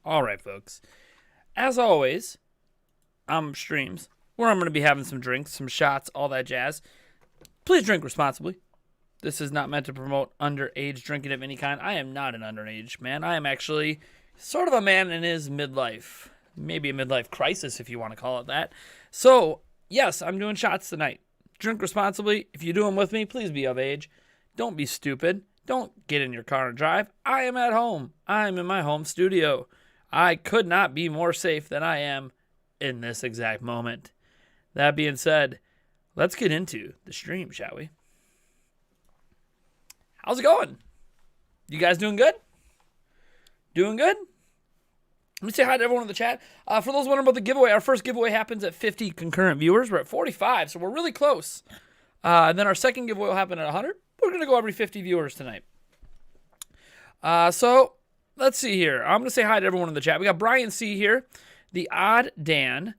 All right, folks. As always, streams where I'm going to be having some drinks, some shots, all that jazz. Please drink responsibly. This is not meant to promote underage drinking of any kind. I am not an underage man. I am actually sort of a man in his midlife. Maybe a midlife crisis, if you want to call it that. So, yes, I'm doing shots tonight. Drink responsibly. If you do them with me, please be of age. Don't be stupid. Don't get in your car and drive. I am at home. I am in my home studio. I could not be more safe than I am in this exact moment. That being said, let's get into the stream, shall we? How's it going? You guys doing good? Doing good? Let me say hi to everyone in the chat. For those wondering about the giveaway, our first giveaway happens at 50 concurrent viewers. We're at 45, so we're really close. And then our second giveaway will happen at 100. We're going to go every 50 viewers tonight. So let's see here. I'm going to say hi to everyone in the chat. We got Brian C. here, the Odd Dan,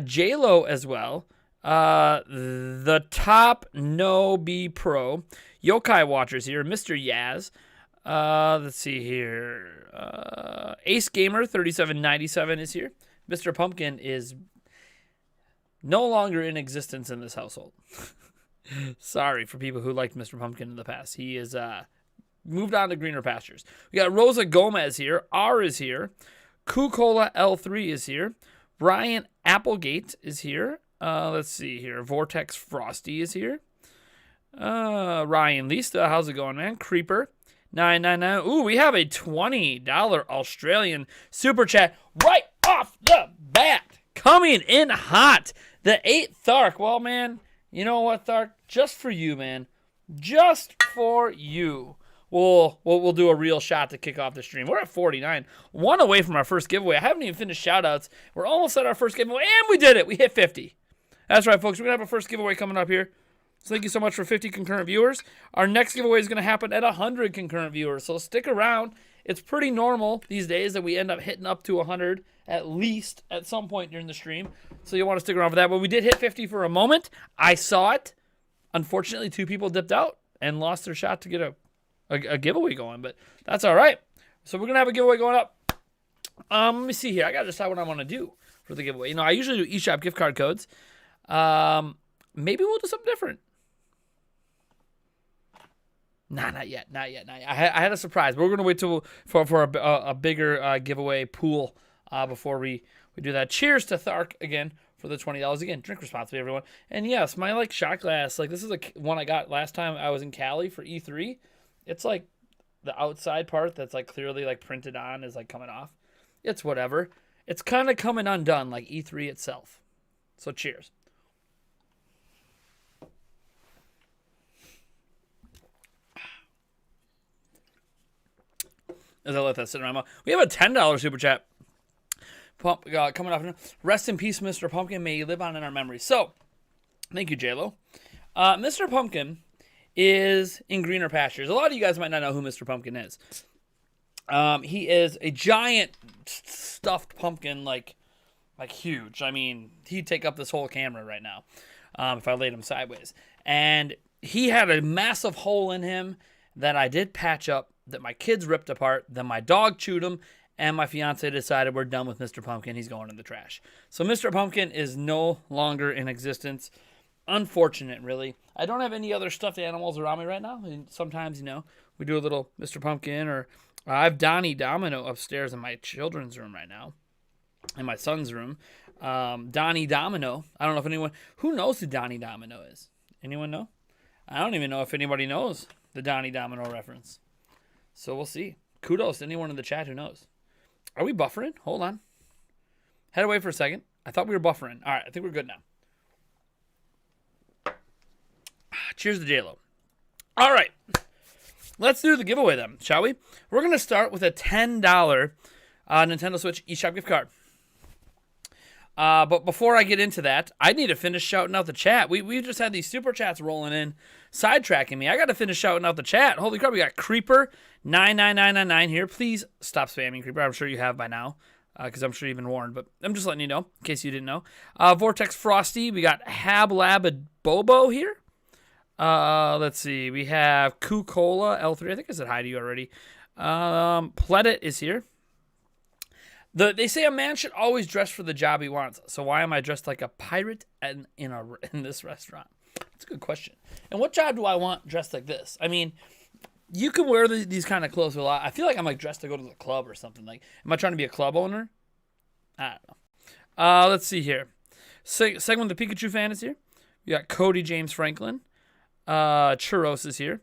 J-Lo as well, the Top No B Pro, Yokai Watchers here, Mr. Yaz. Let's see here. Ace Gamer 3797 is here. Mr. Pumpkin is no longer in existence in this household. Sorry for people who liked Mr. Pumpkin in the past. He is moved on to greener pastures. We got Rosa Gomez here. R is here. Coca-Cola L3 is here. Brian Applegate is here. Let's see here. Vortex Frosty is here. Ryan Lista, how's it going, man? Creeper 999. Ooh, we have a $20 Australian super chat right off the bat. Coming in hot. The 8th Thark. Well, man, you know what, Thark? Just for you, man. Just for you. We'll do a real shot to kick off the stream. We're at 49. One away from our first giveaway. I haven't even finished shout-outs. We're almost at our first giveaway, and we did it. We hit 50. That's right, folks. We're going to have a first giveaway coming up here. So thank you so much for 50 concurrent viewers. Our next giveaway is going to happen at 100 concurrent viewers. So stick around. It's pretty normal these days that we end up hitting up to 100 at least at some point during the stream. So you'll want to stick around for that. But we did hit 50 for a moment. I saw it. Unfortunately, 2 people dipped out and lost their shot to get a giveaway going. But that's all right. So we're going to have a giveaway going up. Let me see here. I got to decide what I want to do for the giveaway. You know, I usually do eShop gift card codes. Maybe we'll do something different. Nah, not yet. I had a surprise. But we're going to wait for a bigger giveaway pool before we do that. Cheers to Thark again for the $20. Again, drink responsibly, everyone. And yes, my shot glass, this is one I got last time I was in Cali for E3. It's the outside part that's clearly printed on is coming off. It's whatever. It's kind of coming undone like E3 itself. So cheers. As I let that sit in my mouth. We have a $10 super chat coming off. Rest in peace, Mr. Pumpkin. May you live on in our memories. So, thank you, J-Lo. Mr. Pumpkin is in greener pastures. A lot of you guys might not know who Mr. Pumpkin is. He is a giant stuffed pumpkin, huge. I mean, he'd take up this whole camera right now if I laid him sideways. And he had a massive hole in him that I did patch up, that my kids ripped apart, then my dog chewed him, and my fiance decided we're done with Mr. Pumpkin. He's going in the trash. So Mr. Pumpkin is no longer in existence. Unfortunate, really. I don't have any other stuffed animals around me right now. And sometimes, we do a little Mr. Pumpkin, or I have Donnie Domino upstairs in my children's room right now, in my son's room. Donnie Domino. I don't know if anyone, who knows who Donnie Domino is? Anyone know? I don't even know if anybody knows the Donnie Domino reference. So we'll see. Kudos to anyone in the chat who knows. Are we buffering? Hold on. Head away for a second. I thought we were buffering. All right, I think we're good now. Cheers to J-Lo. All right. Let's do the giveaway then, shall we? We're going to start with a $10 Nintendo Switch eShop gift card. But before I get into that, I need to finish shouting out the chat. We just had these super chats rolling in, sidetracking me. I got to finish shouting out the chat. Holy crap, we got Creeper 99999 here. Please stop spamming Creeper. I'm sure you have by now, because I'm sure you've been warned. But I'm just letting you know, in case you didn't know. Vortex Frosty. We got Hablab Bobo here. Let's see. We have Coca-Cola L3. I think I said hi to you already. Pledit is here. They say a man should always dress for the job he wants. So why am I dressed like a pirate in this restaurant? That's a good question. And what job do I want dressed like this? I mean, you can wear these kind of clothes a lot. I feel like I'm like dressed to go to the club or something. Like, am I trying to be a club owner? I don't know. Let's see here. Segment the Pikachu fan is here. We got Cody James Franklin. Churros is here.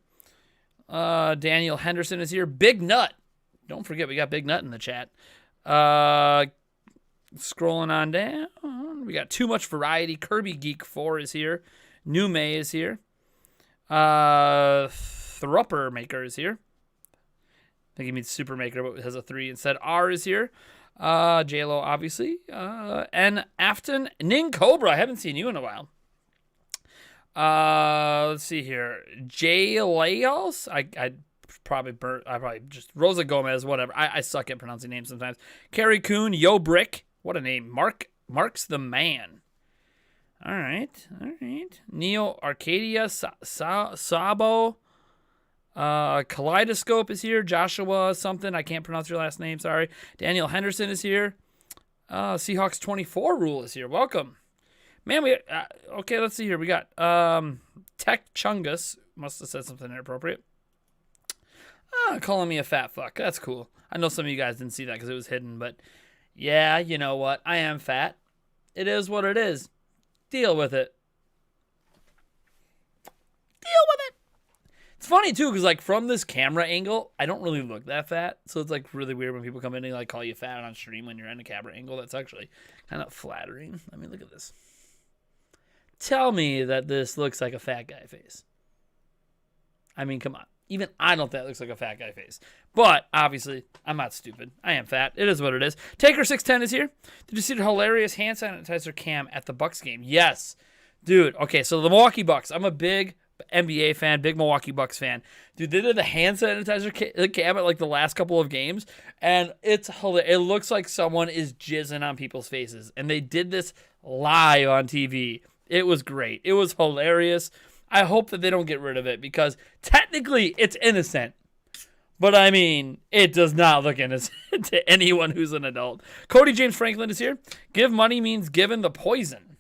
Daniel Henderson is here. Big Nut. Don't forget, we got Big Nut in the chat. Scrolling on down. We got Too Much Variety. Kirby Geek 4 is here. New May is here. Thrupper Maker is here. I think he means Super Maker, but it has a 3 instead. R is here. JLo, obviously. N. Afton. Ning Cobra. I haven't seen you in a while. Let's see here. J. Laos. I probably just Rosa Gomez, whatever. I suck at pronouncing names sometimes. Carrie Coon. Yo Brick. What a name. Mark's the man. All right. Neo Arcadia. Sabo. Kaleidoscope is here. Joshua something. I can't pronounce your last name. Sorry. Daniel Henderson is here. Seahawks 24 Rule is here. Welcome. Man, okay, let's see here. We got Tech Chungus. Must have said something inappropriate. Calling me a fat fuck. That's cool. I know some of you guys didn't see that because it was hidden, but yeah, you know what? I am fat. It is what it is. Deal with it. It's funny, too, because, like, from this camera angle, I don't really look that fat. So it's, like, really weird when people come in and, like, call you fat on stream when you're in a camera angle. That's actually kind of flattering. I mean, look at this. Tell me that this looks like a fat guy face. I mean, come on. Even I don't think that looks like a fat guy face. But, obviously, I'm not stupid. I am fat. It is what it is. Taker610 is here. Did you see the hilarious hand sanitizer cam at the Bucks game? Yes. Dude, okay, so the Milwaukee Bucks. I'm a big NBA fan, big Milwaukee Bucks fan. Dude, they did the hand sanitizer cam at like the last couple of games, and it's hilarious. It looks like someone is jizzing on people's faces, and they did this live on TV. It was great. It was hilarious. I hope that they don't get rid of it because technically it's innocent. But I mean, it does not look innocent to anyone who's an adult. Cody James Franklin is here. Give money means giving the poison.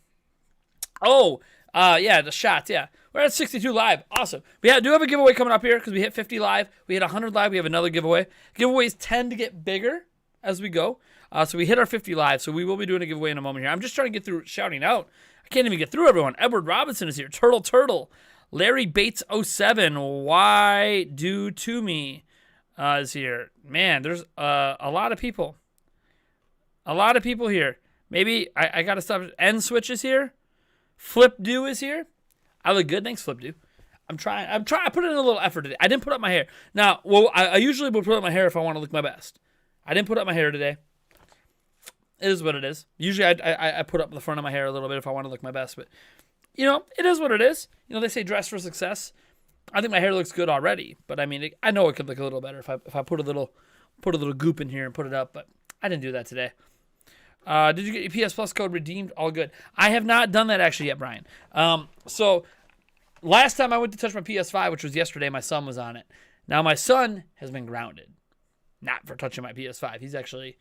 Oh, yeah, the shots, yeah. We're at 62 live. Awesome. We do have a giveaway coming up here because we hit 50 live. We hit 100 live. We have another giveaway. Giveaways tend to get bigger as we go. So we hit our 50 live, so we will be doing a giveaway in a moment here. I'm just trying to get through shouting out. I can't even get through everyone. Edward Robinson is here. Turtle. Larry Bates 07. Why do to me is here. Man, there's a lot of people. A lot of people here. Maybe I got to stop. N Switch is here. Flip Do is here. I look good. Thanks, Flip Do. I'm trying. I put in a little effort today. I didn't put up my hair. Now, well, I usually would put up my hair if I want to look my best. I didn't put up my hair today. It is what it is. Usually I put up the front of my hair a little bit if I want to look my best. But, you know, it is what it is. You know, they say dress for success. I think my hair looks good already. But, I mean, I know it could look a little better if I put a little goop in here and put it up. But I didn't do that today. Did you get your PS Plus code redeemed? All good. I have not done that actually yet, Brian. So last time I went to touch my PS5, which was yesterday, my son was on it. Now my son has been grounded. Not for touching my PS5. He's actually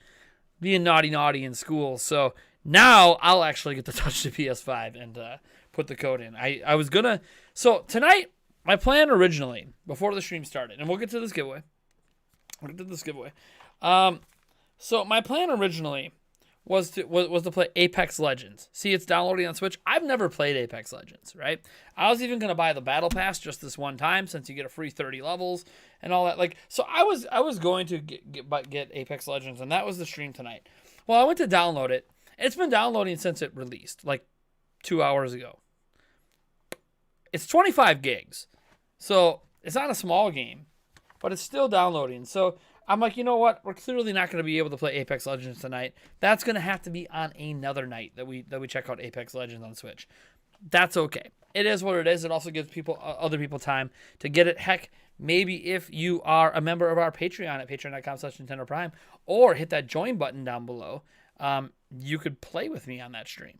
being naughty in school. So now I'll actually get to touch the PS5 and put the code in. I was going to... So tonight, my plan originally, before the stream started, and we'll get to this giveaway. So my plan originally was to play Apex Legends. See, it's downloading on Switch. I've never played Apex Legends, right? I was even going to buy the Battle Pass just this one time since you get a free 30 levels and all that. Like, so I was going to get Apex Legends, and that was the stream tonight. Well, I went to download it. It's been downloading since it released, like 2 hours ago. It's 25 gigs. So it's not a small game, but it's still downloading. So I'm like, you know what? We're clearly not going to be able to play Apex Legends tonight. That's going to have to be on another night that we check out Apex Legends on Switch. That's okay. It is what it is. It also gives people other people time to get it. Heck, maybe if you are a member of our Patreon at patreon.com/Nintendo Prime or hit that join button down below, you could play with me on that stream.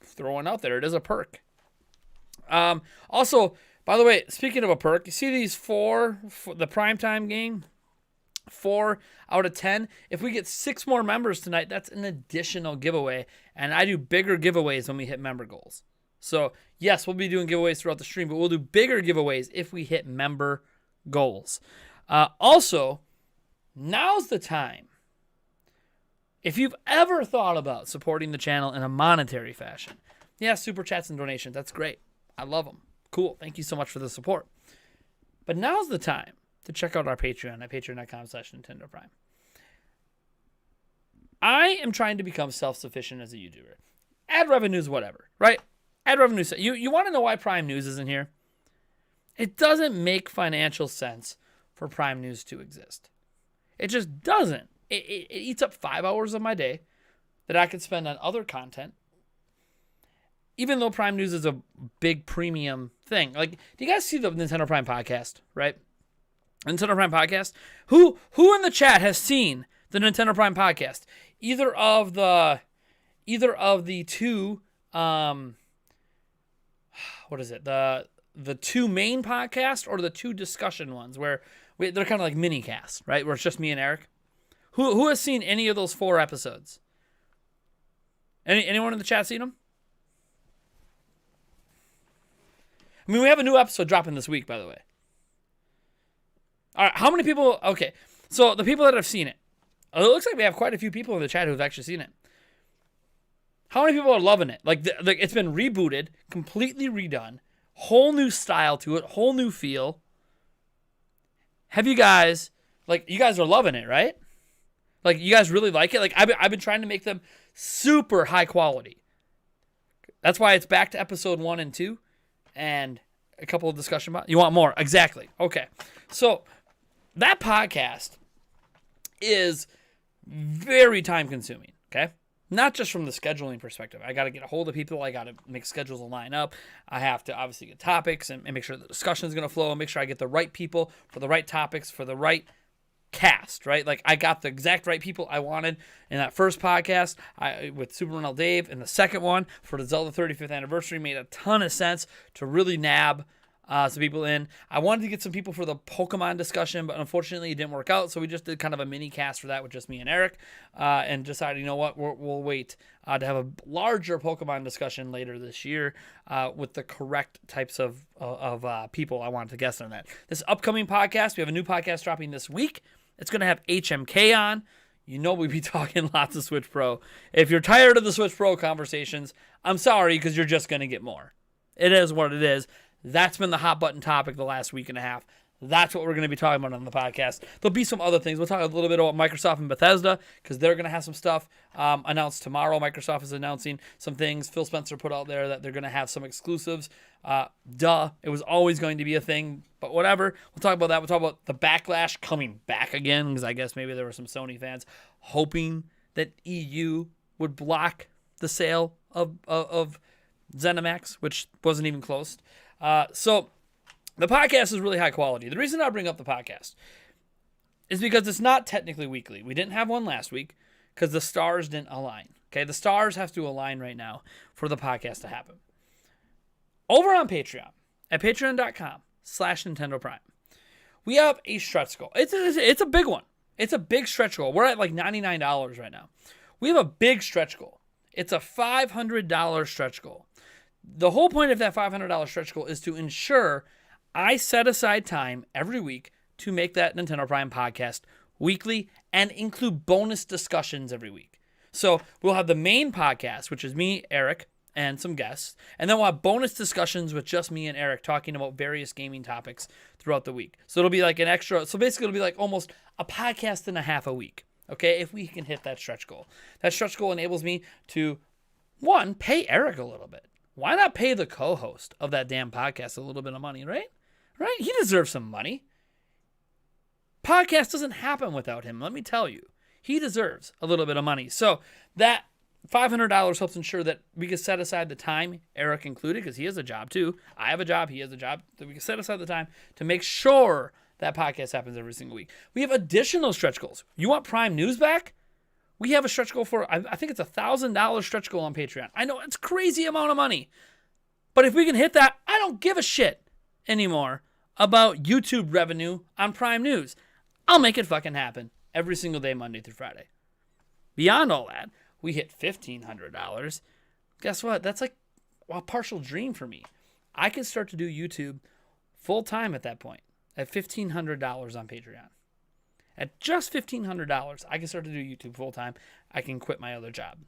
Throwing out there. It is a perk. Also, by the way, speaking of a perk, you see these four, the primetime game? 4 out of 10. If we get 6 more members tonight, that's an additional giveaway. And I do bigger giveaways when we hit member goals. So, yes, we'll be doing giveaways throughout the stream, but we'll do bigger giveaways if we hit member goals. Also, now's the time. If you've ever thought about supporting the channel in a monetary fashion, yeah, super chats and donations, that's great. I love them. Cool. Thank you so much for the support. But now's the time to check out our Patreon at patreon.com/Nintendo Prime. I am trying to become self-sufficient as a YouTuber. Ad revenues, whatever, right? Ad revenues. You want to know why Prime News isn't here? It doesn't make financial sense for Prime News to exist. It just doesn't. It eats up 5 hours of my day that I could spend on other content. Even though Prime News is a big premium thing. Like, do you guys see the Nintendo Prime podcast, right? Nintendo Prime podcast? Who in the chat has seen the Nintendo Prime podcast? Either of the two, what is it? The two main podcasts or the two discussion ones where they're kind of like mini casts, right? Where it's just me and Eric. Who has seen any of those 4 episodes? Anyone in the chat seen them? I mean, we have a new episode dropping this week, by the way. All right, how many people? Okay, so the people that have seen it. It looks like we have quite a few people in the chat who have actually seen it. How many people are loving it? Like it's been rebooted, completely redone, whole new style to it, whole new feel. Have you guys, you guys are loving it, right? Like, you guys really like it? Like, I've been trying to make them super high quality. That's why it's back to episode 1 and 2. And a couple of discussion about. You want more? Exactly. Okay. So, that podcast is very time consuming. Okay. Not just from the scheduling perspective. I got to get a hold of people. I got to make schedules line up. I have to obviously get topics and make sure the discussion is going to flow and make sure I get the right people for the right topics for the right cast, right? Like, I got the exact right people I wanted in that first podcast with Superman Dave, and the second one for the Zelda 35th anniversary made a ton of sense to really nab some people in. I wanted to get some people for the Pokemon discussion, but unfortunately it didn't work out, so we just did kind of a mini cast for that with just me and Eric, and decided, you know what, we'll wait to have a larger Pokemon discussion later this year with the correct types of people I wanted to guest on that. This upcoming podcast, we have a new podcast dropping this week. It's going to have HMK on. You know we'll be talking lots of Switch Pro. If you're tired of the Switch Pro conversations, I'm sorry, because you're just going to get more. It is what it is. That's been the hot button topic the last week and a half. That's what we're going to be talking about on the podcast. There'll be some other things. We'll talk a little bit about Microsoft and Bethesda, because they're going to have some stuff announced tomorrow. Microsoft is announcing some things. Phil Spencer put out there that they're going to have some exclusives. It was always going to be a thing, but whatever. We'll talk about that. We'll talk about the backlash coming back again, because I guess maybe there were some Sony fans hoping that EU would block the sale of ZeniMax, which wasn't even close. So the podcast is really high quality. The reason I bring up the podcast is because it's not technically weekly. We didn't have one last week because the stars didn't align. Okay, the stars have to align right now for the podcast to happen. Over on Patreon, at patreon.com/Nintendo Prime, we have a stretch goal. It's a big one. It's a big stretch goal. We're at like $99 right now. We have a big stretch goal. It's a $500 stretch goal. The whole point of that $500 stretch goal is to ensure I set aside time every week to make that Nintendo Prime podcast weekly and include bonus discussions every week. So we'll have the main podcast, which is me, Eric, and some guests. And then we'll have bonus discussions with just me and Eric talking about various gaming topics throughout the week. So it'll be like an extra. So basically it'll be like almost a podcast and a half a week. Okay, if we can hit that stretch goal. That stretch goal enables me to, one, pay Eric a little bit. Why not pay the co-host of that damn podcast a little bit of money, right? Right? He deserves some money. Podcast doesn't happen without him, let me tell you. He deserves a little bit of money. So that $500 helps ensure that we can set aside the time, Eric included, because he has a job too. I have a job, he has a job. That we can set aside the time to make sure that podcast happens every single week. We have additional stretch goals. You want Prime News back? We have a stretch goal for, I think it's a $1,000 stretch goal on Patreon. I know it's a crazy amount of money. But if we can hit that, I don't give a shit anymore about YouTube revenue on Prime News. I'll make it fucking happen every single day, Monday through Friday. Beyond all that, we hit $1,500. Guess what? That's like a partial dream for me. I can start to do YouTube full time at that point at $1,500 on Patreon. At just $1,500, I can start to do YouTube full time. I can quit my other job.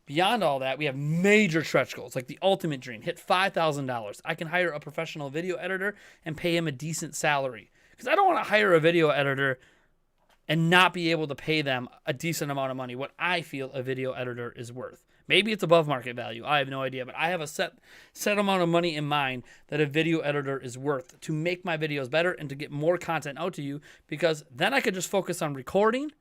Beyond all that, we have major stretch goals, like the ultimate dream. Hit $5,000. I can hire a professional video editor and pay him a decent salary. Because I don't want to hire a video editor and not be able to pay them a decent amount of money, what I feel a video editor is worth. Maybe it's above market value. I have no idea, but I have a set amount of money in mind that a video editor is worth to make my videos better and to get more content out to you, because then I could just focus on recording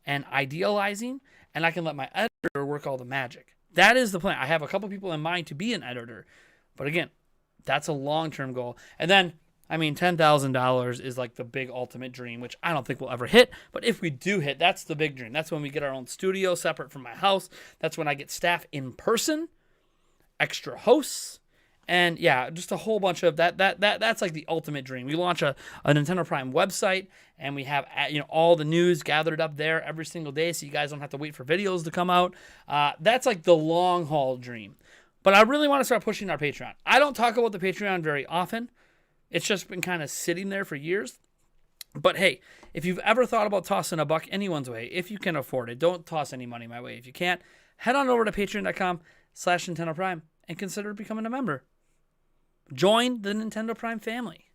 and idealizing, and I can let my editor work all the magic. That is the plan. I have a couple people in mind to be an editor, but again, that's a long-term goal. And then, I mean, $10,000 is like the big ultimate dream, which I don't think we'll ever hit. But if we do hit, that's the big dream. That's when we get our own studio separate from my house. That's when I get staff in person, extra hosts, and yeah, just a whole bunch of that. That's like the ultimate dream. We launch a Nintendo Prime website, and we have all the news gathered up there every single day, so you guys don't have to wait for videos to come out. That's like the long haul dream. But I really want to start pushing our Patreon. I don't talk about the Patreon very often. It's just been kind of sitting there for years. But hey, if you've ever thought about tossing a buck anyone's way, if you can afford it, don't toss any money my way. If you can't, head on over to patreon.com/Nintendo Prime and consider becoming a member. Join the Nintendo Prime family.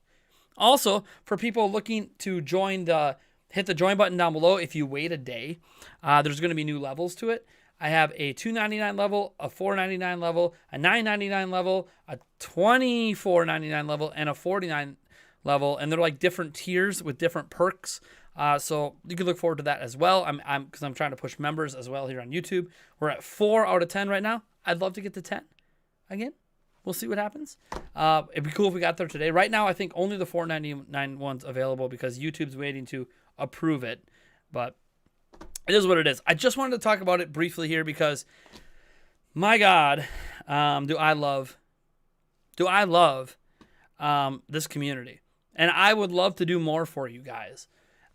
Also, for people looking to join hit the join button down below. If you wait a day, there's going to be new levels to it. I have a $2.99 level, a $4.99 level, a $9.99 level, a $24.99 level, and a $49 level, and they're like different tiers with different perks. So you can look forward to that as well. Because I'm trying to push members as well here on YouTube. We're at 4 out of 10 right now. I'd love to get to 10 again. We'll see what happens. It'd be cool if we got there today. Right now, I think only the $4.99 one's available because YouTube's waiting to approve it. But it is what it is. I just wanted to talk about it briefly here because, my God, do I love this community. And I would love to do more for you guys.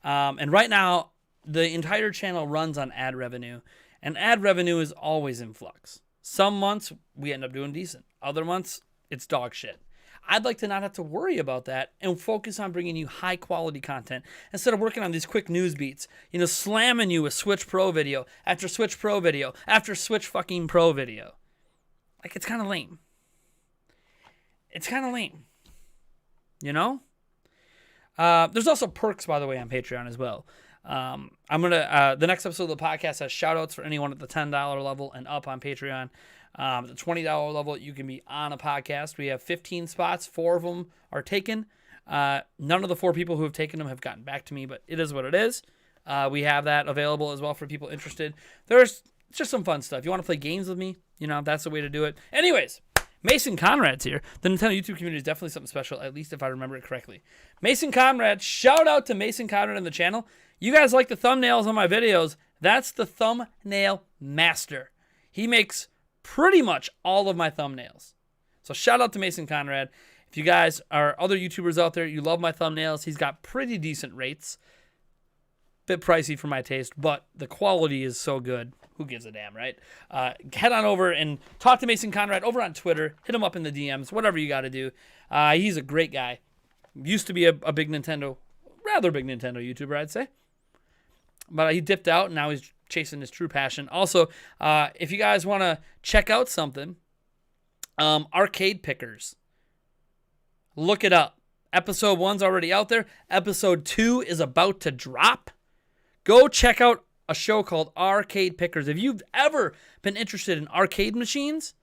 And right now, the entire channel runs on ad revenue. And ad revenue is always in flux. Some months, we end up doing decent. Other months, it's dog shit. I'd like to not have to worry about that and focus on bringing you high quality content instead of working on these quick news beats, slamming you with Switch Pro video after Switch Pro video after Switch fucking Pro video. Like, it's kind of lame. It's kind of lame. There's also perks, by the way, on Patreon as well. The next episode of the podcast has shout outs for anyone at the $10 level and up on Patreon. The $20 level, you can be on a podcast. We have 15 spots. 4 of them are taken. None of the 4 people who have taken them have gotten back to me, but it is what it is. We have that available as well for people interested. There's just some fun stuff. You want to play games with me? That's the way to do it. Anyways, Mason Conrad's here. The Nintendo YouTube community is definitely something special, at least if I remember it correctly. Mason Conrad, shout out to Mason Conrad in the channel. You guys like the thumbnails on my videos. That's the thumbnail master. He makes pretty much all of my thumbnails. So shout out to Mason Conrad. If you guys are other YouTubers out there, you love my thumbnails, he's got pretty decent rates. Bit pricey for my taste, but the quality is so good. Who gives a damn, right? Head on over and talk to Mason Conrad over on Twitter. Hit him up in the DMs, whatever you got to do. He's a great guy. Used to be a rather big Nintendo YouTuber, I'd say. But he dipped out, and now he's chasing his true passion. Also, if you guys want to check out something, Arcade Pickers. Look it up. Episode 1's already out there. Episode 2 is about to drop. Go check out a show called Arcade Pickers. If you've ever been interested in arcade machines,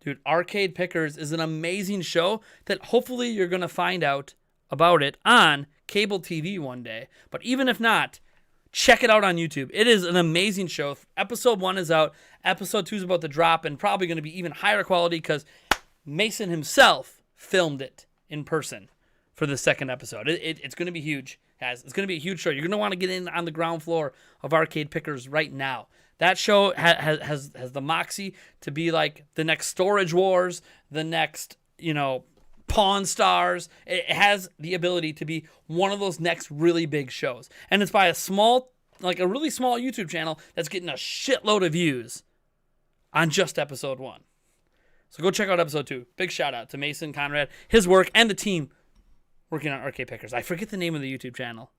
dude, Arcade Pickers is an amazing show that hopefully you're going to find out about it on cable TV one day. But even if not, check it out on YouTube. It is an amazing show. Episode 1 is out. Episode 2 is about to drop and probably going to be even higher quality because Mason himself filmed it in person for the second episode. It's going to be huge, guys. It's going to be a huge show. You're going to want to get in on the ground floor of Arcade Pickers right now. That show has the moxie to be like the next Storage Wars, the next, Pawn Stars. It has the ability to be one of those next really big shows. And it's by a really small YouTube channel that's getting a shitload of views on just episode 1. So go check out episode 2. Big shout out to Mason Conrad, his work, and the team working on Arcade Pickers. I forget the name of the YouTube channel.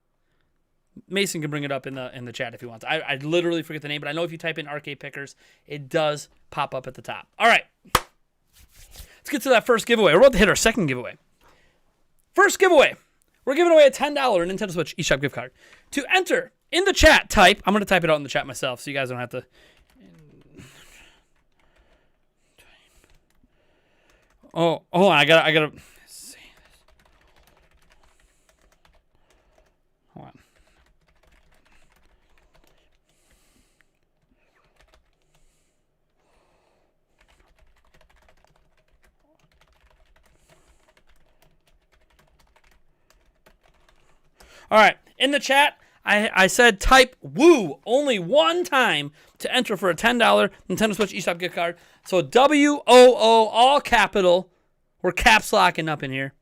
Mason can bring it up in the chat if he wants. I literally forget the name, but I know if you type in Arcade Pickers, it does pop up at the top. All right. Let's get to that first giveaway. We're about to hit our second giveaway. First giveaway. We're giving away a $10 Nintendo Switch eShop gift card. To enter, in the chat, type. I'm going to type it out in the chat myself so you guys don't have to. Oh, hold on. I gotta see this. Hold on. All right, in the chat, I said type WOO only one time to enter for a $10 Nintendo Switch eShop gift card. So WOO, all capital. We're caps locking up in here.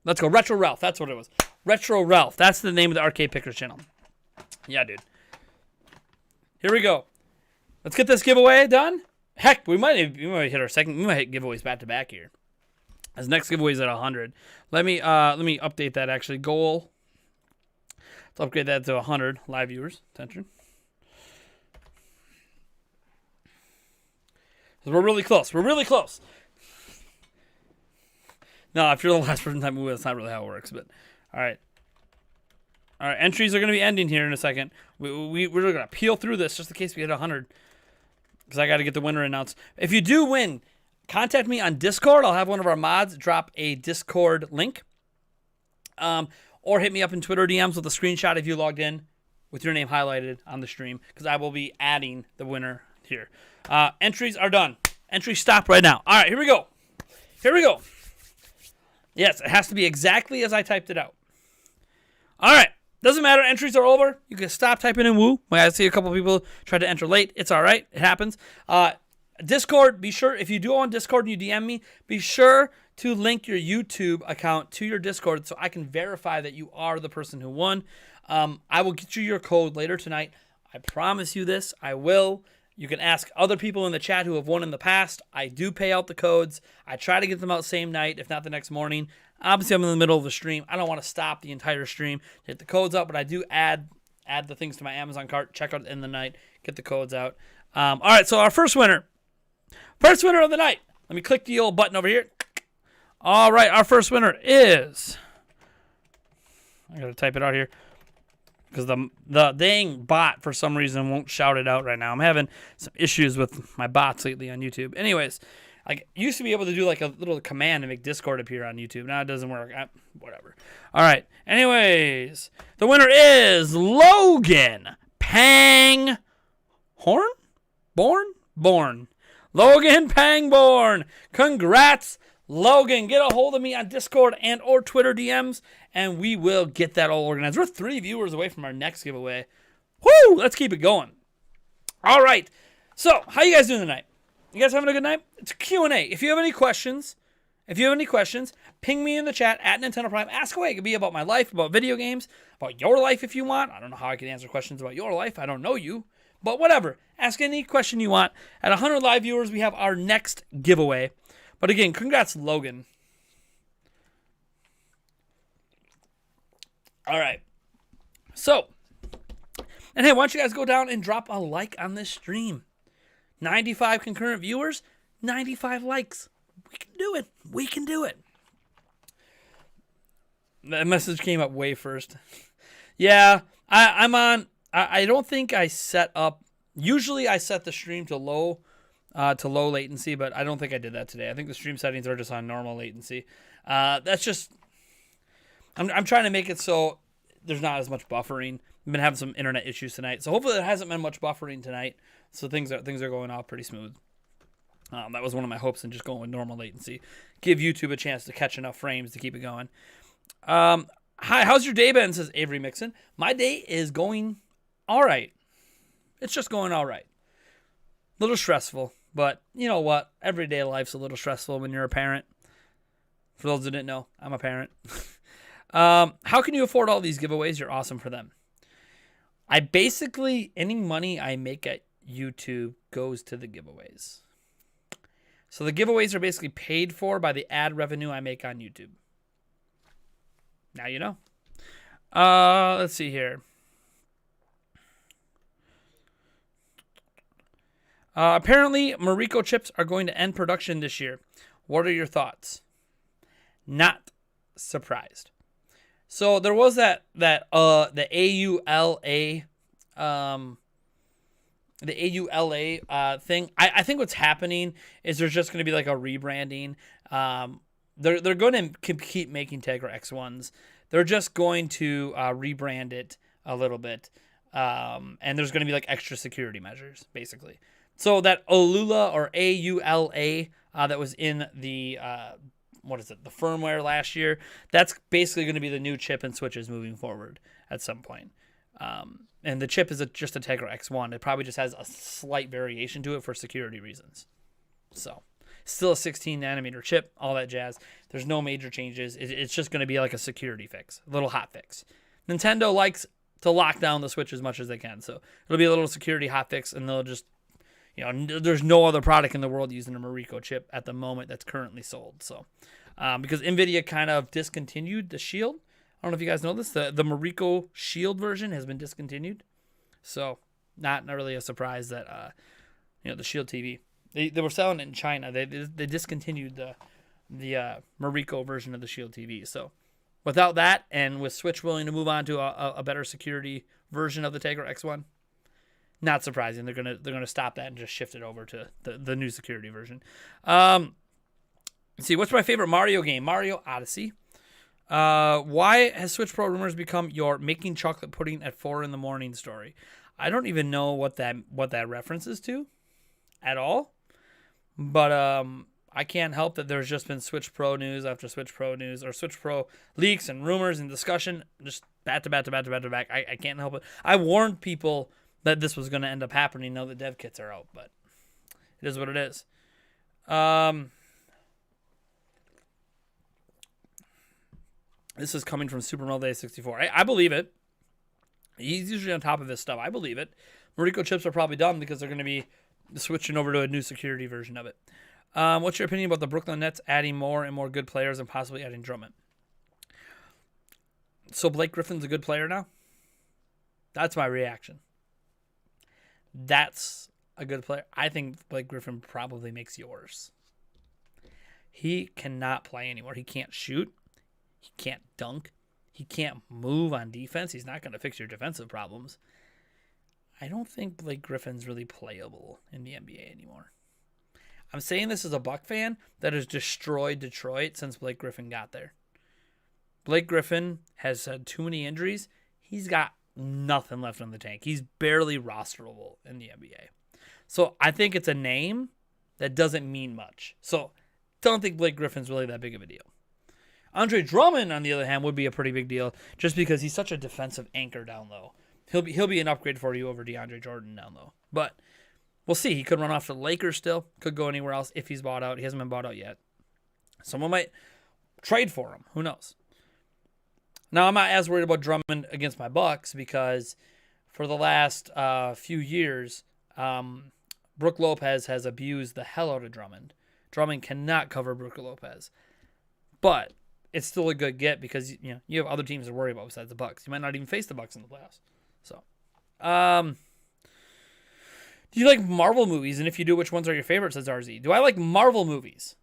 Let's go. Retro Ralph, that's what it was. Retro Ralph, that's the name of the Arcade Pickers channel. Yeah, dude. Here we go. Let's get this giveaway done. Heck, we might hit our second. We might hit giveaways back to back here. This next giveaway is at 100. Let me update that actually. Goal. Let's upgrade that to 100 live viewers. Attention. We're really close. We're really close. No, if you're the last person to type that's not really how it works. But all right. All right, entries are going to be ending here in a second. We're going to peel through this just in case we hit 100. Because I got to get the winner announced. If you do win, contact me on Discord. I'll have one of our mods drop a Discord link. Or hit me up in Twitter DMs with a screenshot if you logged in with your name highlighted on the stream, because I will be adding the winner here. Entries are done. Entries stop right now. All right, here we go. Here we go. Yes, it has to be exactly as I typed it out. All right. Doesn't matter. Entries are over. You can stop typing in woo. I see a couple people try to enter late. It's all right. It happens. Discord, be sure, if you do on Discord and you DM me, be sure to link your YouTube account to your Discord so I can verify that you are the person who won. I will get you your code later tonight. I promise you this. I will. You can ask other people in the chat who have won in the past. I do pay out the codes. I try to get them out same night, if not the next morning. Obviously, I'm in the middle of the stream. I don't want to stop the entire stream to get the codes out, but I do add the things to my Amazon cart. Check out in the night. Get the codes out. All right, so our first winner. First winner of the night. Let me click the old button over here. All right, our first winner is... I got to type it out here. Because the dang bot, for some reason, won't shout it out right now. I'm having some issues with my bots lately on YouTube. Anyways, I used to be able to do like a little command to make Discord appear on YouTube. Now it doesn't work. Whatever. All right. Anyways, the winner is Logan Pangborn? Born. Logan Pangborn. Congrats, Logan. Get a hold of me on Discord and or Twitter DMs, and we will get that all organized. We're 3 viewers away from our next giveaway. Woo! Let's keep it going. All right. So, how you guys doing tonight? You guys having a good night? It's a Q&A. If you have any questions, ping me in the chat at Nintendo Prime. Ask away. It could be about my life, about video games, about your life if you want. I don't know how I can answer questions about your life. I don't know you. But whatever. Ask any question you want. At 100 live viewers, we have our next giveaway. But again, congrats, Logan. All right. So, and hey, why don't you guys go down and drop a like on this stream? 95 concurrent viewers, 95 likes. We can do it. We can do it. That message came up way first. Yeah, I'm on. I don't think I set up. Usually I set the stream to low latency, but I don't think I did that today. I think the stream settings are just on normal latency. That's just. I'm trying to make it so there's not as much buffering. I've been having some internet issues tonight, so hopefully there hasn't been much buffering tonight. So things are going off pretty smooth. That was one of my hopes, and just going with normal latency, give YouTube a chance to catch enough frames to keep it going. Hi, how's your day been? Says Avery Mixon. My day is going all right. It's just going all right. A little stressful, but you know what? Everyday life's a little stressful when you're a parent. For those that didn't know, I'm a parent. How can you afford all these giveaways? You're awesome for them. I basically, any money I make at YouTube goes to the giveaways. So the giveaways are basically paid for by the ad revenue I make on YouTube. Now you know. Let's see here. Apparently, Mariko chips are going to end production this year. What are your thoughts? Not surprised. So there was the AULA thing. I think what's happening is there's just going to be like a rebranding. They're going to keep making Tegra X1s. They're just going to rebrand it a little bit. And there's going to be like extra security measures, basically. So that AULA or AULA that was in the the firmware last year, that's basically going to be the new chip and switches moving forward at some point. And the chip is just a Tegra X1. It probably just has a slight variation to it for security reasons. So still a 16 nanometer chip, all that jazz. There's no major changes. It's just going to be like a security fix, a little hot fix. Nintendo likes to lock down the Switch as much as they can. So it'll be a little security hot fix, and they'll just, there's no other product in the world using a Mariko chip at the moment that's currently sold. So because NVIDIA kind of discontinued the Shield. I don't know if you guys know this. The Mariko Shield version has been discontinued. So not really a surprise that, the Shield TV. They were selling it in China. They discontinued the Mariko version of the Shield TV. So without that, and with Switch willing to move on to a better security version of the Tegra X1, not surprising. They're gonna stop that and just shift it over to the new security version. Let's see, what's my favorite Mario game? Mario Odyssey. Why has Switch Pro rumors become your making chocolate pudding at 4 a.m. story? I don't even know what that references to at all. But I can't help that there's just been Switch Pro news after Switch Pro news, or Switch Pro leaks and rumors and discussion, just back to back to back to back to back. I can't help it. I warned people that this was going to end up happening now that dev kits are out, but it is what it is. This is coming from Super Day 64. I believe it. He's usually on top of his stuff. I believe it. Mariko chips are probably done because they're going to be switching over to a new security version of it. What's your opinion about the Brooklyn Nets adding more and more good players and possibly adding Drummond? So Blake Griffin's a good player now? That's my reaction. That's a good player. I think Blake Griffin probably makes yours. He cannot play anymore. He can't shoot. He can't dunk. He can't move on defense. He's not going to fix your defensive problems. I don't think Blake Griffin's really playable in the NBA anymore. I'm saying this as a Buck fan that has destroyed Detroit since Blake Griffin got there. Blake Griffin has had too many injuries. He's got nothing left in the tank. He's barely rosterable in the NBA. So I think it's a name that doesn't mean much. So don't think Blake Griffin's really that big of a deal. Andre Drummond, on the other hand, would be a pretty big deal just because he's such a defensive anchor down low. He'll be an upgrade for you over DeAndre Jordan down low. But we'll see. He could run off to the Lakers still. Could go anywhere else if he's bought out. He hasn't been bought out yet. Someone might trade for him. Who knows? Now, I'm not as worried about Drummond against my Bucks because for the last few years, Brook Lopez has abused the hell out of Drummond. Drummond cannot cover Brook Lopez. But it's still a good get because you have other teams to worry about besides the Bucks. You might not even face the Bucks in the playoffs. So, do you like Marvel movies? And if you do, which ones are your favorites? Says RZ. Do I like Marvel movies?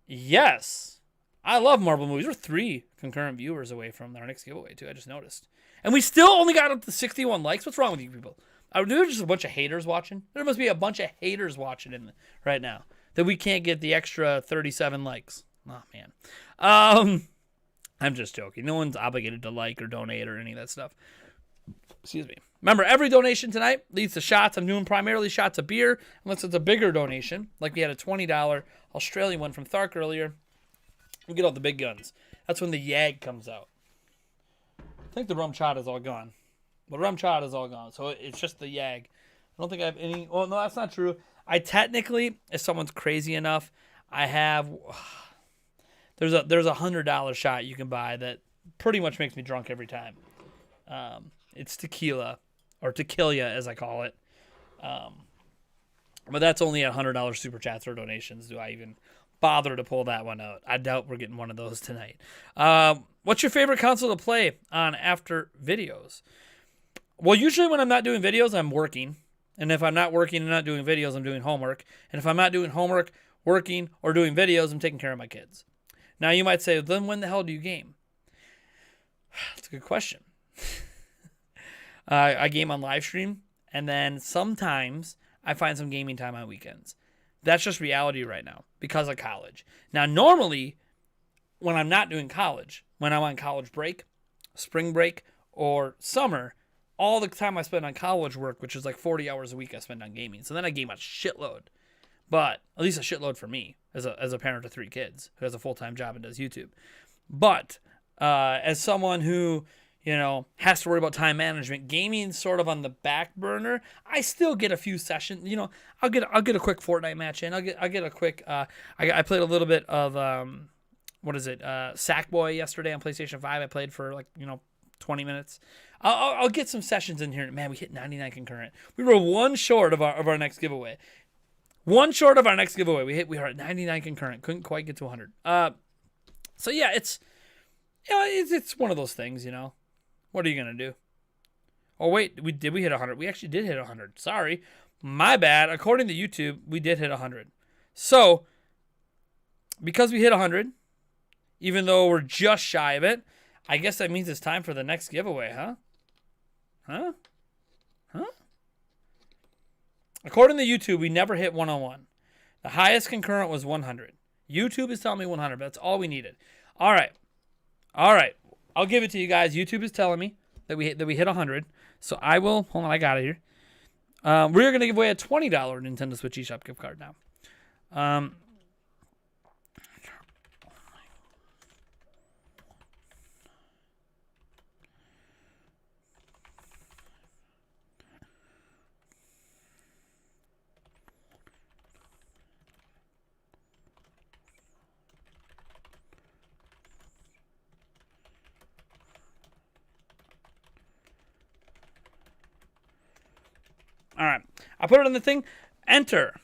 Yes. I love Marvel movies. We're 3 concurrent viewers away from our next giveaway, too. I just noticed. And we still only got up to 61 likes. What's wrong with you people? Are there just a bunch of haters watching? There must be a bunch of haters watching right now that we can't get the extra 37 likes. Oh, man. I'm just joking. No one's obligated to like or donate or any of that stuff. Excuse me. Remember, every donation tonight leads to shots. I'm doing primarily shots of beer, unless it's a bigger donation. Like we had a $20 Australian one from Thark earlier. We get all the big guns. That's when the Yag comes out. I think the rum chata is all gone. The rum chata is all gone. So it's just the Yag. I don't think I have any. Well, no, that's not true. I technically, if someone's crazy enough, I have. there's a $100 shot you can buy that pretty much makes me drunk every time. It's tequila, or tequila as I call it. But that's only at $100 super chats or donations. Do I even bother to pull that one out? I doubt we're getting one of those tonight. What's your favorite console to play on after videos? Well, usually when I'm not doing videos, I'm working. And if I'm not working and not doing videos, I'm doing homework. And if I'm not doing homework, working, or doing videos, I'm taking care of my kids. Now, you might say, then when the hell do you game? That's a good question. I game on live stream, and then sometimes I find some gaming time on weekends. That's just reality right now because of college. Now, normally, when I'm not doing college, when I'm on college break, spring break, or summer, all the time I spend on college work, which is like 40 hours a week I spend on gaming. So then I game a shitload. But at least a shitload for me as a parent of 3 kids who has a full-time job and does YouTube. But as someone who, has to worry about time management, gaming sort of on the back burner. I still get a few sessions. I'll get a quick Fortnite match in. I'll get a quick. I played a little bit of Sackboy yesterday on PlayStation 5. I played for 20 minutes. I'll get some sessions in here. Man, we hit 99 concurrent. We were one short of our next giveaway. One short of our next giveaway. We are at 99 concurrent. Couldn't quite get to 100. So yeah, it's one of those things. What are you gonna do? Oh wait, we hit 100? We actually did hit 100. Sorry, my bad. According to YouTube, we did hit 100. So because we hit 100, even though we're just shy of it, I guess that means it's time for the next giveaway, huh? According to YouTube, we never hit 101. The highest concurrent was 100. YouTube is telling me 100, but that's all we needed. All right. I'll give it to you guys. YouTube is telling me that we hit 100. So I will. Hold on, I got it here. We're going to give away a $20 Nintendo Switch eShop gift card now. All right. I put it on the thing. Enter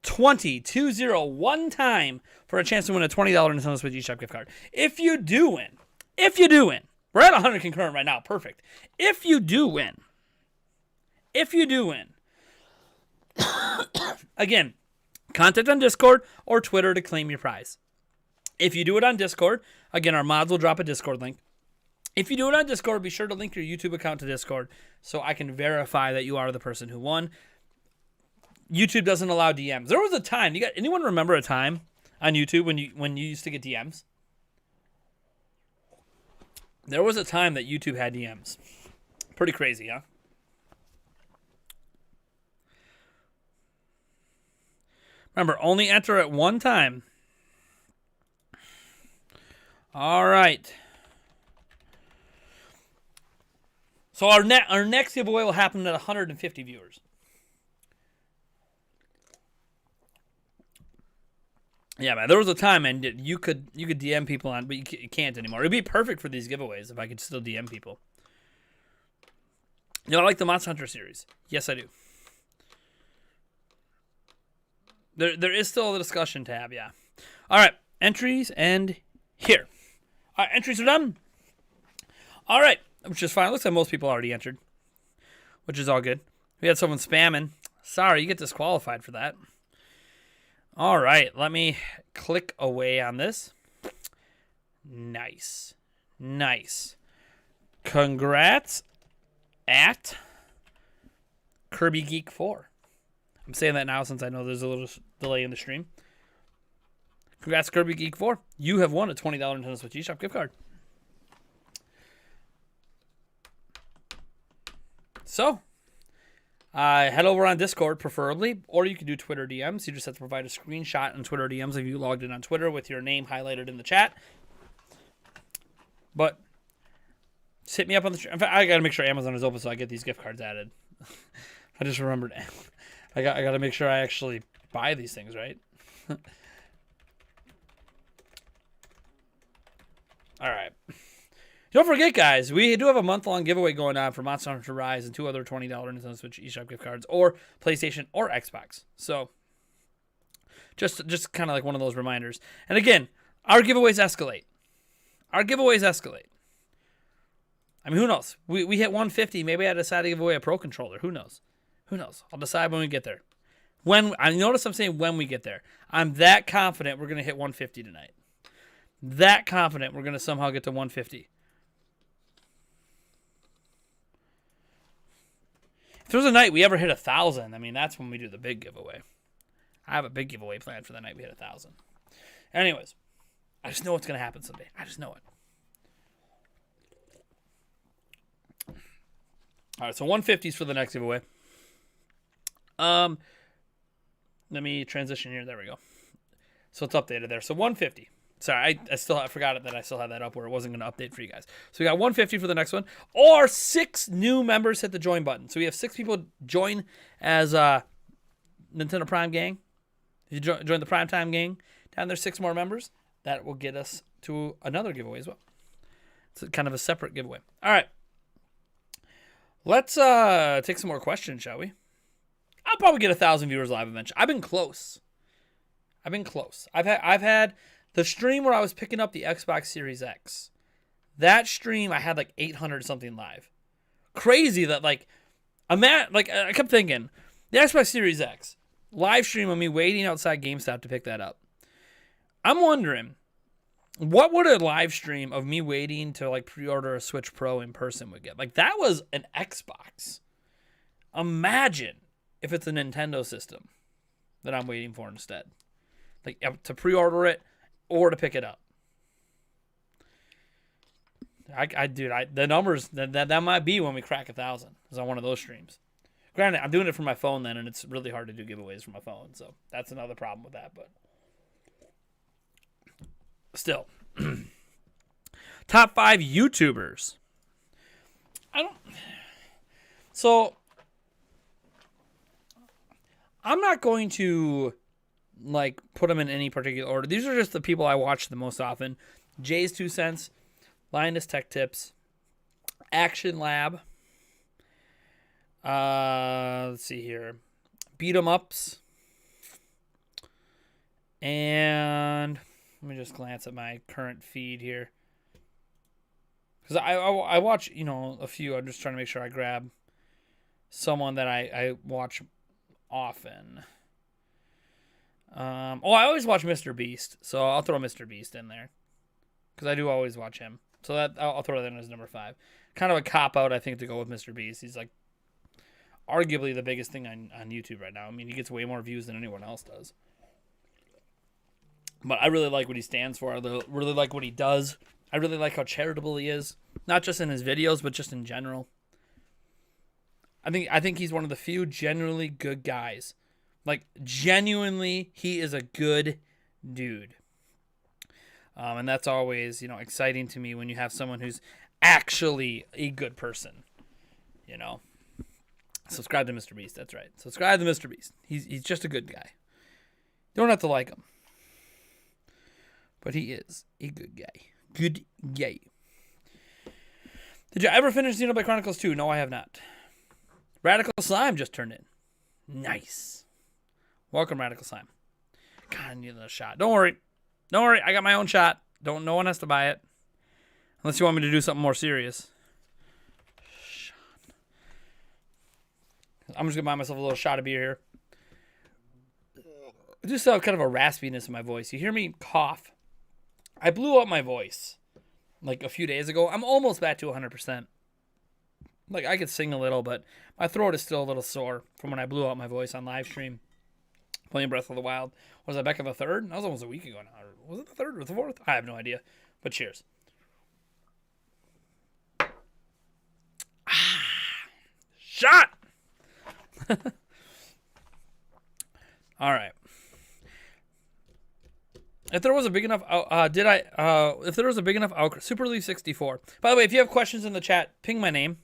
20 one time for a chance to win a $20 Nintendo Switch eShop gift card. If you do win, we're at 100 concurrent right now. Perfect. If you do win, again, contact on Discord or Twitter to claim your prize. If you do it on Discord, again, our mods will drop a Discord link. If you do it on Discord, be sure to link your YouTube account to Discord so I can verify that you are the person who won. YouTube doesn't allow DMs. There was a time. Anyone remember a time on YouTube when you used to get DMs? There was a time that YouTube had DMs. Pretty crazy, huh? Remember, only enter at one time. All right. So our next giveaway will happen at 150 viewers. Yeah, man. There was a time, man, you could DM people on, but you can't anymore. It'd be perfect for these giveaways if I could still DM people. I like the Monster Hunter series. Yes, I do. There is still a discussion tab, yeah. All right, entries and here. All right, entries are done. All right. Which is fine. Looks like most people already entered, which is all good. We had someone spamming. Sorry, you get disqualified for that. All right, let me click away on this. Nice. Congrats at Kirby Geek 4. I'm saying that now since I know there's a little delay in the stream. Congrats, Kirby Geek 4. You have won a $20 Nintendo Switch eShop gift card. So, head over on Discord, preferably, or you can do Twitter DMs. You just have to provide a screenshot on Twitter DMs if you logged in on Twitter with your name highlighted in the chat. But, just hit me up on the... In fact, I got to make sure Amazon is open so I get these gift cards added. I just remembered. I got to make sure I actually buy these things, right? All right. Don't forget, guys, we do have a month-long giveaway going on for Monster Hunter Rise and 2 other $20 Nintendo Switch eShop gift cards, or PlayStation or Xbox. So, just kind of like one of those reminders. And again, our giveaways escalate. Our giveaways escalate. I mean, who knows? We hit 150. Maybe I decide to give away a Pro Controller. Who knows? Who knows? I'll decide when we get there. I notice I'm saying when we get there. I'm that confident we're going to hit 150 tonight. That confident we're going to somehow get to 150. If there was a night we ever hit 1,000, I mean, that's when we do the big giveaway. I have a big giveaway planned for the night we hit 1,000. Anyways, I just know it's going to happen someday. I just know it. All right, so 150 is for the next giveaway. Let me transition here. There we go. So it's updated there. So 150. Sorry, I forgot that I still had that up where it wasn't going to update for you guys. So we got 150 for the next one. Or 6 new members hit the join button. So we have 6 people join as Nintendo Prime Gang. If you join the Prime Time Gang, down there's 6 more members. That will get us to another giveaway as well. It's kind of a separate giveaway. All right. Let's take some more questions, shall we? I'll probably get 1,000 viewers live eventually. I've been close. I've had the stream where I was picking up the Xbox Series X. That stream I had like 800 something live. Crazy that I kept thinking the Xbox Series X live stream of me waiting outside GameStop to pick that up. I'm wondering what would a live stream of me waiting to pre-order a Switch Pro in person would get. That was an Xbox. Imagine if it's a Nintendo system that I'm waiting for instead. To pre-order it or to pick it up. The numbers, that might be when we crack 1,000. Is on one of those streams. Granted, I'm doing it from my phone then, and it's really hard to do giveaways from my phone. So that's another problem with that. But still. Top 5 YouTubers. I'm not going to put them in any particular order. These are just the people I watch the most often. Jay's 2 Cents, Linus Tech Tips, Action Lab. Let's see here. Beat 'em Ups. And let me just glance at my current feed here. Because I watch, a few. I'm just trying to make sure I grab someone that I watch often. I always watch Mr. Beast, so I'll throw Mr. Beast in there. Because I do always watch him. So I'll throw that in as number 5. Kind of a cop-out, I think, to go with Mr. Beast. He's arguably the biggest thing on YouTube right now. I mean, he gets way more views than anyone else does. But I really like what he stands for. I really like what he does. I really like how charitable he is. Not just in his videos, but just in general. I think he's one of the few genuinely good guys. Genuinely, he is a good dude. And that's always, exciting to me when you have someone who's actually a good person. Subscribe to Mr. Beast. That's right. Subscribe to Mr. Beast. He's just a good guy. You don't have to like him. But he is a good guy. Good guy. Did you ever finish Xenoblade Chronicles 2? No, I have not. Radical Slime just turned in. Nice. Welcome, Radical Slime. God, I need another shot. Don't worry. I got my own shot. No one has to buy it. Unless you want me to do something more serious. I'm just going to buy myself a little shot of beer here. I just have kind of a raspiness in my voice. You hear me cough. I blew up my voice a few days ago. I'm almost back to 100%. I could sing a little, but my throat is still a little sore from when I blew out my voice on live stream playing Breath of the Wild. Was I back on the 3rd? That was almost a week ago now. Was it the 3rd or the 4th? I have no idea. But cheers. Shot! All right. If there was a big enough, if there was a big enough Super Leaf 64. By the way, if you have questions in the chat, ping my name.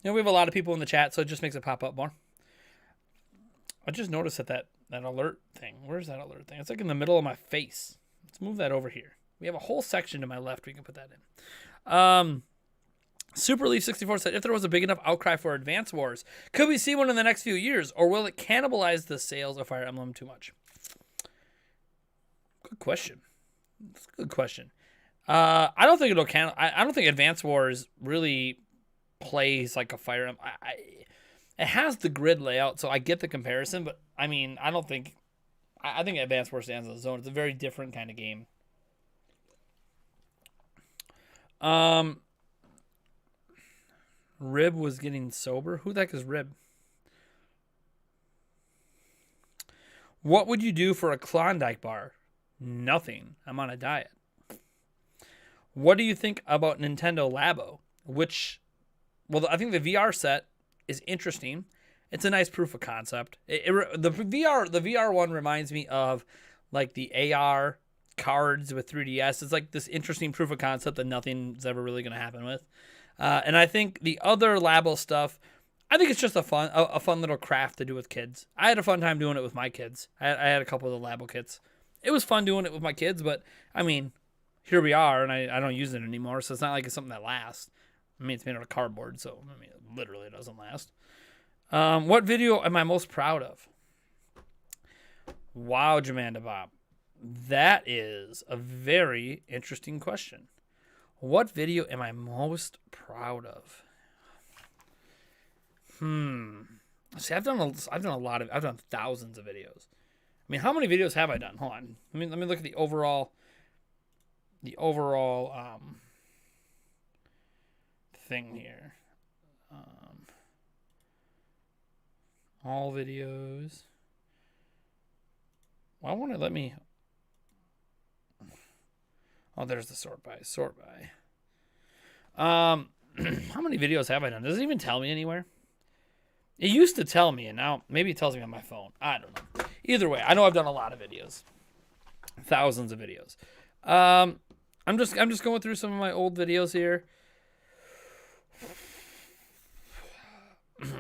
We have a lot of people in the chat, so it just makes it pop up more. I just noticed that alert thing. Where's that alert thing? It's in the middle of my face. Let's move that over here. We have a whole section to my left we can put that in. Super Leaf 64 said, if there was a big enough outcry for Advance Wars, could we see one in the next few years, or will it cannibalize the sales of Fire Emblem too much? Good question. That's a good question. I don't think it'll I don't think Advance Wars really plays like a Fire Emblem. It has the grid layout, so I get the comparison, but I mean, I don't think. I think Advance Wars stands on its own. It's a very different kind of game. Rib was getting sober. Who the heck is Rib? What would you do for a Klondike bar? Nothing. I'm on a diet. What do you think about Nintendo Labo? I think the VR set is interesting. It's a nice proof of concept. The VR one reminds me of like the AR cards with 3DS. It's like this interesting proof of concept that nothing's ever really going to happen with. And I think the other Labo stuff, I think it's just a fun little craft to do with kids. I had a fun time doing it with my kids. I had a couple of the Labo kits. It was fun doing it with my kids, but I mean, here we are, and I don't use it anymore, so it's not like it's something that lasts. I mean, it's made out of cardboard, so I mean, it literally doesn't last. What video am I most proud of? Wow, Jamanda Bob. That is a very interesting question. What video am I most proud of? See, I've done thousands of videos. I mean, how many videos have I done? Hold on. Let me look at the overall thing here. All videos. Why won't it let me? Oh, there's the sort by. How many videos have I done? Does it even tell me anywhere? It used to tell me, and now maybe it tells me on my phone. I don't know. Either way, I know I've done a lot of videos. Thousands of videos. I'm just going through some of my old videos here.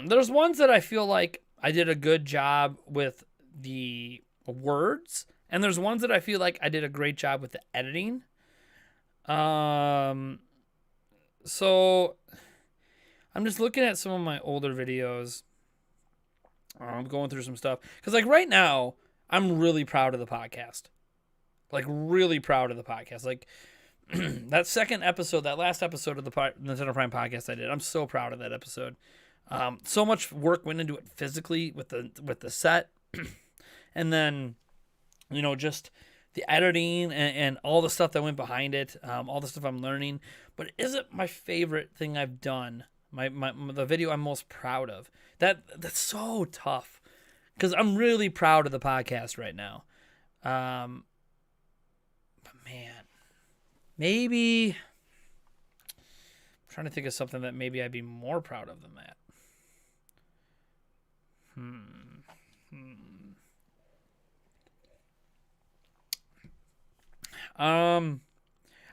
There's ones that I feel like I did a good job with the words, and there's ones that I feel like I did a great job with the editing. So I'm just looking at some of my older videos. I'm going through some stuff because, like, right now, I'm really proud of the podcast. Like, really proud of the podcast. Like, that last episode of the Nintendo Prime podcast I did, I'm so proud of that episode. So much work went into it physically with the set, and then, you know, just the editing and all the stuff that went behind it, all the stuff I'm learning. But is it my favorite thing I've done? The video I'm most proud of. That's so tough because I'm really proud of the podcast right now. But man, maybe I'm trying to think of something that maybe I'd be more proud of than that.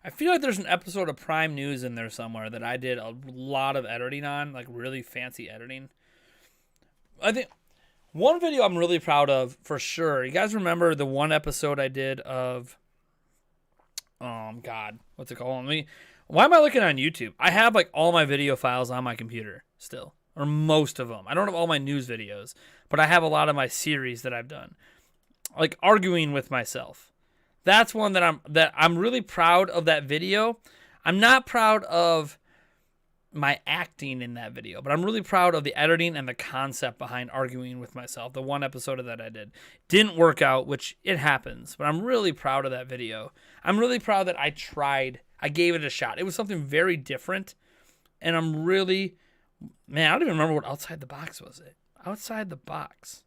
I feel like there's an episode of Prime News in there somewhere that I did a lot of editing on, like really fancy editing. I think one video I'm really proud of for sure. You guys remember the one episode I did of, God, what's it called? Why am I looking on YouTube? I have like all my video files on my computer still, or most of them. I don't have all my news videos, but I have a lot of my series that I've done, like arguing with myself. That's one that I'm really proud of that video. I'm not proud of my acting in that video, but I'm really proud of the editing and the concept behind arguing with myself. The one episode of that I did didn't work out, which it happens, but I'm really proud of that video. I'm really proud that I gave it a shot. It was something very different, and I'm really, man, I don't even remember what Outside the Box was. Outside the Box.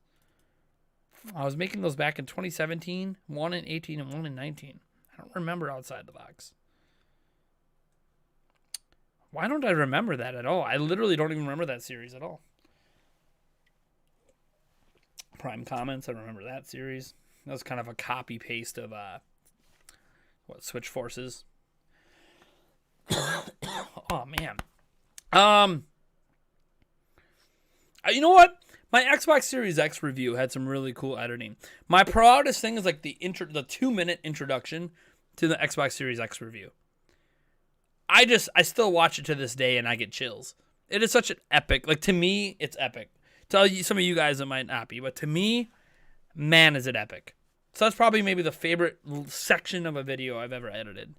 I was making those back in 2017, one in 18 and one in 19. I don't remember Outside the Box. Why don't I remember that at all? I literally don't even remember that series at all. Prime Comments, I remember that series. That was kind of a copy-paste of, Switch Forces. Oh, man. You know what? My Xbox Series X review had some really cool editing. My proudest thing is like the 2-minute introduction to the Xbox Series X review. I still watch it to this day and I get chills. It is such an epic, like to me, it's epic. To some of you guys it might not be, but to me, man, is it epic. So that's probably maybe the favorite section of a video I've ever edited.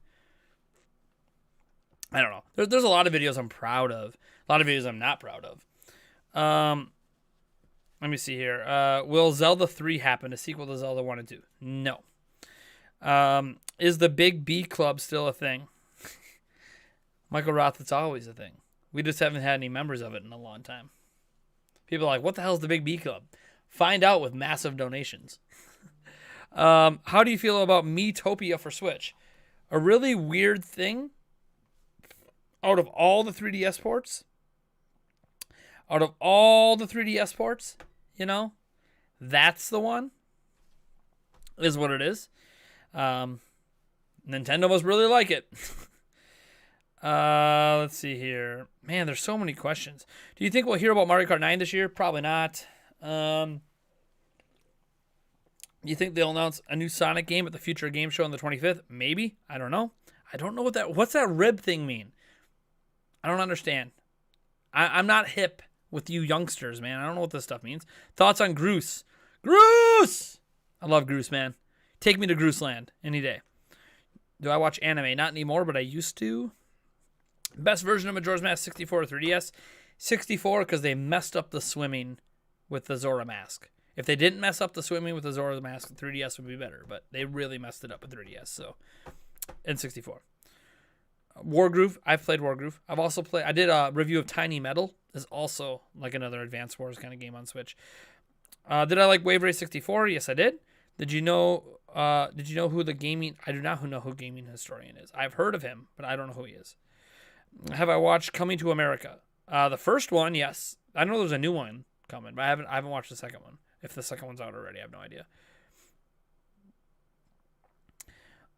I don't know. There's a lot of videos I'm proud of. A lot of videos I'm not proud of. Let me see here. Will Zelda 3 happen? A sequel to Zelda 1 and 2? No. Is the Big B Club still a thing? Michael Roth, it's always a thing. We just haven't had any members of it in a long time. People are like, what the hell is the Big B Club? Find out with massive donations. How do you feel about Miitopia for Switch? A really weird thing. Out of all the 3DS ports, you know, that's the one. Is what it is. Nintendo must really like it. Let's see here. Man, there's so many questions. Do you think we'll hear about Mario Kart 9 this year? Probably not. You think they'll announce a new Sonic game at the Future Game Show on the 25th? Maybe. I don't know. I don't know what's that rib thing mean? I don't understand. I'm not hip with you youngsters, man. I don't know what this stuff means. Thoughts on Groose? Groose! I love Groose, man. Take me to Groose Land any day. Do I watch anime? Not anymore, but I used to. Best version of Majora's Mask 64 or 3DS? 64 because they messed up the swimming with the Zora mask. If they didn't mess up the swimming with the Zora mask, 3DS would be better. But they really messed it up with 3DS. So, and 64. Wargroove. I've played Wargroove. I've also played. I did a review of Tiny Metal. Is also like another Advance Wars kind of game on Switch. Did I like Wave Race 64? Yes, I did. Did you know who the gaming? I do not know who Gaming Historian is. I've heard of him, but I don't know who he is. Have I watched Coming to America? The first one, yes. I know there's a new one coming, but I haven't watched the second one. If the second one's out already, I have no idea.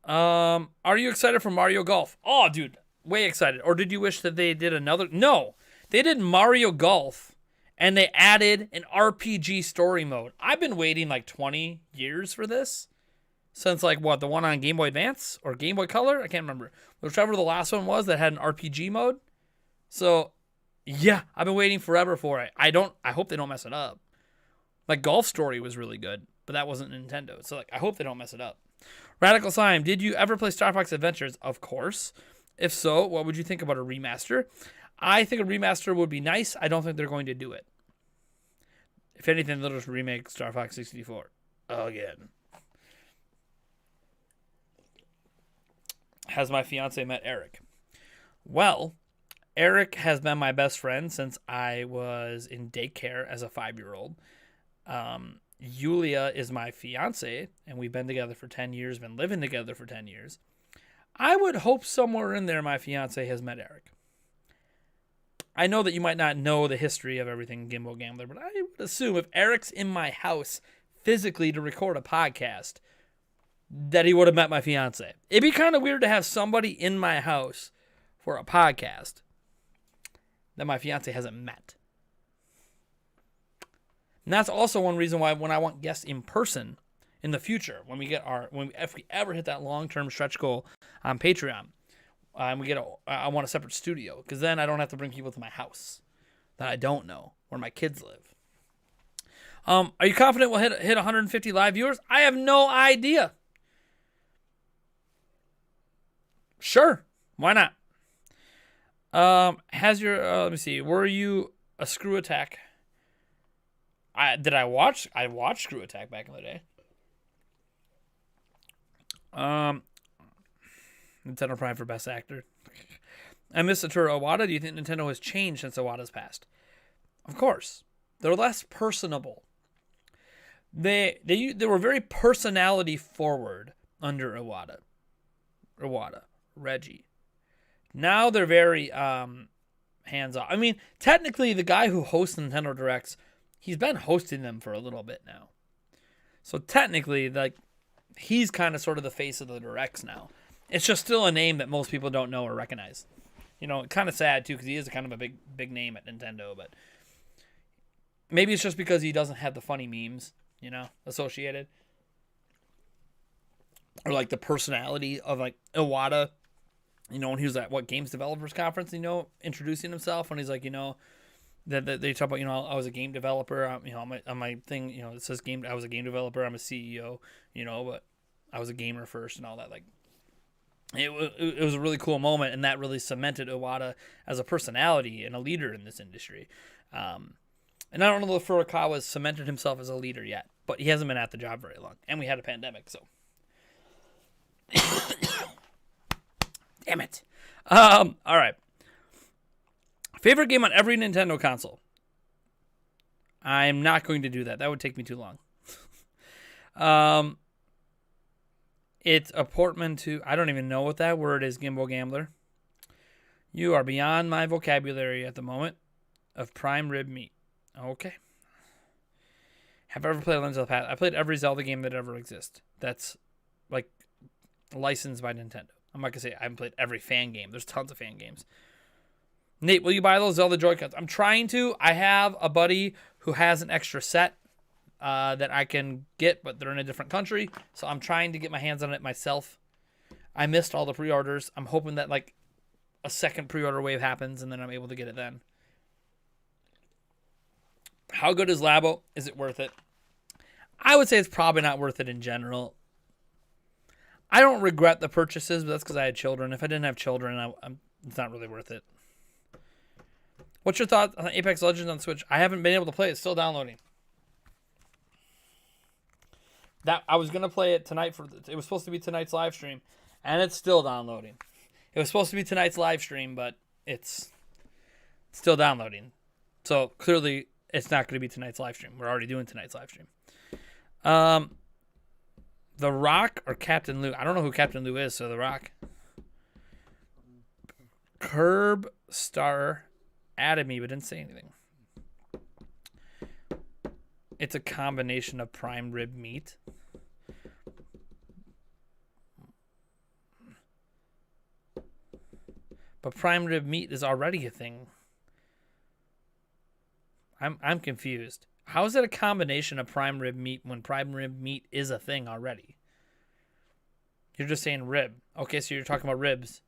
Are you excited for Mario Golf? Oh, dude, way excited. Or did you wish that they did another? No, they did Mario Golf, and they added an RPG story mode. I've been waiting like 20 years for this. Since like what, the one on Game Boy Advance or Game Boy Color? I can't remember. Whichever the last one was that had an RPG mode. So, yeah, I've been waiting forever for it. I hope they don't mess it up. Like Golf Story was really good, but that wasn't Nintendo. So like I hope they don't mess it up. Radical Slime, did you ever play Star Fox Adventures? Of course. If so, what would you think about a remaster? I think a remaster would be nice. I don't think they're going to do it. If anything, they'll just remake Star Fox 64 again. Has my fiance met Eric? Well, Eric has been my best friend since I was in daycare as a 5-year-old. Yulia is my fiance, and we've been together for 10 years, been living together for 10 years. I would hope somewhere in there my fiance has met Eric. I know that you might not know the history of everything Gimbo Gambler, but I would assume if Eric's in my house physically to record a podcast, that he would have met my fiance. It'd be kind of weird to have somebody in my house for a podcast that my fiance hasn't met. And that's also one reason why when I want guests in person in the future, if we ever hit that long-term stretch goal on Patreon, and I want a separate studio, because then I don't have to bring people to my house that I don't know where my kids live. Are you confident we'll hit 150 live viewers? I have no idea. Sure, why not? Let me see. Were you a Screw Attack? I watched Screw Attack back in the day. Nintendo Prime for Best Actor. I miss Satoru Iwata. Do you think Nintendo has changed since Iwata's passed? Of course. They're less personable. They were very personality forward under Iwata, Reggie. Now they're very hands off. I mean, technically, the guy who hosts Nintendo Directs, he's been hosting them for a little bit now. So technically, like, he's kind of sort of the face of the Directs now. It's just still a name that most people don't know or recognize. You know, kind of sad too, because he is kind of a big name at Nintendo. But maybe it's just because he doesn't have the funny memes, associated. or like the personality of like Iwata, you know, when he was at what Games Developers Conference, you know, introducing himself, when he's like, you know, that they talk about, you know, I was a game developer, you know, on my thing, you know, it says I was a game developer, I'm a CEO, you know, but I was a gamer first and all that. Like, it was a really cool moment, and that really cemented Iwata as a personality and a leader in this industry. And I don't know if Furukawa's cemented himself as a leader yet, but he hasn't been at the job very long, and we had a pandemic, so. Damn it. All right. Favorite game on every Nintendo console. I'm not going to do that. That would take me too long. It's a portmanteau. I don't even know what that word is, Gimbal Gambler. You are beyond my vocabulary at the moment of prime rib meat. Okay. Have I ever played Lens of the Past? I played every Zelda game that ever exists. That's like licensed by Nintendo. I'm not going to say I haven't played every fan game. There's tons of fan games. Nate, will you buy those Zelda Joy-Cons? I'm trying to. I have a buddy who has an extra set that I can get, but they're in a different country. So I'm trying to get my hands on it myself. I missed all the pre-orders. I'm hoping that like a second pre-order wave happens and then I'm able to get it then. How good is Labo? Is it worth it? I would say it's probably not worth it in general. I don't regret the purchases, but that's because I had children. If I didn't have children, it's not really worth it. What's your thought on Apex Legends on Switch? I haven't been able to play it. It's still downloading. That I was gonna play it tonight it was supposed to be tonight's live stream, and it's still downloading. It was supposed to be tonight's live stream, but it's still downloading. So clearly, it's not going to be tonight's live stream. We're already doing tonight's live stream. The Rock or Captain Lou? I don't know who Captain Lou is, so The Rock. Curb Star added me, but didn't say anything. It's a combination of prime rib meat. But prime rib meat is already a thing. I'm confused. How is it a combination of prime rib meat when prime rib meat is a thing already? You're just saying rib. Okay, so you're talking about ribs.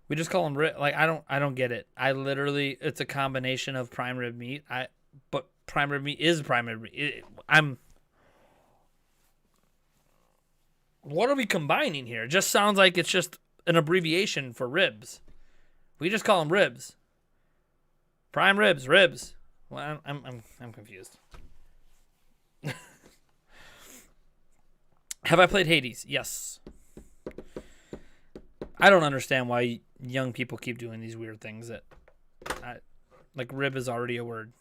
We just call them rib. Like I don't get it. It's a combination of prime rib meat. But prime rib meat is prime rib meat. What are we combining here? It just sounds like it's just an abbreviation for ribs. We just call them ribs. Prime ribs. Well, I'm confused. Have I played Hades? Yes. I don't understand why young people keep doing these weird things like rib is already a word.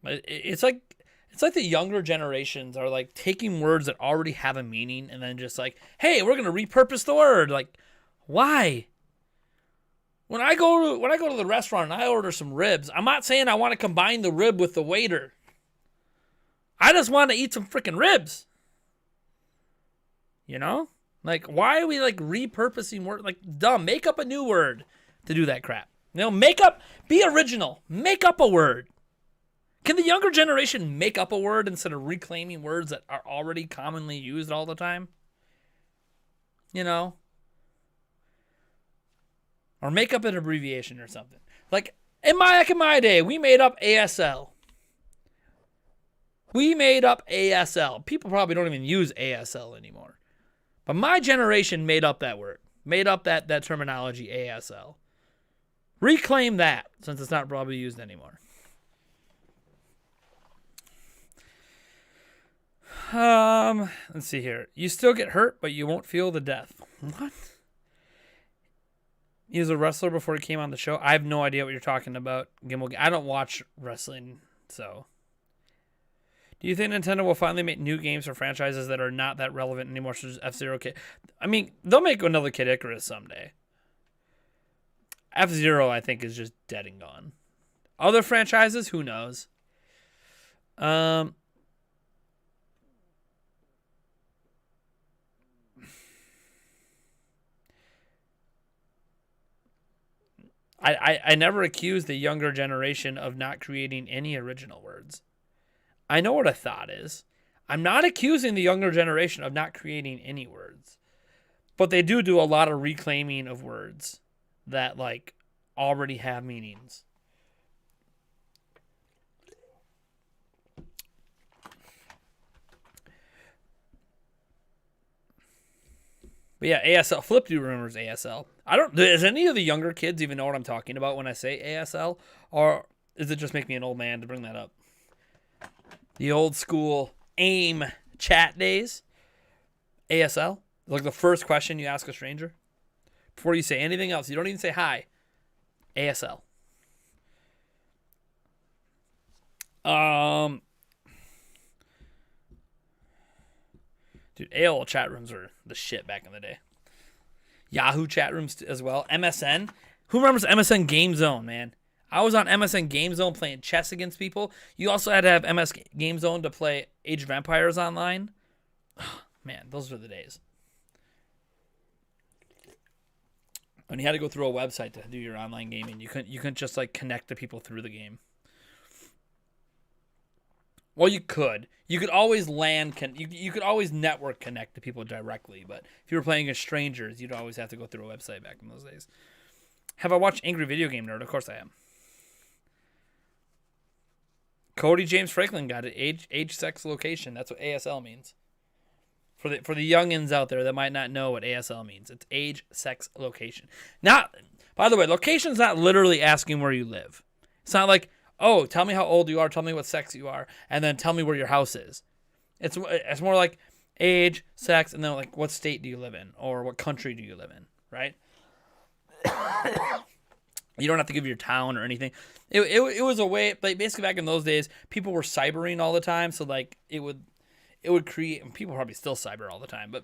It's like the younger generations are like taking words that already have a meaning and then just like, hey, we're gonna repurpose the word. Like, why? When I go to the restaurant and I order some ribs, I'm not saying I want to combine the rib with the waiter. I just want to eat some freaking ribs. You know? Like, why are we like repurposing words? Like, dumb. Make up a new word to do that crap. You know, be original. Make up a word. Can the younger generation make up a word instead of reclaiming words that are already commonly used all the time? You know? Or make up an abbreviation or something. Like, back in my day, we made up ASL. People probably don't even use ASL anymore. But my generation made up that word. Made up that terminology, ASL. Reclaim that, since it's not probably used anymore. Let's see here. You still get hurt, but you won't feel the death. What? He was a wrestler before he came on the show. I have no idea what you're talking about, Gimbal. I don't watch wrestling, so. Do you think Nintendo will finally make new games for franchises that are not that relevant anymore, such as F-Zero Kid? I mean, they'll make another Kid Icarus someday. F-Zero, I think, is just dead and gone. Other franchises, who knows? I never accused the younger generation of not creating any original words. I know what a thought is. I'm not accusing the younger generation of not creating any words. But they do a lot of reclaiming of words that, like, already have meanings. But yeah, ASL. Flip do remembers ASL. Does any of the younger kids even know what I'm talking about when I say ASL? Or does it just make me an old man to bring that up? The old school AIM chat days. ASL. Like the first question you ask a stranger. Before you say anything else. You don't even say hi. ASL. Dude, AOL chat rooms were the shit back in the day. Yahoo chat rooms as well. MSN. Who remembers MSN Game Zone, man? I was on MSN Game Zone playing chess against people. You also had to have MS Game Zone to play Age of Empires online. Man, those were the days. When you had to go through a website to do your online gaming, you couldn't just like connect to people through the game. Well, you could. You could always you could always network connect to people directly, but if you were playing against strangers, you'd always have to go through a website back in those days. Have I watched Angry Video Game Nerd? Of course I am. Cody James Franklin got it. Age, sex, location. That's what ASL means. For the youngins out there that might not know what ASL means, it's age, sex, location. Not, by the way, location's not literally asking where you live. It's not like, oh, tell me how old you are, tell me what sex you are, and then tell me where your house is. It's more like age, sex, and then like what state do you live in, or what country do you live in, right? You don't have to give your town or anything. It was a way, like basically back in those days, people were cybering all the time, so like it would create, and people probably still cyber all the time, but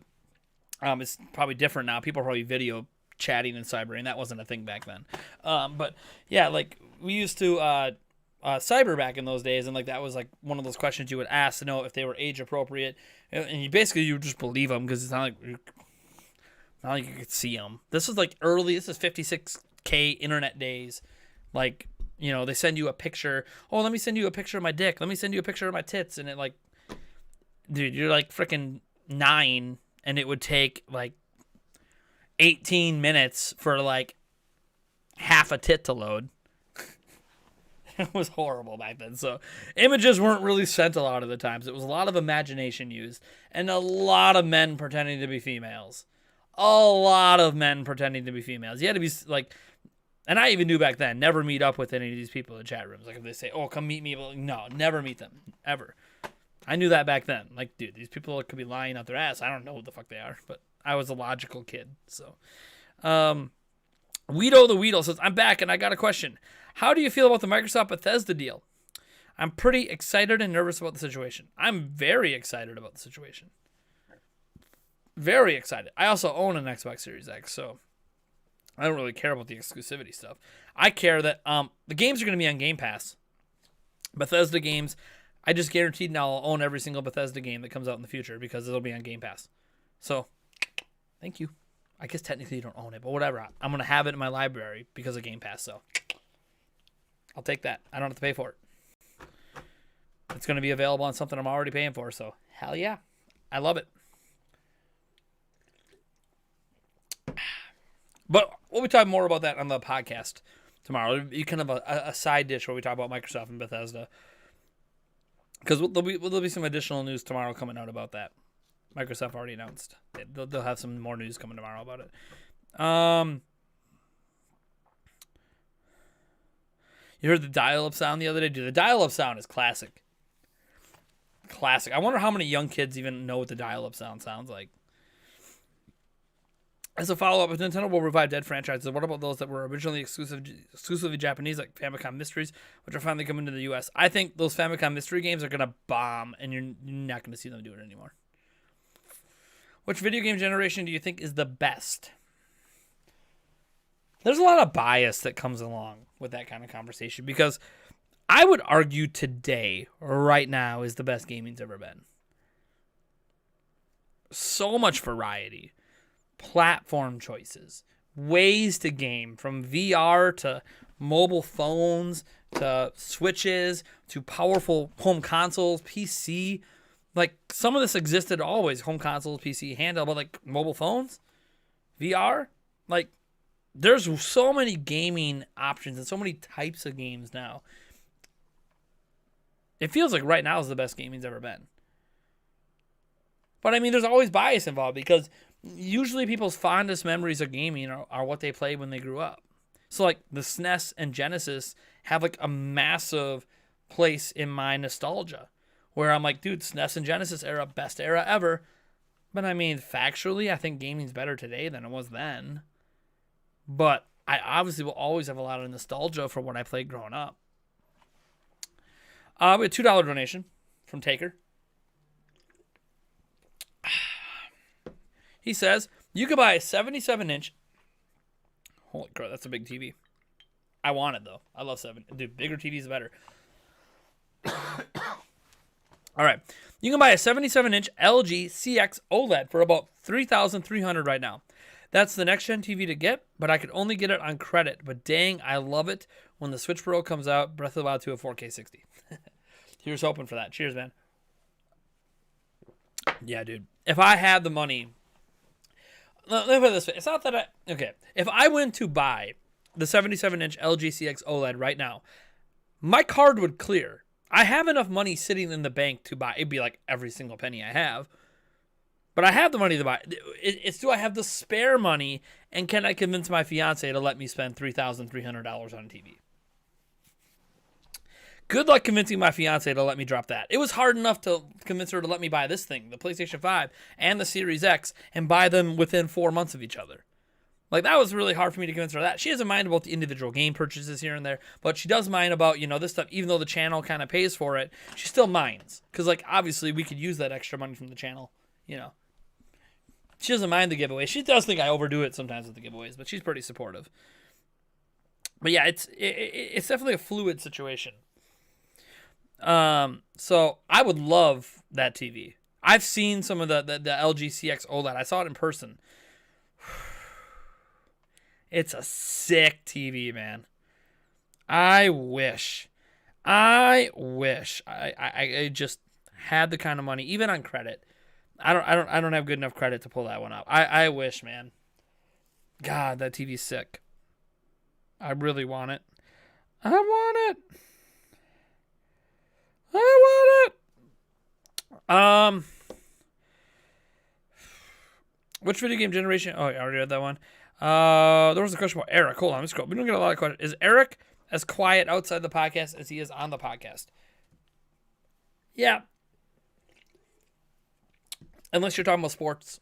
it's probably different now. People are probably video chatting and cybering. That wasn't a thing back then. But yeah, like we used to cyber back in those days, and like that was like one of those questions you would ask to know if they were age appropriate, and you would just believe them because it's not like you could see them. This is like early. This is 56K internet days. Like, you know, they send you a picture. Oh, let me send you a picture of my dick. Let me send you a picture of my tits, and it like, dude, you're like freaking 9, and it would take like 18 minutes for like half a tit to load. It was horrible back then. So images weren't really sent a lot of the times. It was a lot of imagination used, and a lot of men pretending to be females. A lot of men pretending to be females. You had to be like, and I even knew back then, never meet up with any of these people in chat rooms. Like if they say, oh, come meet me, but like, no, never meet them, ever. I knew that back then. Like, dude, these people could be lying out their ass. I don't know who the fuck they are, but I was a logical kid. So, Weedo the Weedle says, I'm back and I got a question. How do you feel about the Microsoft Bethesda deal? I'm pretty excited and nervous about the situation. I'm very excited about the situation. Very excited. I also own an Xbox Series X, so I don't really care about the exclusivity stuff. I care that the games are going to be on Game Pass. Bethesda games, I just guaranteed now I'll own every single Bethesda game that comes out in the future because it'll be on Game Pass. So, thank you. I guess technically you don't own it, but whatever. I'm going to have it in my library because of Game Pass, so I'll take that. I don't have to pay for it. It's going to be available on something I'm already paying for, so hell yeah. I love it. But we'll be talking more about that on the podcast tomorrow. It'll be kind of a side dish where we talk about Microsoft and Bethesda. Because there'll be some additional news tomorrow coming out about that. Microsoft already announced. They'll have some more news coming tomorrow about it. You heard the dial-up sound the other day? Dude, the dial-up sound is classic. Classic. I wonder how many young kids even know what the dial-up sound sounds like. As a follow-up, if Nintendo will revive dead franchises, what about those that were originally exclusively Japanese, like Famicom Mysteries, which are finally coming to the U.S.? I think those Famicom Mystery games are going to bomb, and you're not going to see them do it anymore. Which video game generation do you think is the best? There's a lot of bias that comes along with that kind of conversation, because I would argue today, right now, is the best gaming's ever been. So much variety. Platform choices, ways to game, from VR to mobile phones to Switches to powerful home consoles, PC. Like, some of this existed always, home consoles, PC, handheld, but like mobile phones, VR, like, there's so many gaming options and so many types of games now. It feels like right now is the best gaming's ever been. But I mean, there's always bias involved because usually people's fondest memories of gaming are what they played when they grew up. So like the SNES and Genesis have like a massive place in my nostalgia where I'm like, dude, SNES and Genesis era, best era ever. But I mean, factually, I think gaming's better today than it was then. But I obviously will always have a lot of nostalgia for what I played growing up. We had a $2 donation from Taker. He says, you could buy a 77-inch. Holy crap, that's a big TV. I want it, though. I love 7. Dude, bigger TVs are better. All right. You can buy a 77-inch LG CX OLED for about $3,300 right now. That's the next-gen TV to get, but I could only get it on credit. But dang, I love it when the Switch Pro comes out, Breath of the Wild 2 at 4K 60. Here's hoping for that. Cheers, man. Yeah, dude. If I had the money... Let me put it this way. It's not that I... Okay. If I went to buy the 77-inch LG CX OLED right now, my card would clear. I have enough money sitting in the bank to buy. It'd be like every single penny I have. But I have the money to buy. It's do I have the spare money, and can I convince my fiance to let me spend $3,300 on a TV? Good luck convincing my fiance to let me drop that. It was hard enough to convince her to let me buy this thing, the PlayStation 5 and the Series X, and buy them within 4 months of each other. Like, that was really hard for me to convince her of that. She doesn't mind about the individual game purchases here and there, but she does mind about, this stuff. Even though the channel kind of pays for it, she still minds. Because, like, obviously, we could use that extra money from the channel, She doesn't mind the giveaway. She does think I overdo it sometimes with the giveaways, but she's pretty supportive. But yeah, it's definitely a fluid situation. So I would love that TV. I've seen some of the LG CX OLED. I saw it in person. It's a sick TV, man. I wish I just had the kind of money, even on credit. I don't have good enough credit to pull that one up. I wish, man. God, that TV's sick. I really want it. I want it. Which video game generation? Oh, I already read that one. There was a question about Eric. Hold on, let's go. We don't get a lot of questions. Is Eric as quiet outside the podcast as he is on the podcast? Yeah. Unless you're talking about sports.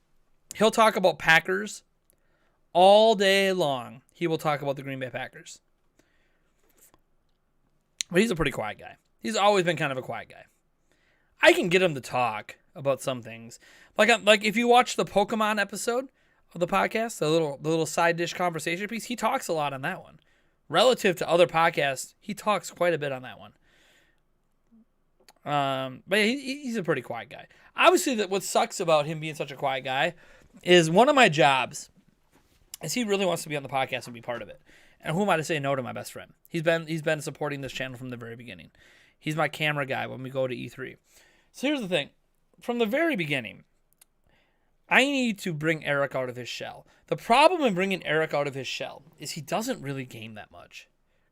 He'll talk about Packers all day long. He will talk about the Green Bay Packers. But he's a pretty quiet guy. He's always been kind of a quiet guy. I can get him to talk about some things. Like if you watch the Pokemon episode of the podcast, the little side dish conversation piece, he talks a lot on that one. Relative to other podcasts, he talks quite a bit on that one. But yeah, he's a pretty quiet guy. Obviously, what sucks about him being such a quiet guy is one of my jobs is he really wants to be on the podcast and be part of it. And who am I to say no to my best friend? He's been supporting this channel from the very beginning. He's my camera guy when we go to E3. So here's the thing. From the very beginning, I need to bring Eric out of his shell. The problem in bringing Eric out of his shell is he doesn't really game that much.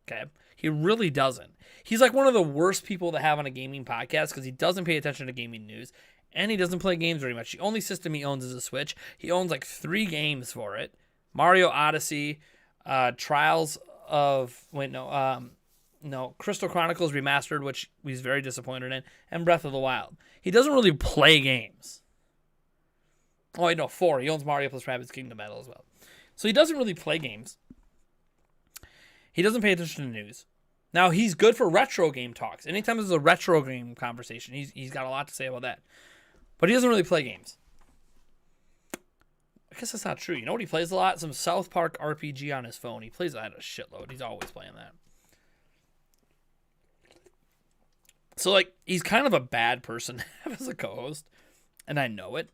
Okay? He really doesn't. He's like one of the worst people to have on a gaming podcast because he doesn't pay attention to gaming news and he doesn't play games very much. The only system he owns is a Switch. He owns like 3 games for it. Mario Odyssey, Trials of... Crystal Chronicles Remastered, which he's very disappointed in, and Breath of the Wild. He doesn't really play games. Oh, wait, no, 4. He owns Mario plus Rabbids Kingdom Battle as well. So he doesn't really play games. He doesn't pay attention to news. Now, he's good for retro game talks. Anytime there's a retro game conversation, he's got a lot to say about that. But he doesn't really play games. I guess that's not true. You know what he plays a lot? Some South Park RPG on his phone. He plays that a shitload. He's always playing that. So, like, he's kind of a bad person to have as a co-host. And I know it.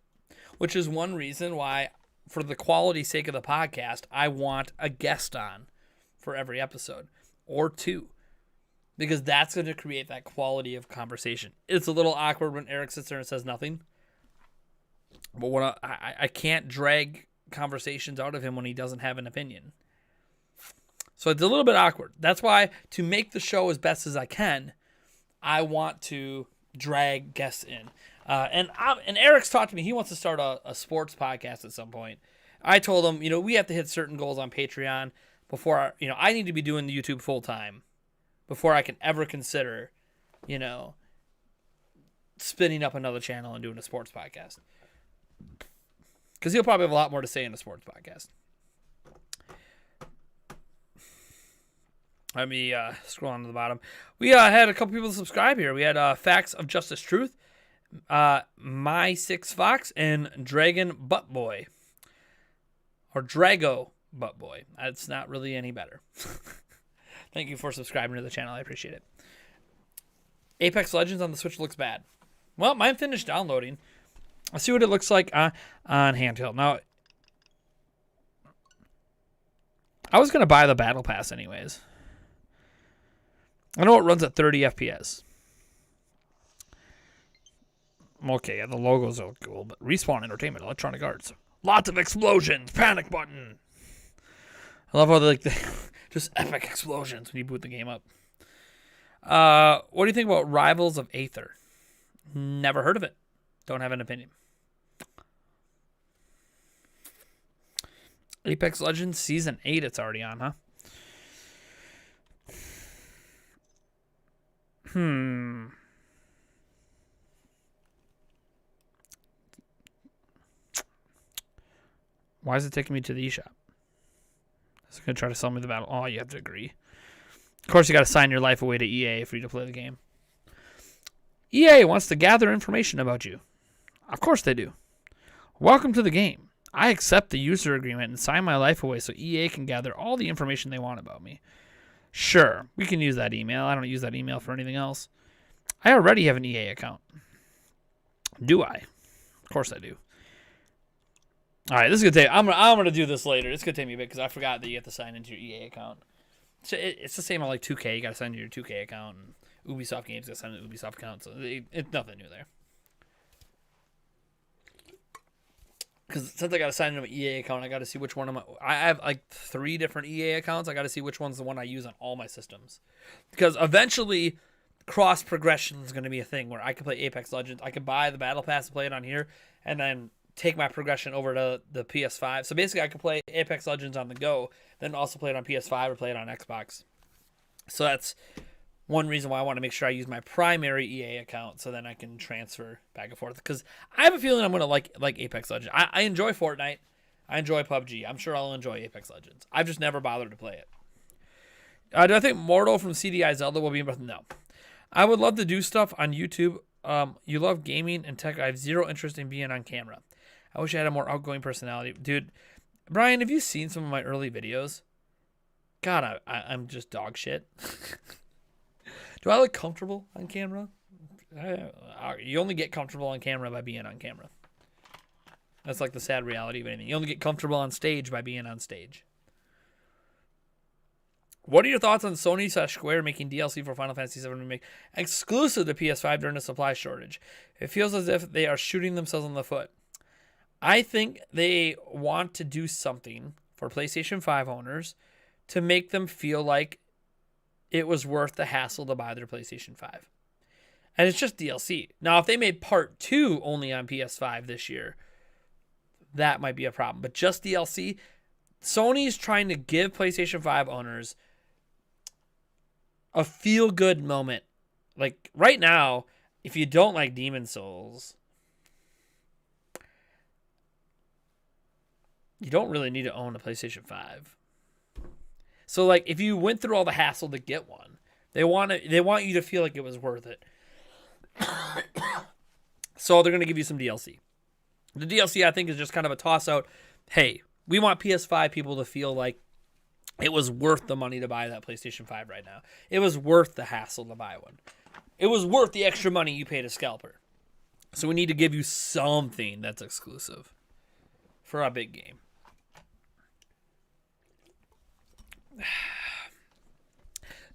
Which is one reason why, for the quality sake of the podcast, I want a guest on for every episode or two, because that's going to create that quality of conversation. It's a little awkward when Eric sits there and says nothing, but when I can't drag conversations out of him when he doesn't have an opinion. So it's a little bit awkward. That's why, to make the show as best as I can, I want to drag guests in. And Eric's talked to me. He wants to start a sports podcast at some point. I told him, we have to hit certain goals on Patreon before, I need to be doing the YouTube full time before I can ever consider, spinning up another channel and doing a sports podcast. Because he'll probably have a lot more to say in a sports podcast. Let me scroll on to the bottom. We had a couple people subscribe here. We had Facts of Justice Truth, My Six Fox, and Dragon Butt Boy. Or Drago Butt Boy. It's not really any better. Thank you for subscribing to the channel. I appreciate it. Apex Legends on the Switch looks bad. Well, mine finished downloading. I'll see what it looks like on handheld. Now, I was going to buy the Battle Pass anyways. I know it runs at 30 FPS. Okay, yeah, the logos are cool, but Respawn Entertainment, Electronic Arts. Lots of explosions, panic button. I love how they just epic explosions when you boot the game up. What do you think about Rivals of Aether? Never heard of it. Don't have an opinion. Apex Legends Season 8, it's already on, huh? Why is it taking me to the eShop? Is it going to try to sell me the battle? Oh, you have to agree. Of course, you got to sign your life away to EA for you to play the game. EA wants to gather information about you. Of course they do. Welcome to the game. I accept the user agreement and sign my life away so EA can gather all the information they want about me. Sure, we can use that email. I don't use that email for anything else. I already have an EA account. Do I? Of course I do. All right, this is gonna take. I'm gonna do this later. It's gonna take me a bit because I forgot that you have to sign into your EA account. So it's the same on like 2K. You gotta sign into your 2K account, and Ubisoft games gotta sign into Ubisoft account. So it's nothing new there. Because since I gotta sign into my EA account, I gotta see which one of my. I have like 3 different EA accounts. I gotta see which one's the one I use on all my systems. Because eventually, cross progression is gonna be a thing where I can play Apex Legends. I can buy the Battle Pass and play it on here, and then take my progression over to the PS5. So basically, I could play Apex Legends on the go, then also play it on PS5 or play it on Xbox. So that's one reason why I want to make sure I use my primary EA account so then I can transfer back and forth. Because I have a feeling I'm going to like Apex Legends. I enjoy Fortnite. I enjoy PUBG. I'm sure I'll enjoy Apex Legends. I've just never bothered to play it. Do I think Mortal from CDI Zelda will be... No. I would love to do stuff on YouTube. You love gaming and tech. I have zero interest in being on camera. I wish I had a more outgoing personality. Dude, Brian, have you seen some of my early videos? God, I'm just dog shit. Do I look comfortable on camera? You only get comfortable on camera by being on camera. That's like the sad reality of anything. You only get comfortable on stage by being on stage. What are your thoughts on Sony/Square making DLC for Final Fantasy VII Remake exclusive to PS5 during a supply shortage? It feels as if they are shooting themselves in the foot. I think they want to do something for PlayStation 5 owners to make them feel like it was worth the hassle to buy their PlayStation 5. And it's just DLC. Now, if they made Part 2 only on PS5 this year, that might be a problem. But just DLC, Sony's trying to give PlayStation 5 owners a feel-good moment. Like, right now, if you don't like Demon's Souls... you don't really need to own a PlayStation 5. So, like, if you went through all the hassle to get one, they want you to feel like it was worth it. So they're going to give you some DLC. The DLC, I think, is just kind of a toss-out. Hey, we want PS5 people to feel like it was worth the money to buy that PlayStation 5 right now. It was worth the hassle to buy one. It was worth the extra money you paid a scalper. So we need to give you something that's exclusive for a big game.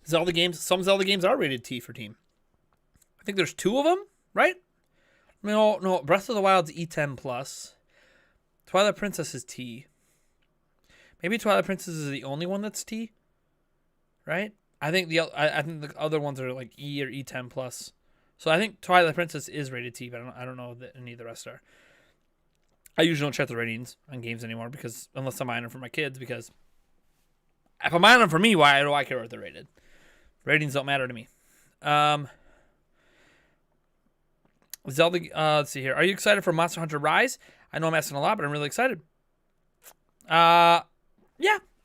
Zelda games, some Zelda games are rated T for Team. I think there's 2 of them, right? No, Breath of the Wild's E10 plus. Twilight Princess is T. Maybe Twilight Princess is the only one that's T, right? I think the other ones are like E or E10 plus. So I think Twilight Princess is rated T, but I don't know that any of the rest are. I usually don't check the ratings on games anymore because unless I'm buying them for my kids, because if I'm buying them for me, why do I care what they're rated? Ratings don't matter to me. Zelda, let's see here. Are you excited for Monster Hunter Rise? I know I'm asking a lot, but I'm really excited. Yeah,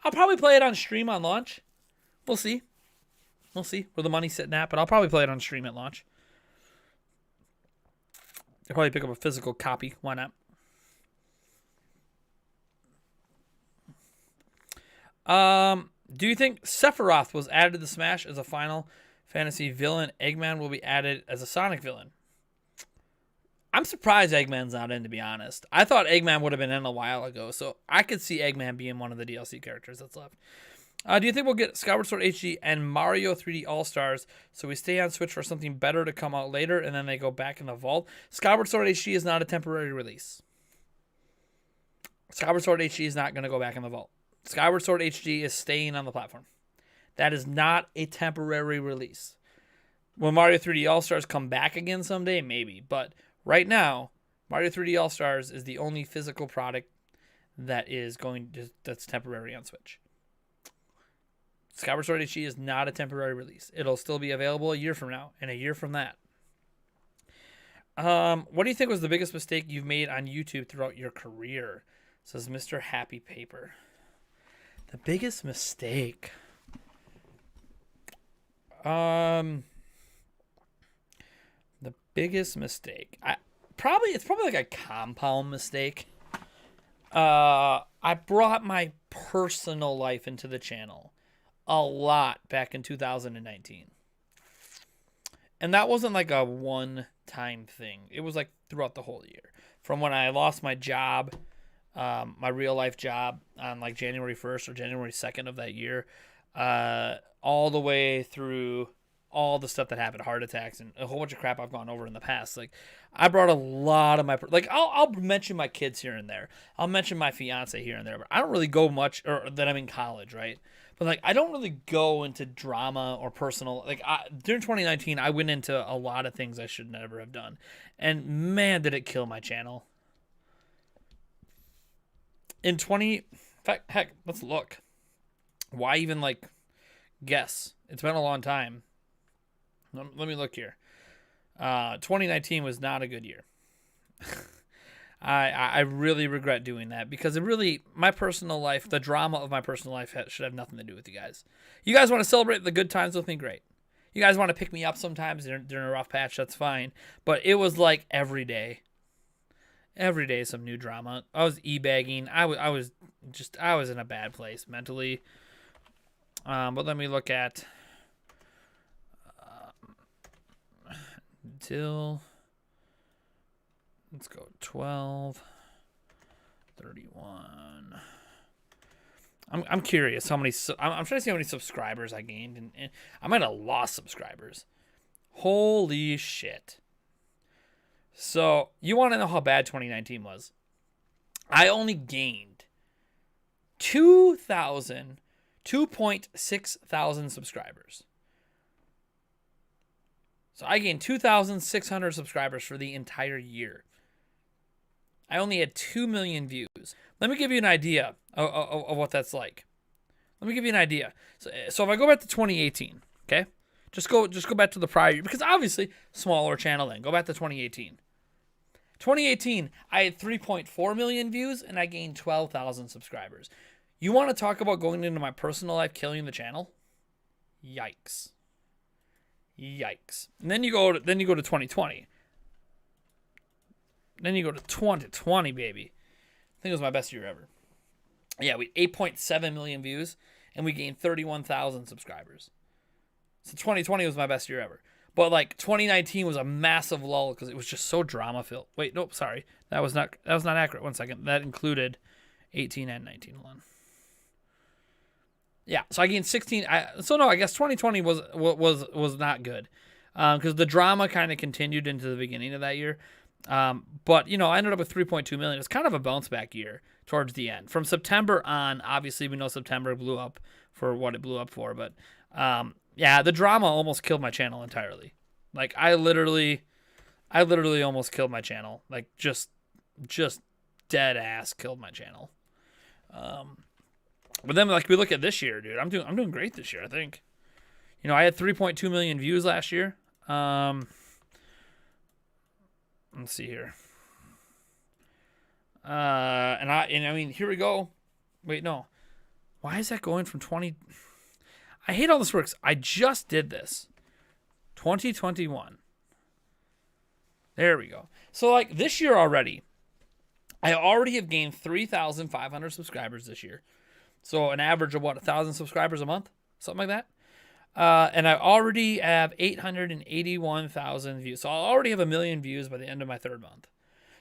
I'll probably play it on stream on launch. We'll see. We'll see where the money's sitting at, but I'll probably play it on stream at launch. I'll probably pick up a physical copy. Why not? Do you think Sephiroth was added to the Smash as a Final Fantasy villain? Eggman will be added as a Sonic villain. I'm surprised Eggman's not in, to be honest. I thought Eggman would have been in a while ago, so I could see Eggman being one of the DLC characters that's left. Do you think we'll get Skyward Sword HD and Mario 3D All-Stars so we stay on Switch for something better to come out later and then they go back in the vault? Skyward Sword HD is not a temporary release. Skyward Sword HD is not going to go back in the vault. Skyward Sword HD is staying on the platform. That is not a temporary release. Will Mario 3D All-Stars come back again someday? Maybe. But right now, Mario 3D All-Stars is the only physical product that is that's temporary on Switch. Skyward Sword HD is not a temporary release. It'll still be available a year from now and a year from that. What do you think was the biggest mistake you've made on YouTube throughout your career? Says Mr. Happy Paper. The biggest mistake. The biggest mistake. It's probably like a compound mistake. I brought my personal life into the channel a lot back in 2019. And that wasn't like a one-time thing. It was like throughout the whole year. From when I lost my job, my real life job on like January 1st or January 2nd of that year, all the way through all the stuff that happened, heart attacks and a whole bunch of crap I've gone over in the past. Like I brought a lot of my, like I'll mention my kids here and there. I'll mention my fiance here and there, but I don't really go much, or that I'm in college, right? But like, I don't really go into drama or personal, like during 2019, I went into a lot of things I should never have done. And man, did it kill my channel. In fact, heck, let's look. Why even like guess? It's been a long time. Let me look here. 2019 was not a good year. I really regret doing that because it really, my personal life, the drama of my personal life should have nothing to do with you guys. You guys want to celebrate the good times with me? Great. You guys want to pick me up sometimes during a rough patch? That's fine. But it was like every day. Every day some new drama. I was e-bagging. I was in a bad place mentally. But let me look at until, let's go 12, 31. I'm curious how many, I'm trying to see how many subscribers I gained, and I might have lost subscribers. Holy shit. So, you want to know how bad 2019 was? I only gained 2.6 thousand subscribers. So I gained 2,600 subscribers for the entire year. I only had 2 million views. Let me give you an idea of what that's like. Let me give you an idea. So if I go back to 2018, okay? Just go back to the prior year, because obviously smaller channel then. Go back to 2018. 2018, I had 3.4 million views and I gained 12,000 subscribers. You want to talk about going into my personal life killing the channel? Yikes. Yikes. And then you go to 2020. Then you go to 2020, baby. I think it was my best year ever. Yeah, we had 8.7 million views and we gained 31,000 subscribers. So 2020 was my best year ever. But like 2019 was a massive lull because it was just so drama filled. Wait, nope, sorry, that was not accurate. 1 second, that included 18 and 19. Hold on. Yeah, so I gained 16. I guess 2020 was not good because the drama kind of continued into the beginning of that year. But I ended up with 3.2 million. It's kind of a bounce back year towards the end. From September on, obviously we know September blew up for what it blew up for, but yeah, the drama almost killed my channel entirely. Like I literally almost killed my channel. Like just dead ass killed my channel. But then like we look at this year, dude, I'm doing great this year, I think. I had 3.2 million views last year. Let's see here. And I mean, here we go. Wait, no. Why is that going from 20? I hate all this works. I just did this. 2021. There we go. So like this year already, I already have gained 3,500 subscribers this year. So an average of 1,000 subscribers a month, something like that. And I already have 881,000 views. So I'll already have 1 million views by the end of my 3rd month.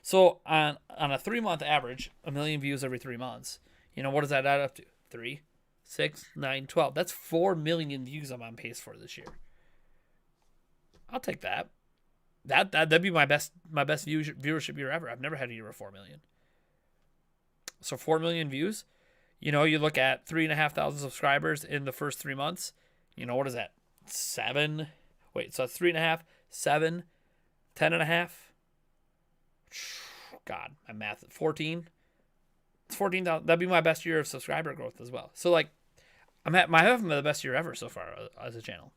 So on a 3-month average, 1 million views every 3 months. What does that add up to? 3, 6, 9, 12. That's 4 million views I'm on pace for this year. I'll take that. That'd be my best viewership year ever. I've never had a year of 4 million. So 4 million views. You look at 3,500 subscribers in the first 3 months. What is that? 7? Wait, so that's 3.5, 7, 10.5. God, my math. 14. It's 14,000. That'd be my best year of subscriber growth as well. So like, I'm having the best year ever so far as a channel.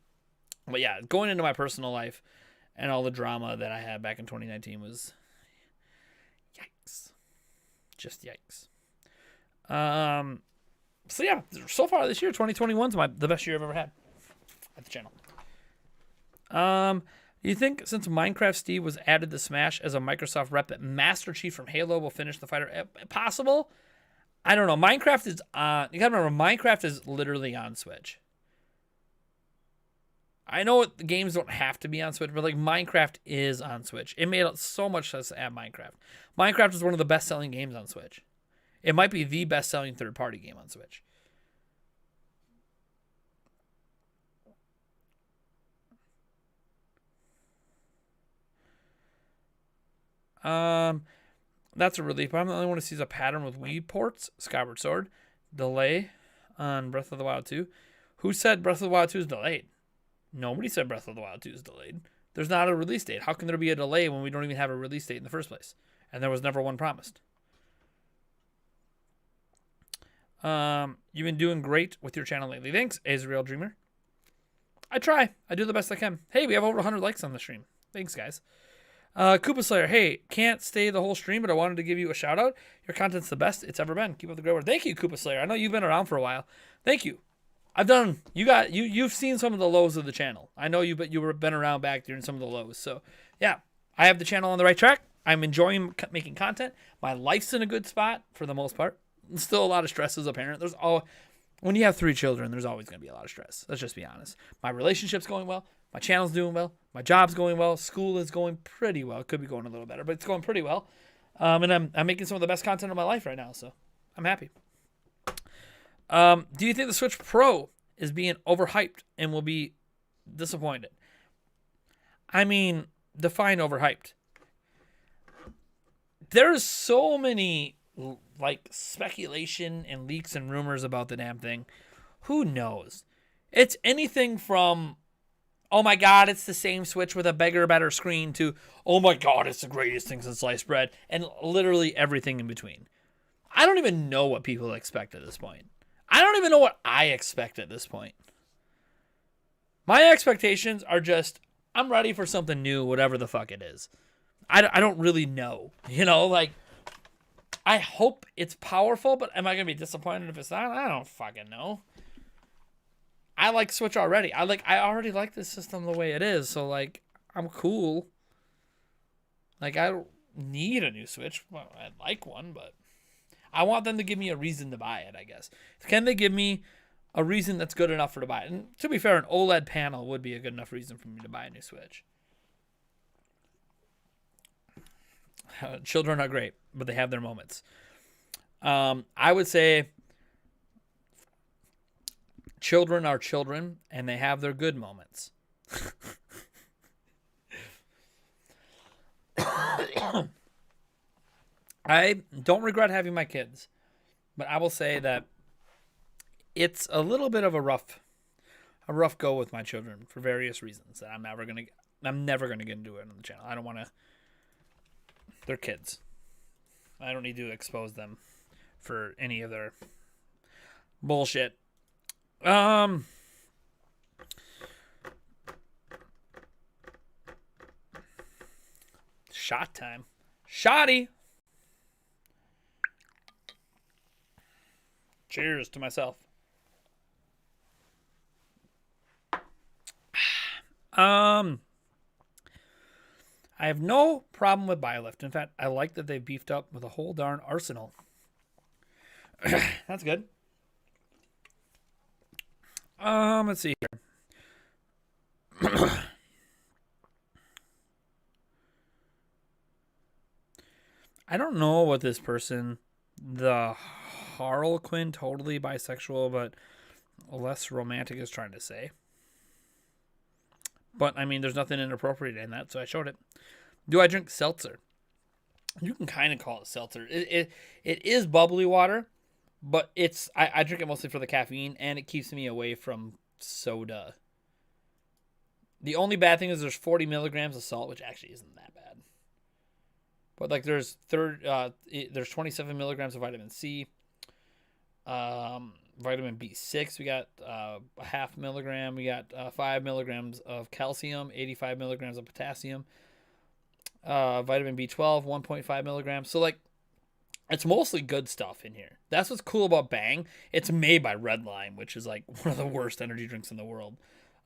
But yeah, going into my personal life and all the drama that I had back in 2019 was yikes. Just yikes. So yeah, so far this year, 2021 is the best year I've ever had at the channel. You think since Minecraft Steve was added to Smash as a Microsoft rep that Master Chief from Halo will finish the fighter? Possible? I don't know. Minecraft is on. You gotta remember, Minecraft is literally on Switch. I know the games don't have to be on Switch, but like Minecraft is on Switch. It made so much sense to add Minecraft. Minecraft is one of the best-selling games on Switch. It might be the best-selling third-party game on Switch. That's a relief. I'm the only one who sees a pattern with Wii ports. Skyward Sword. Delay on Breath of the Wild 2. Who said Breath of the Wild 2 is delayed? Nobody said Breath of the Wild 2 is delayed. There's not a release date. How can there be a delay when we don't even have a release date in the first place? And there was never one promised. You've been doing great with your channel lately. Thanks, Azrael Dreamer. I try. I do the best I can. Hey, we have over 100 likes on the stream. Thanks, guys. Koopa Slayer, hey, can't stay the whole stream, but I wanted to give you a shout out. Your content's the best it's ever been. Keep up the great work. Thank you, Koopa Slayer. I know you've been around for a while. Thank you. You've seen some of the lows of the channel. I know you, but you've been around back during some of the lows. So yeah, I have the channel on the right track. I'm enjoying making content. My life's in a good spot for the most part. Still a lot of stress as a parent. When you have 3 children, there's always going to be a lot of stress. Let's just be honest. My relationship's going well. My channel's doing well. My job's going well. School is going pretty well. It could be going a little better, but it's going pretty well. And I'm making some of the best content of my life right now, so I'm happy. Do you think the Switch Pro is being overhyped and will be disappointed? I mean, define overhyped. There's so many like speculation and leaks and rumors about the damn thing. Who knows? It's anything from, oh my God, it's the same Switch with a bigger, better screen, to, oh my God, it's the greatest thing since sliced bread, and literally everything in between. I don't even know what people expect at this point. I don't even know what I expect at this point. My expectations are just, I'm ready for something new, whatever the fuck it is. I don't really know. Like, I hope it's powerful, but am I going to be disappointed if it's not? I don't fucking know. I like Switch already. I already like the system the way it is, so like I'm cool. Like I don't need a new Switch. Well, I'd like one, but I want them to give me a reason to buy it, I guess. Can they give me a reason that's good enough for to buy it. And to be fair, an OLED panel would be a good enough reason for me to buy a new Switch. Children are great, but they have their moments. I would say children are children, and they have their good moments. I don't regret having my kids, but I will say that it's a little bit of a rough go with my children for various reasons that I'm never gonna get into it on the channel. I don't want to. They're kids. I don't need to expose them for any of their bullshit. Shot time. Shotty. Cheers to myself. I have no problem with BioLift. In fact, I like that they beefed up with a whole darn arsenal. That's good. Let's see here. I don't know what this person, the Harlequin, totally bisexual, but less romantic, is trying to say. But, I mean, there's nothing inappropriate in that, so I showed it. Do I drink seltzer? You can kind of call it seltzer. It is bubbly water, but I drink it mostly for the caffeine, and it keeps me away from soda. The only bad thing is there's 40 milligrams of salt, which actually isn't that bad. But, like, there's 27 milligrams of vitamin C. Vitamin B6, we got a half milligram. We got 5 milligrams of calcium, 85 milligrams of potassium. Vitamin B12, 1.5 milligrams. So, like, it's mostly good stuff in here. That's what's cool about Bang. It's made by Redline, which is, like, one of the worst energy drinks in the world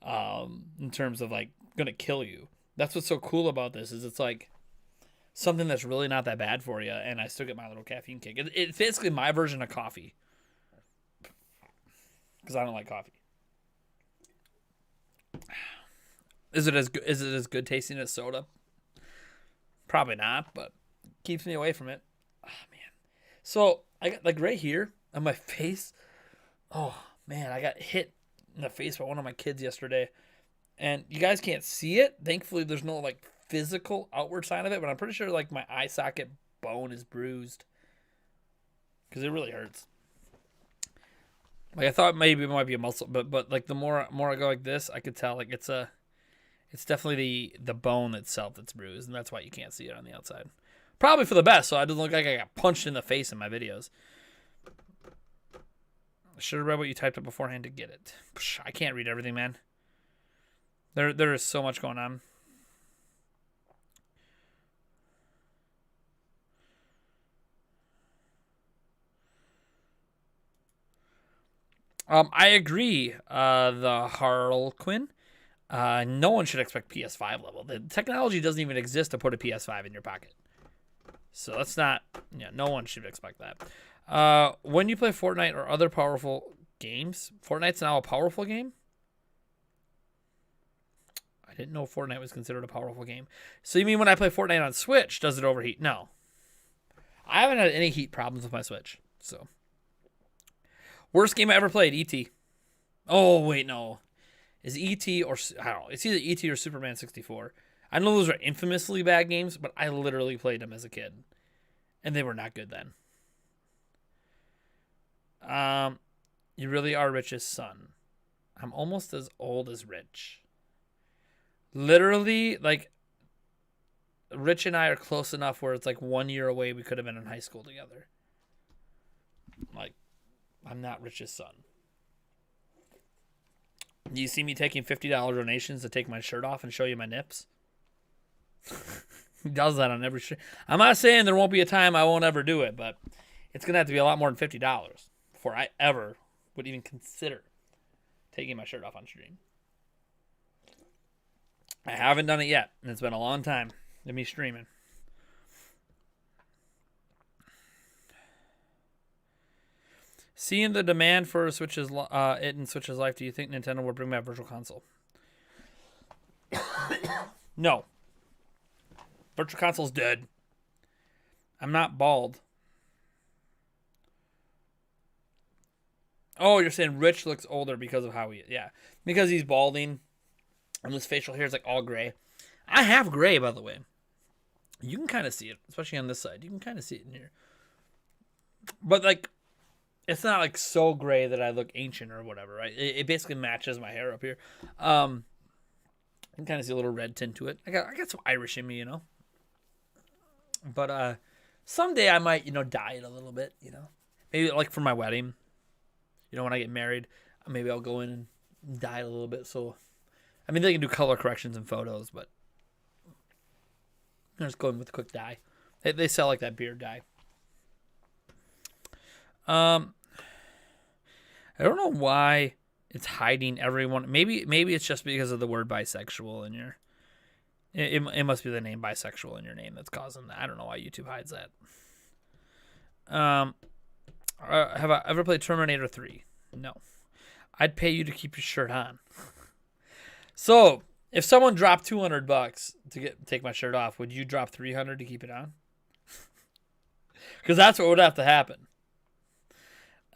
in terms of, like, going to kill you. That's what's so cool about this is it's, like, something that's really not that bad for you, and I still get my little caffeine kick. It's basically my version of coffee. Because I don't like coffee. Is it as good tasting as soda? Probably not, but keeps me away from it. Oh, man. So I got, like, right here on my face. Oh man, I got hit in the face by one of my kids yesterday, and you guys can't see it. Thankfully, there's no like physical outward sign of it, but I'm pretty sure like my eye socket bone is bruised because it really hurts. Like I thought maybe it might be a muscle, but like the more I go like this, I could tell like it's definitely the bone itself that's bruised, and that's why you can't see it on the outside. Probably for the best, so I don't look like I got punched in the face in my videos. I should have read what you typed up beforehand to get it. I can't read everything, man. There is so much going on. I agree, the Harlequin. No one should expect PS5 level. The technology doesn't even exist to put a PS5 in your pocket. So that's not, no one should expect that. When you play Fortnite or other powerful games, Fortnite's now a powerful game? I didn't know Fortnite was considered a powerful game. So you mean when I play Fortnite on Switch, does it overheat? No. I haven't had any heat problems with my Switch, so. Worst game I ever played, E.T. Oh, wait, no. Is E.T. or, I don't know, it's either E.T. or Superman 64. I know those are infamously bad games, but I literally played them as a kid. And they were not good then. You really are Rich's son. I'm almost as old as Rich. Literally, like, Rich and I are close enough where it's like 1 year away we could have been in high school together. Like, I'm not Rich's son. Do you see me taking $50 donations to take my shirt off and show you my nips? He does that on every shirt. I'm not saying there won't be a time I won't ever do it, but it's going to have to be a lot more than $50 before I ever would even consider taking my shirt off on stream. I haven't done it yet, and it's been a long time of me streaming. Seeing the demand for Switch's it in Switch's life, do you think Nintendo will bring back Virtual Console? No. Virtual Console's dead. I'm not bald. Oh, you're saying Rich looks older because of how he is. Yeah. Because he's balding and his facial hair is like all gray. I have gray, by the way. You can kind of see it, especially on this side. You can kind of see it in here. But like, it's not like so gray that I look ancient or whatever, right? It basically matches my hair up here. You can kind of see a little red tint to it. I got some Irish in me, you know. But someday I might, dye it a little bit, Maybe like for my wedding. When I get married, maybe I'll go in and dye it a little bit. So, I mean, they can do color corrections in photos, but I'm just going with a quick dye. They sell like that beard dye. I don't know why it's hiding everyone. Maybe it's just because of the word bisexual in your. It must be the name bisexual in your name that's causing that. I don't know why YouTube hides that. Have I ever played Terminator 3? No. I'd pay you to keep your shirt on. So, if someone dropped $200 to take my shirt off, would you drop $300 to keep it on? Because that's what would have to happen.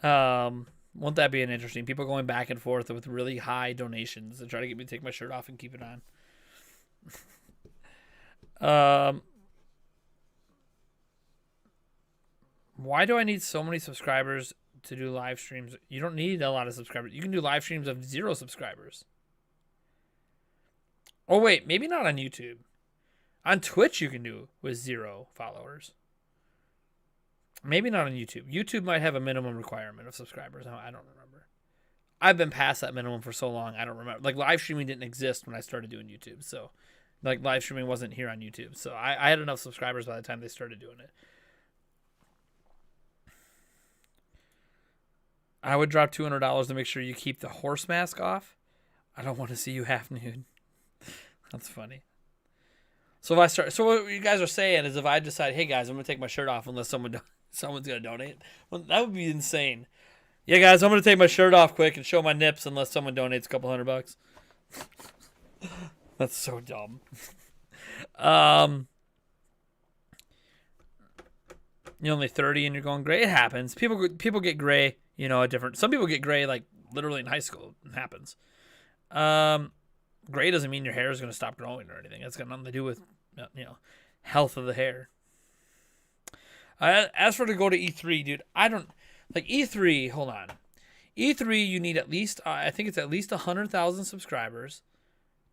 Won't that be an interesting? People going back and forth with really high donations to try to get me to take my shirt off and keep it on. Why do I need so many subscribers to do live streams? You don't need a lot of subscribers. You can do live streams of 0 subscribers. Oh, wait. Maybe not on YouTube. On Twitch, you can do with 0 followers. Maybe not on YouTube. YouTube might have a minimum requirement of subscribers. I don't remember. I've been past that minimum for so long, I don't remember. Like, live streaming didn't exist when I started doing YouTube. So, like, live streaming wasn't here on YouTube. So, I had enough subscribers by the time they started doing it. I would drop $200 to make sure you keep the horse mask off. I don't want to see you half nude. That's funny. So what you guys are saying is if I decide, hey guys, I'm gonna take my shirt off unless someone's gonna donate, well, that would be insane. Yeah, guys, I'm gonna take my shirt off quick and show my nips unless someone donates a couple $100. That's so dumb. You're only 30 and you're going gray. It happens. People get gray. Some people get gray like literally in high school. It happens. Gray doesn't mean your hair is going to stop growing or anything. It's got nothing to do with, health of the hair. As for to go to E3, dude, I don't like E3. Hold on. E3, you need at least, I think it's at least 100,000 subscribers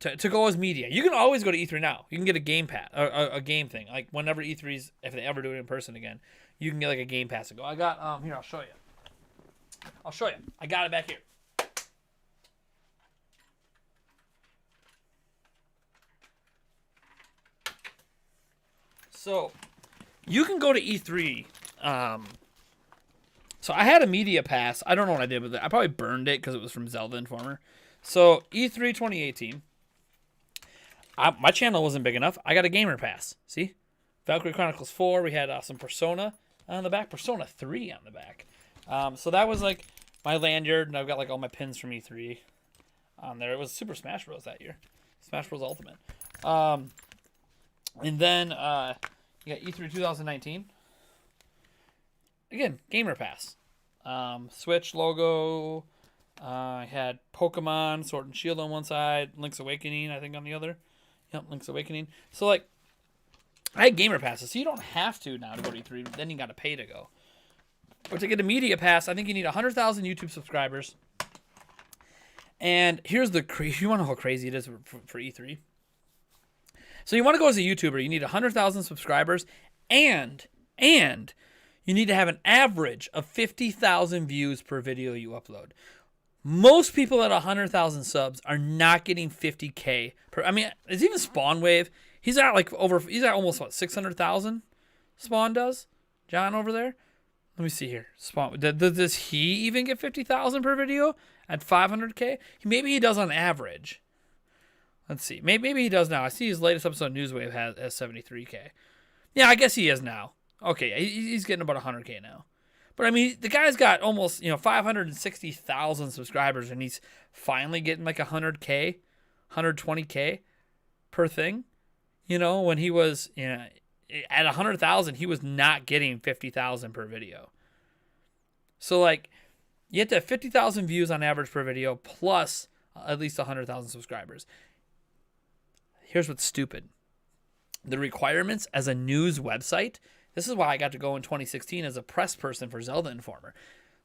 to go as media. You can always go to E3 now. You can get a game pass, a game thing. Like whenever E3's, if they ever do it in person again, you can get like a game pass to go. I got, here, I'll show you. I got it back here. So, you can go to E3. So, I had a media pass. I don't know what I did with it. I probably burned it because it was from Zelda Informer. So, E3 2018. My channel wasn't big enough. I got a gamer pass. See? Valkyrie Chronicles 4. We had some Persona on the back. Persona 3 on the back. So that was like my lanyard, and I've got like all my pins from E3 on there. It was Super Smash Bros. That year. Smash Bros. Ultimate. And then you got E3 2019. Again, gamer pass. Switch logo. I had Pokemon, Sword and Shield on one side, Link's Awakening, I think, on the other. Yep, Link's Awakening. So, like, I had gamer passes, so you don't have to now to go to E3. Then you got to pay to go. But to get a media pass, I think you need 100,000 YouTube subscribers. And here's the crazy. You want to know how crazy it is for E3? So you want to go as a YouTuber, you need 100,000 subscribers, and you need to have an average of 50,000 views per video you upload. Most people at 100,000 subs are not getting 50K per. I mean, it's even Spawn Wave. He's at almost what, 600,000? Spawn does. John over there. Let me see here. Spawn. Does he even get 50,000 per video at 500K? Maybe he does on average. Let's see. Maybe he does now. I see his latest episode of Newswave has 73K. Yeah, I guess he is now. Okay, he's getting about 100K now. But I mean, the guy's got almost 560,000 subscribers, and he's finally getting like 100K, 120K per thing. When he was at 100,000, he was not getting 50,000 per video. So like, you have to have 50,000 views on average per video plus at least 100,000 subscribers. Here's what's stupid. The requirements as a news website. This is why I got to go in 2016 as a press person for Zelda Informer.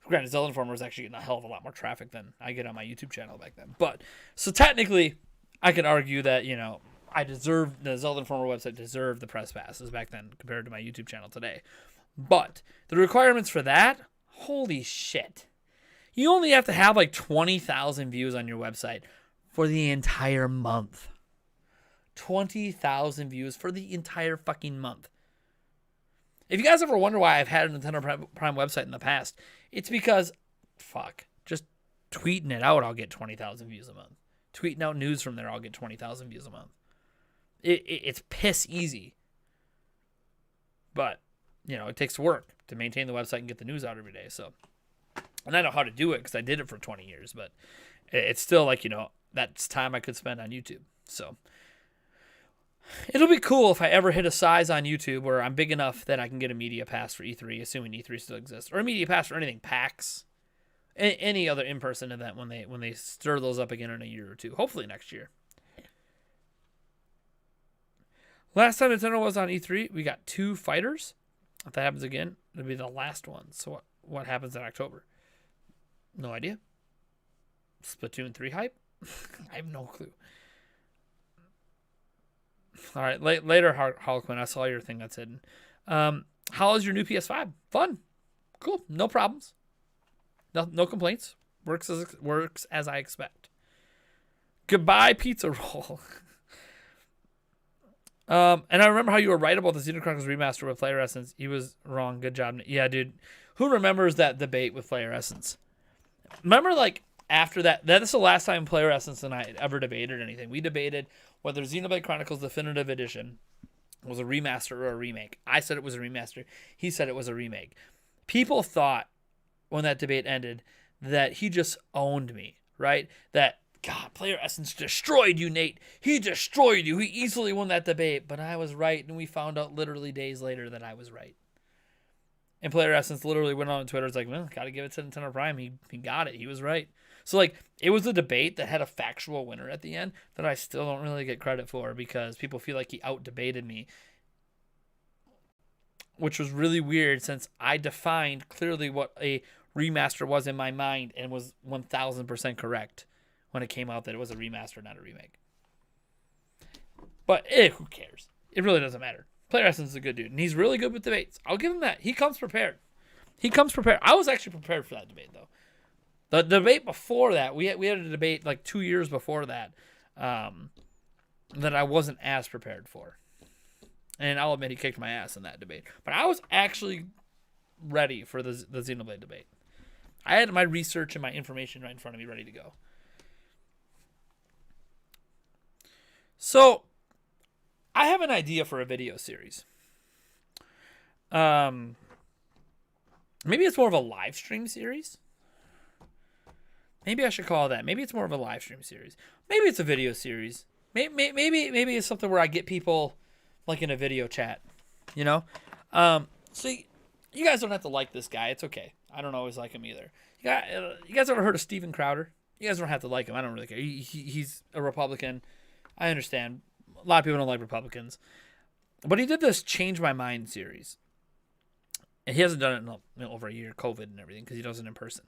Granted, Zelda Informer was actually getting a hell of a lot more traffic than I get on my YouTube channel back then. But, so technically, I could argue that, the Zelda Informer website deserved the press passes back then compared to my YouTube channel today. But, the requirements for that, holy shit. You only have to have like 20,000 views on your website for the entire month. 20,000 views for the entire fucking month. If you guys ever wonder why I've had a Nintendo Prime website in the past, it's because, just tweeting it out, I'll get 20,000 views a month. Tweeting out news from there, I'll get 20,000 views a month. It's piss easy. But, it takes work to maintain the website and get the news out every day. So, and I know how to do it because I did it for 20 years. But it's still like, that's time I could spend on YouTube. So, it'll be cool if I ever hit a size on YouTube where I'm big enough that I can get a media pass for E3, assuming E3 still exists, or a media pass for anything, PAX, any other in-person event when they stir those up again in a year or two. Hopefully next year. Last time Nintendo was on E3, we got 2 fighters. If that happens again, it'll be the last one. So what happens in October? No idea. Splatoon 3 hype? I have no clue. All right, later, Harlequin, I saw your thing that's hidden. How is your new PS5? Fun. Cool. No problems. No complaints. Works as I expect. Goodbye, pizza roll. And I remember how you were right about the Xenoblade Chronicles remaster with Player Essence. He was wrong. Good job. Yeah, dude. Who remembers that debate with Player Essence? Remember, like, after that is the last time Player Essence and I ever debated anything. We debated whether Xenoblade Chronicles Definitive Edition was a remaster or a remake. I said it was a remaster. He said it was a remake. People thought when that debate ended that he just owned me, right? That, God, Player Essence destroyed you, Nate. He destroyed you. He easily won that debate. But I was right, and we found out literally days later that I was right. And Player Essence literally went on Twitter. It's like, well, got to give it to Nintendo Prime. He got it. He was right. So, like, it was a debate that had a factual winner at the end that I still don't really get credit for because people feel like he out-debated me, which was really weird since I defined clearly what a remaster was in my mind and was 1,000% correct when it came out that it was a remaster, not a remake. But, who cares? It really doesn't matter. Player Essence is a good dude, and he's really good with debates. I'll give him that. He comes prepared. I was actually prepared for that debate, though. The debate before that, we had a debate like 2 years before that that I wasn't as prepared for. And I'll admit he kicked my ass in that debate. But I was actually ready for the Xenoblade debate. I had my research and my information right in front of me ready to go. So, I have an idea for a video series. Maybe it's more of a live stream series. Maybe I should call it that. Maybe it's more of a live stream series. Maybe it's a video series. Maybe it's something where I get people like in a video chat, So you guys don't have to like this guy. It's okay. I don't always like him either. You guys ever heard of Steven Crowder? You guys don't have to like him. I don't really care. He's a Republican. I understand. A lot of people don't like Republicans. But he did this Change My Mind series. And he hasn't done it in over a year, COVID and everything, because he does it in person.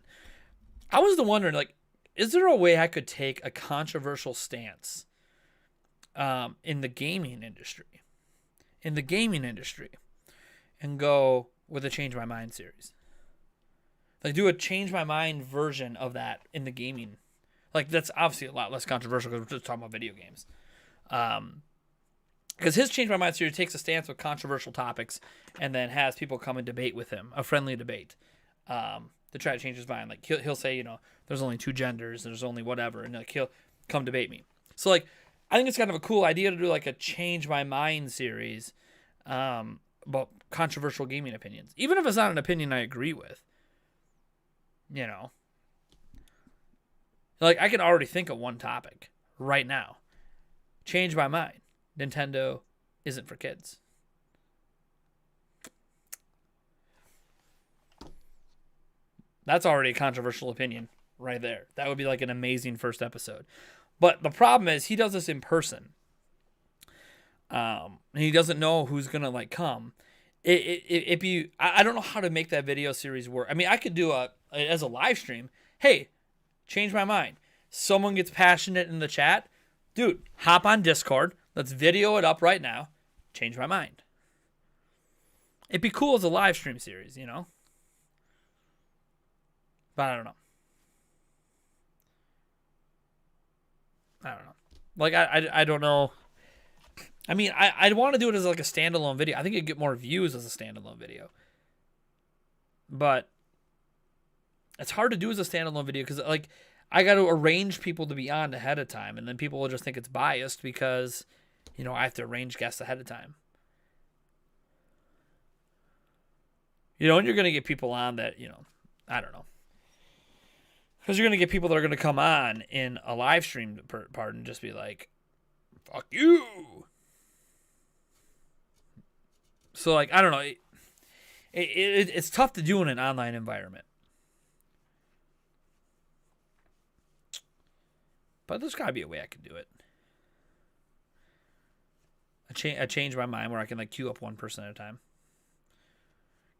I was wondering, like, is there a way I could take a controversial stance in the gaming industry? And go with a Change My Mind series. Like, do a Change My Mind version of that in the gaming. Like, that's obviously a lot less controversial because we're just talking about video games. Because his Change My Mind series takes a stance with controversial topics and then has people come and debate with him, a friendly debate, to try to change his mind. Like, he'll say, there's only 2 genders, there's only whatever, and like he'll come debate me. So, like, I think it's kind of a cool idea to do like a Change My Mind series about controversial gaming opinions. Even if it's not an opinion I agree with. You know, like I can already think of one topic right now. Change my mind. Nintendo isn't for kids. That's already a controversial opinion right there. That would be like an amazing first episode. But the problem is he does this in person. And he doesn't know who's gonna like come. I don't know how to make that video series work. I mean, I could do as a live stream. Hey, change my mind. Someone gets passionate in the chat, dude. Hop on Discord. Let's video it up right now. Change my mind. It'd be cool as a live stream series, you know. But I don't know. Like I don't know. I mean, I'd want to do it as like a standalone video. I think it'd get more views as a standalone video. But it's hard to do as a standalone video because like I got to arrange people to be on ahead of time, and then people will just think it's biased because, you know, I have to arrange guests ahead of time. You know, and you're going to get people on that, you know, I don't know. Because you're going to get people that are going to come on in a live stream part and just be like, fuck you. So, like, I don't know. It's tough to do in an online environment. But there's got to be a way I can do it. I change my mind where I can, like, queue up one person at a time.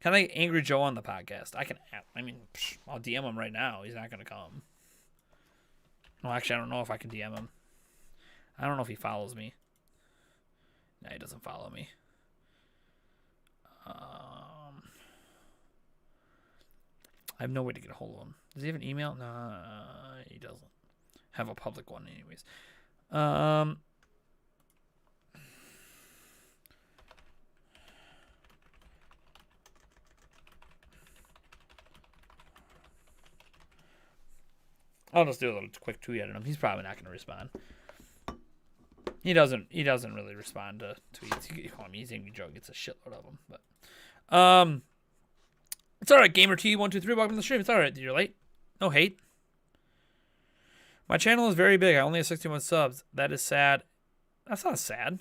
Kind of like Angry Joe on the podcast. I'll DM him right now. He's not going to come. Well, actually, I don't know if I can DM him. I don't know if he follows me. No, he doesn't follow me. I have no way to get a hold of him. Does he have an email? No, he doesn't have a public one anyways. I'll just do a little quick tweet at him. He's probably not going to respond. He doesn't really respond to tweets. He's Angry Joe gets a shitload of them. But it's all right. Gamer T123, welcome to the stream. It's all right. You're late. No hate. My channel is very big. I only have 61 subs. That is sad. That's not sad.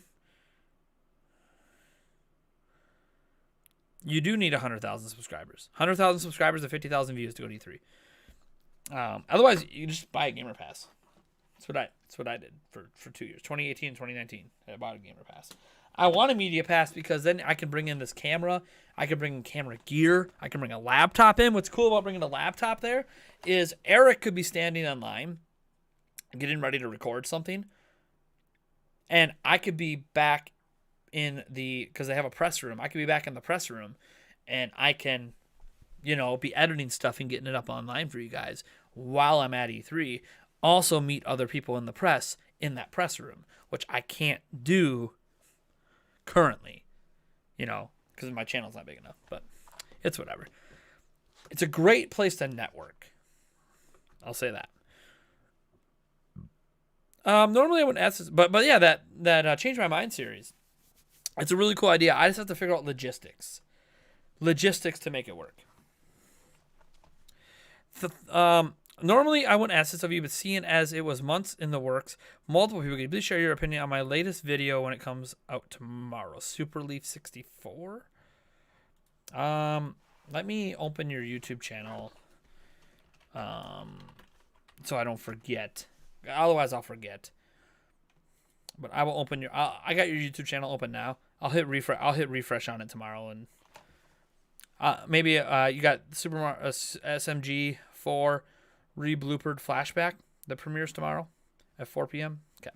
You do need 100,000 subscribers. 100,000 subscribers and 50,000 views to go to E3. Otherwise, you just buy a Gamer Pass. That's what I did for 2 years, 2018 and 2019. I bought a Gamer Pass. I want a Media Pass because then I can bring in this camera. I can bring in camera gear. I can bring a laptop in. What's cool about bringing a laptop there is Eric could be standing online, getting ready to record something, and I could be back in because they have a press room. I could be back in the press room, and I can, you know, be editing stuff and getting it up online for you guys while I'm at E3. Also meet other people in the press in that press room, which I can't do currently, you know, because my channel's not big enough, but it's whatever. It's a great place to network. I'll say that. Normally I wouldn't ask this, but yeah, that Change My Mind series. It's a really cool idea. I just have to figure out logistics to make it work. Normally, I wouldn't ask this of you, but seeing as it was months in the works, multiple people, can you please share your opinion on my latest video when it comes out tomorrow? Super Leaf 64. Let me open your YouTube channel, so I don't forget. Otherwise, I'll forget. But I will open I got your YouTube channel open now. I'll hit refresh. I'll hit refresh on it tomorrow, and maybe you got Super Mario SMG 4. Re-bloopered flashback that premieres tomorrow at 4 p.m. Okay,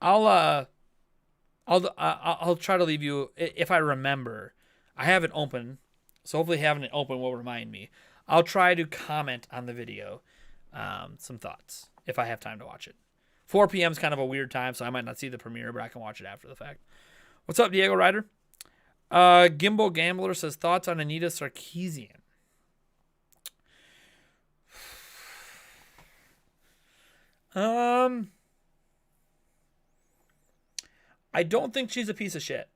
I'll try to leave you if I remember. I have it open, so hopefully having it open will remind me. I'll try to comment on the video, some thoughts if I have time to watch it. 4 p.m. is kind of a weird time, so I might not see the premiere, but I can watch it after the fact. What's up, Diego Ryder? Gimbal Gambler says thoughts on Anita Sarkeesian. I don't think she's a piece of shit.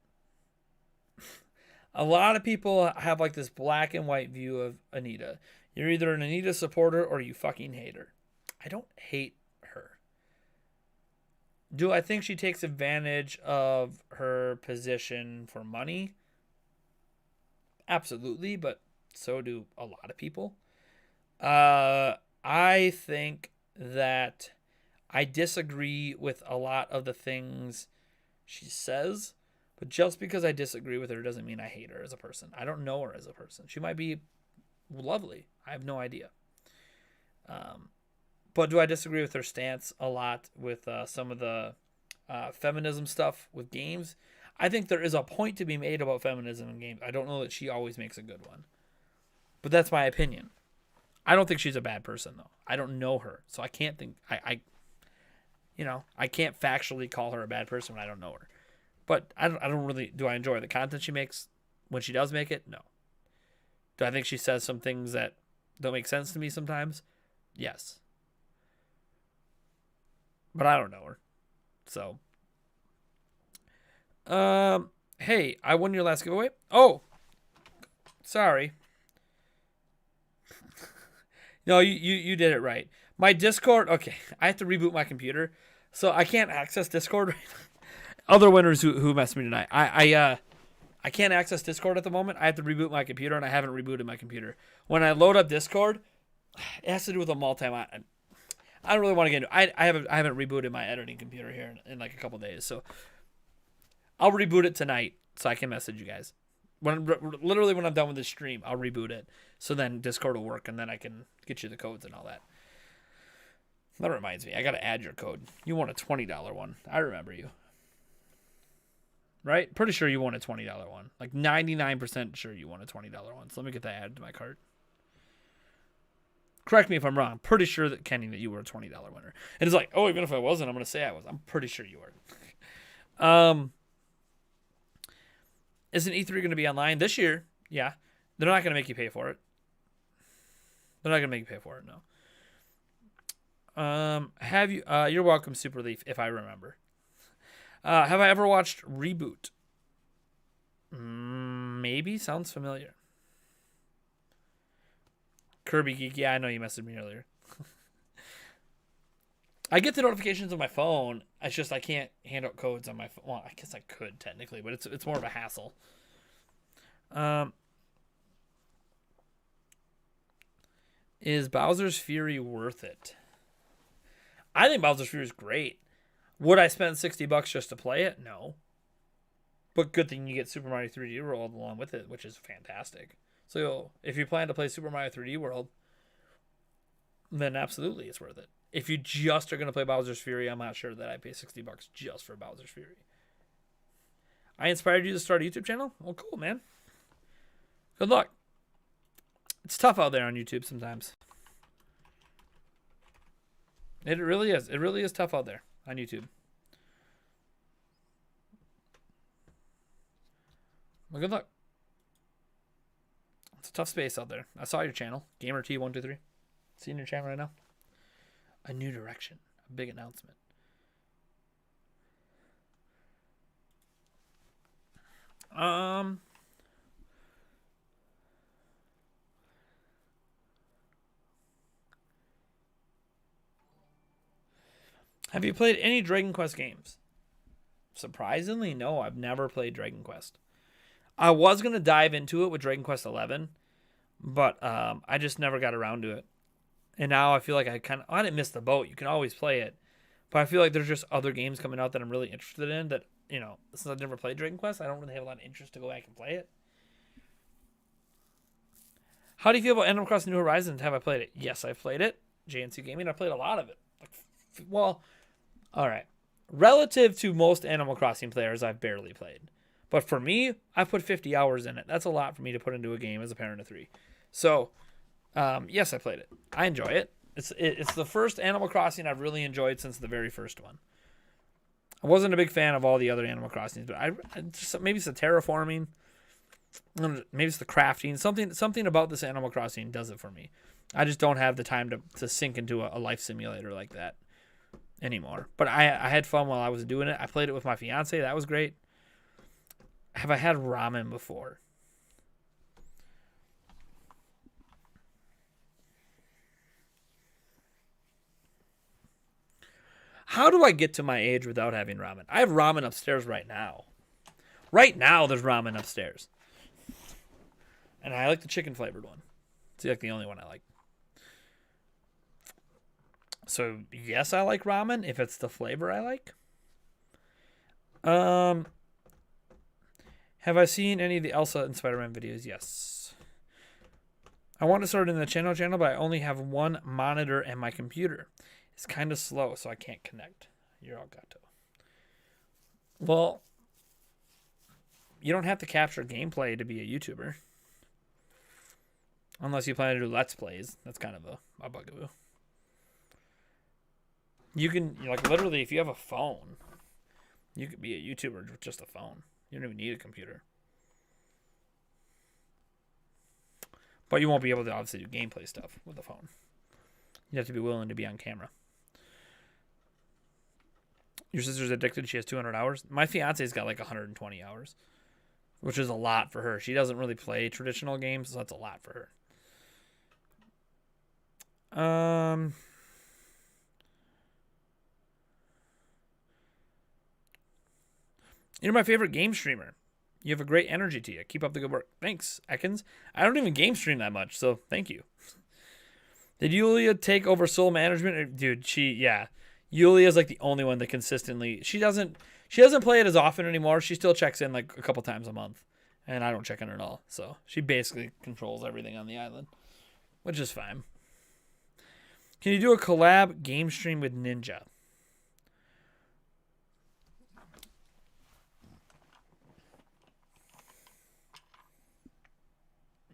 A lot of people have like this black and white view of Anita. You're either an Anita supporter or you fucking hate her. I don't hate her. Do I think she takes advantage of her position for money? Absolutely, but so do a lot of people. I think that I disagree with a lot of the things she says, but just because I disagree with her doesn't mean I hate her as a person. I don't know her as a person. She might be lovely. I have no idea. But do I disagree with her stance a lot with some of the feminism stuff with games? I think there is a point to be made about feminism in games. I don't know that she always makes a good one. But that's my opinion. I don't think she's a bad person, though. I don't know her. So I can't think... I can't factually call her a bad person when I don't know her. But I don't really... Do I enjoy the content she makes when she does make it? No. Do I think she says some things that don't make sense to me sometimes? Yes. But I don't know her. So... hey, I won your last giveaway. Oh, sorry. No, you did it right. My Discord, okay, I have to reboot my computer, so I can't access Discord right now. Other winners who messed me tonight. I can't access Discord at the moment. I have to reboot my computer, and I haven't rebooted my computer. When I load up Discord, it has to do with a I don't really want to get into it. I haven't rebooted my editing computer here in like a couple days, so I'll reboot it tonight so I can message you guys. Literally when I'm done with this stream, I'll reboot it. So then Discord will work, and then I can get you the codes and all that. That reminds me, I got to add your code. You won a $20 one. I remember you. Right? Pretty sure you won a $20 one. Like 99% sure you won a $20 one. So let me get that added to my cart. Correct me if I'm wrong. Pretty sure that, Kenny, that you were a $20 winner. And it's like, oh, even if I wasn't, I'm going to say I was. I'm pretty sure you were. Isn't E3 going to be online this year? Yeah. They're not going to make you pay for it. They're not going to make you pay for it, no. Have you... you're welcome, Super Leaf, if I remember. Have I ever watched Reboot? Maybe. Sounds familiar. Kirby Geek. Yeah, I know you messaged me earlier. I get the notifications on my phone. It's just I can't hand out codes on my phone. Well, I guess I could technically, but it's more of a hassle. Is Bowser's Fury worth it? I think Bowser's Fury is great. Would I spend $60 just to play it? No. But good thing you get Super Mario 3D World along with it, which is fantastic. So if you plan to play Super Mario 3D World, then absolutely it's worth it. If you just are going to play Bowser's Fury, I'm not sure that I'd pay $60 just for Bowser's Fury. I inspired you to start a YouTube channel? Well, cool, man. Good luck. It's tough out there on YouTube sometimes. It really is. It really is tough out there on YouTube. Well, good luck. It's a tough space out there. I saw your channel, GamerT123. Seeing your channel right now. A new direction. A big announcement. Have you played any Dragon Quest games? Surprisingly, no. I've never played Dragon Quest. I was going to dive into it with Dragon Quest 11, but I just never got around to it. And now I feel like I didn't miss the boat. You can always play it. But I feel like there's just other games coming out that I'm really interested in that, since I've never played Dragon Quest, I don't really have a lot of interest to go back and play it. How do you feel about Animal Crossing New Horizons? Have I played it? Yes, I've played it. JNC Gaming, I played a lot of it. All right. Relative to most Animal Crossing players, I've barely played. But for me, I've put 50 hours in it. That's a lot for me to put into a game as a parent of 3. So, yes, I played it. I enjoy it. It's the first Animal Crossing I've really enjoyed since the very first one. I wasn't a big fan of all the other Animal Crossings, but maybe it's the terraforming, maybe it's the crafting. Something about this Animal Crossing does it for me. I just don't have the time to sink into a life simulator like that anymore. But I had fun while I was doing it. I played it with my fiance. That was great. Have I had ramen before? How do I get to my age without having ramen? I have ramen upstairs right now. Right now, there's ramen upstairs. And I like the chicken flavored one. It's like the only one I like. So, yes, I like ramen if it's the flavor I like. Have I seen any of the Elsa and Spider-Man videos? Yes. I want to start in the channel, but I only have one monitor and my computer. It's kind of slow, so I can't connect. You're all gato. Well, you don't have to capture gameplay to be a YouTuber. Unless you plan to do Let's Plays. That's kind of a bugaboo. You can, like, literally, if you have a phone, you could be a YouTuber with just a phone. You don't even need a computer. But you won't be able to obviously do gameplay stuff with a phone. You have to be willing to be on camera. Your sister's addicted. She has 200 hours. My fiance's got like 120 hours, which is a lot for her. She doesn't really play traditional games, so that's a lot for her. You're my favorite game streamer. You have a great energy to you. Keep up the good work. Thanks, Ekans. I don't even game stream that much, so thank you. Did Yulia take over Soul Management? Dude, yeah. Yulia's like the only one that consistently... She doesn't play it as often anymore. She still checks in like a couple times a month. And I don't check in at all. So she basically controls everything on the island. Which is fine. Can you do a collab game stream with Ninja?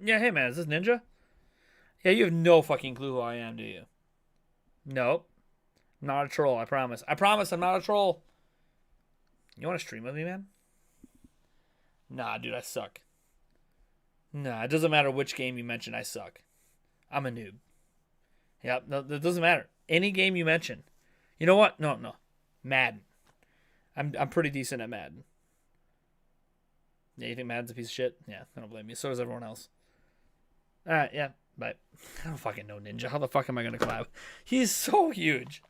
Yeah, hey man, is this Ninja? Yeah, you have no fucking clue who I am, do you? Nope. Not a troll, I promise. I promise I'm not a troll. You want to stream with me, man? Nah, dude, I suck. Nah, it doesn't matter which game you mention, I suck. I'm a noob. Yep, no, it doesn't matter. Any game you mention. You know what? No. Madden. I'm pretty decent at Madden. Yeah, you think Madden's a piece of shit? Yeah, I don't blame you. So does everyone else. Alright, yeah, but I don't fucking know Ninja. How the fuck am I going to collab? He's so huge.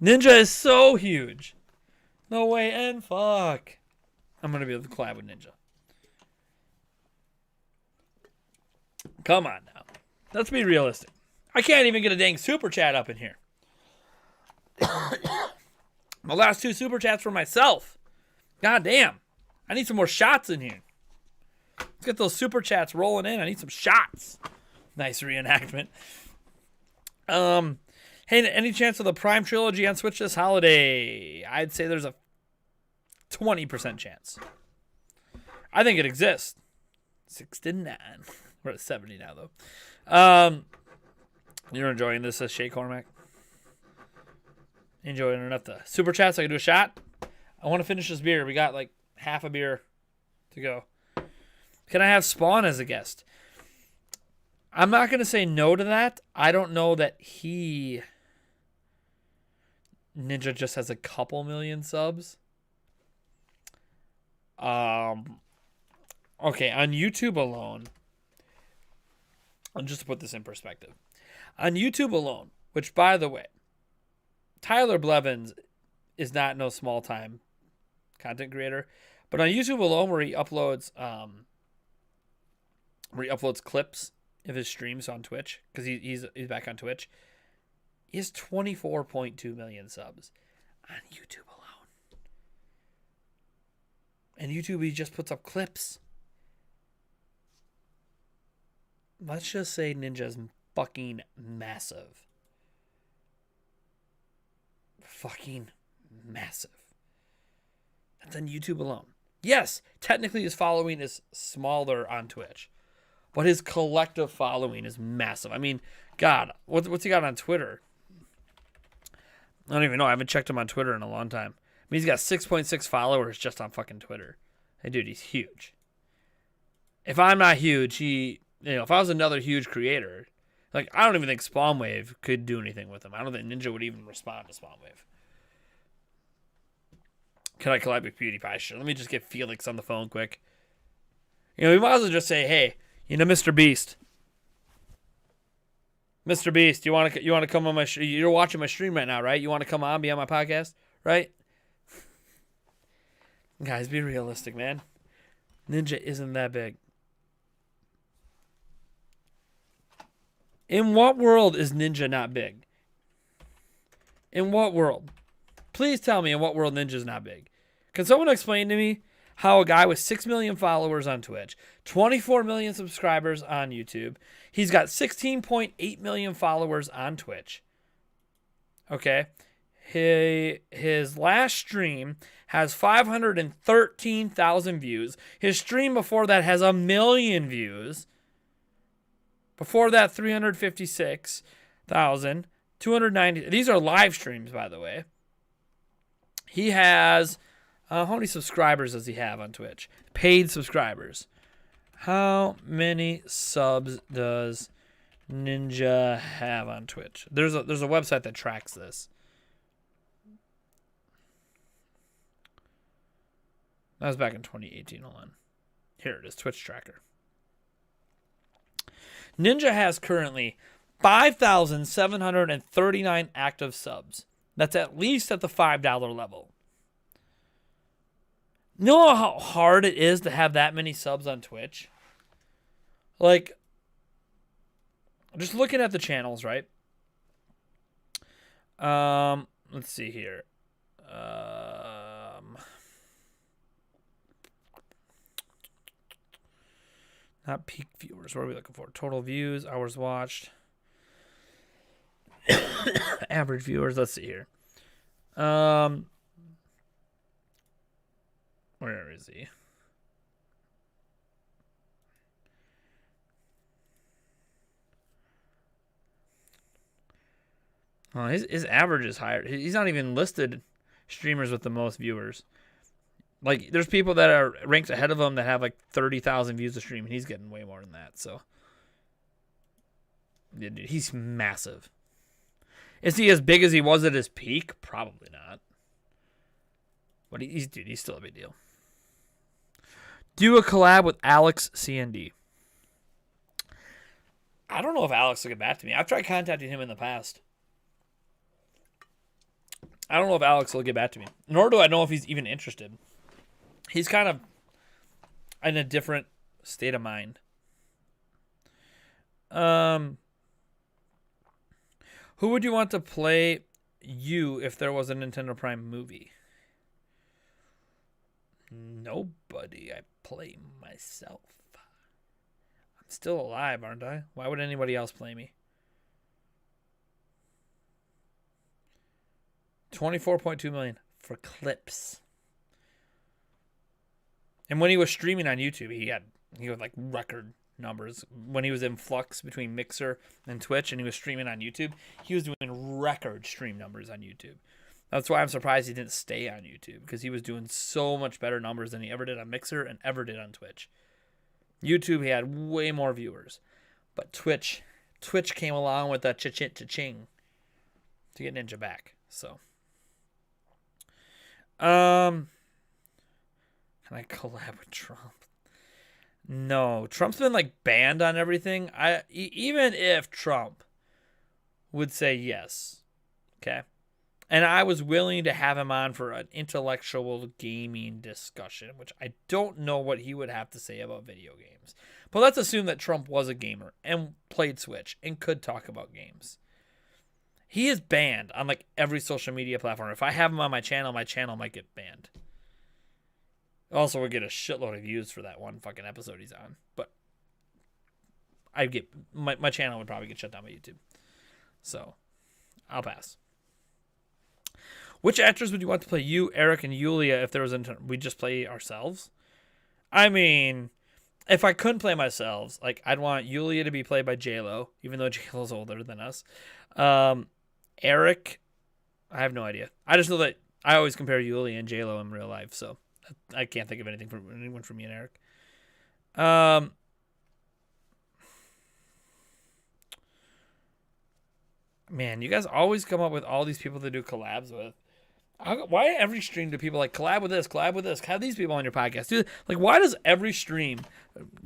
Ninja is so huge. No way, and fuck. I'm going to be able to collab with Ninja. Come on now. Let's be realistic. I can't even get a dang super chat up in here. My last 2 super chats for myself. God damn. I need some more shots in here. Let's get those super chats rolling in. I need some shots. Nice reenactment. Hey, any chance of the Prime Trilogy on Switch this holiday? I'd say there's a 20% chance. I think it exists. 69. We're at 70 now, though. You're enjoying this, Shay Cormac? Enjoying enough to super chat so I can do a shot? I want to finish this beer. We got like half a beer to go. Can I have Spawn as a guest? I'm not going to say no to that. I don't know that Ninja just has a couple million subs. Okay, on YouTube alone, and just to put this in perspective, on YouTube alone, which by the way, Tyler Blevins is not no small time content creator, but on YouTube alone, where he uploads clips of his streams on Twitch, because he's back on Twitch, he has 24.2 million subs on YouTube alone. And YouTube, he just puts up clips. Let's just say Ninja's fucking massive. Fucking massive. That's on YouTube alone. Yes, technically his following is smaller on Twitch, but his collective following is massive. I mean, God, what's he got on Twitter? I don't even know. I haven't checked him on Twitter in a long time. I mean, he's got 6.6 followers just on fucking Twitter. Hey, dude, he's huge. If I'm not huge, if I was another huge creator, like, I don't even think Spawnwave could do anything with him. I don't think Ninja would even respond to Spawnwave. Can I collab with PewDiePie? Sure. Let me just get Felix on the phone quick. We might as well just say, hey, Mr. Beast. Mr. Beast, you want to come on my you're watching my stream right now, right? You want to come on, be on my podcast, right? Guys, be realistic, man. Ninja isn't that big. In what world is Ninja not big? In what world? Please tell me in what world Ninja's not big. Can someone explain to me how a guy with 6 million followers on Twitch, 24 million subscribers on YouTube, he's got 16.8 million followers on Twitch. Okay. His last stream has 513,000 views. His stream before that has 1 million views. Before that, 356,000. 290. These are live streams, by the way. He has, how many subscribers does he have on Twitch? Paid subscribers. How many subs does Ninja have on Twitch? There's a website that tracks this. That was back in 2018. Hold on. Here it is, Twitch tracker. Ninja has currently 5,739 active subs. That's at least at the $5 level. You know how hard it is to have that many subs on Twitch? Like, just looking at the channels, right? Let's see here. Not peak viewers. What are we looking for? Total views, hours watched. Average viewers. Let's see here. Where is he? Oh, his average is higher. He's not even listed streamers with the most viewers. Like, there's people that are ranked ahead of him that have like 30,000 views a stream, and he's getting way more than that. So, yeah, dude, he's massive. Is he as big as he was at his peak? Probably not. But he's still a big deal. Do a collab with Alex CND. I don't know if Alex will get back to me. I've tried contacting him in the past. I don't know if Alex will get back to me. Nor do I know if he's even interested. He's kind of in a different state of mind. Who would you want to play you if there was a Nintendo Prime movie? Nobody. I play myself. I'm still alive, aren't I? Why would anybody else play me? 24.2 million for clips. And when he was streaming on YouTube, he had like record numbers. When he was in flux between Mixer and Twitch and he was streaming on YouTube, he was doing record stream numbers on YouTube. That's why I'm surprised he didn't stay on YouTube, because he was doing so much better numbers than he ever did on Mixer and ever did on Twitch. YouTube, he had way more viewers. But Twitch came along with that cha-ching to get Ninja back. So, can I collab with Trump? No, Trump's been like banned on everything. Even if Trump would say yes, okay, and I was willing to have him on for an intellectual gaming discussion, which I don't know what he would have to say about video games. But let's assume that Trump was a gamer and played Switch and could talk about games. He is banned on like every social media platform. If I have him on my channel might get banned. Also, we'll get a shitload of views for that one fucking episode he's on. But I'd get my channel would probably get shut down by YouTube. So I'll pass. Which actors would you want to play you, Eric, and Yulia if there was we just play ourselves? I mean, if I couldn't play myself, like I'd want Yulia to be played by J-Lo, even though J-Lo's older than us. Eric, I have no idea. I just know that I always compare Yulia and J-Lo in real life, so I can't think of anyone from me and Eric. Man, you guys always come up with all these people to do collabs with. Why every stream do people like collab with this, have these people on your podcast? Dude, like, why does every stream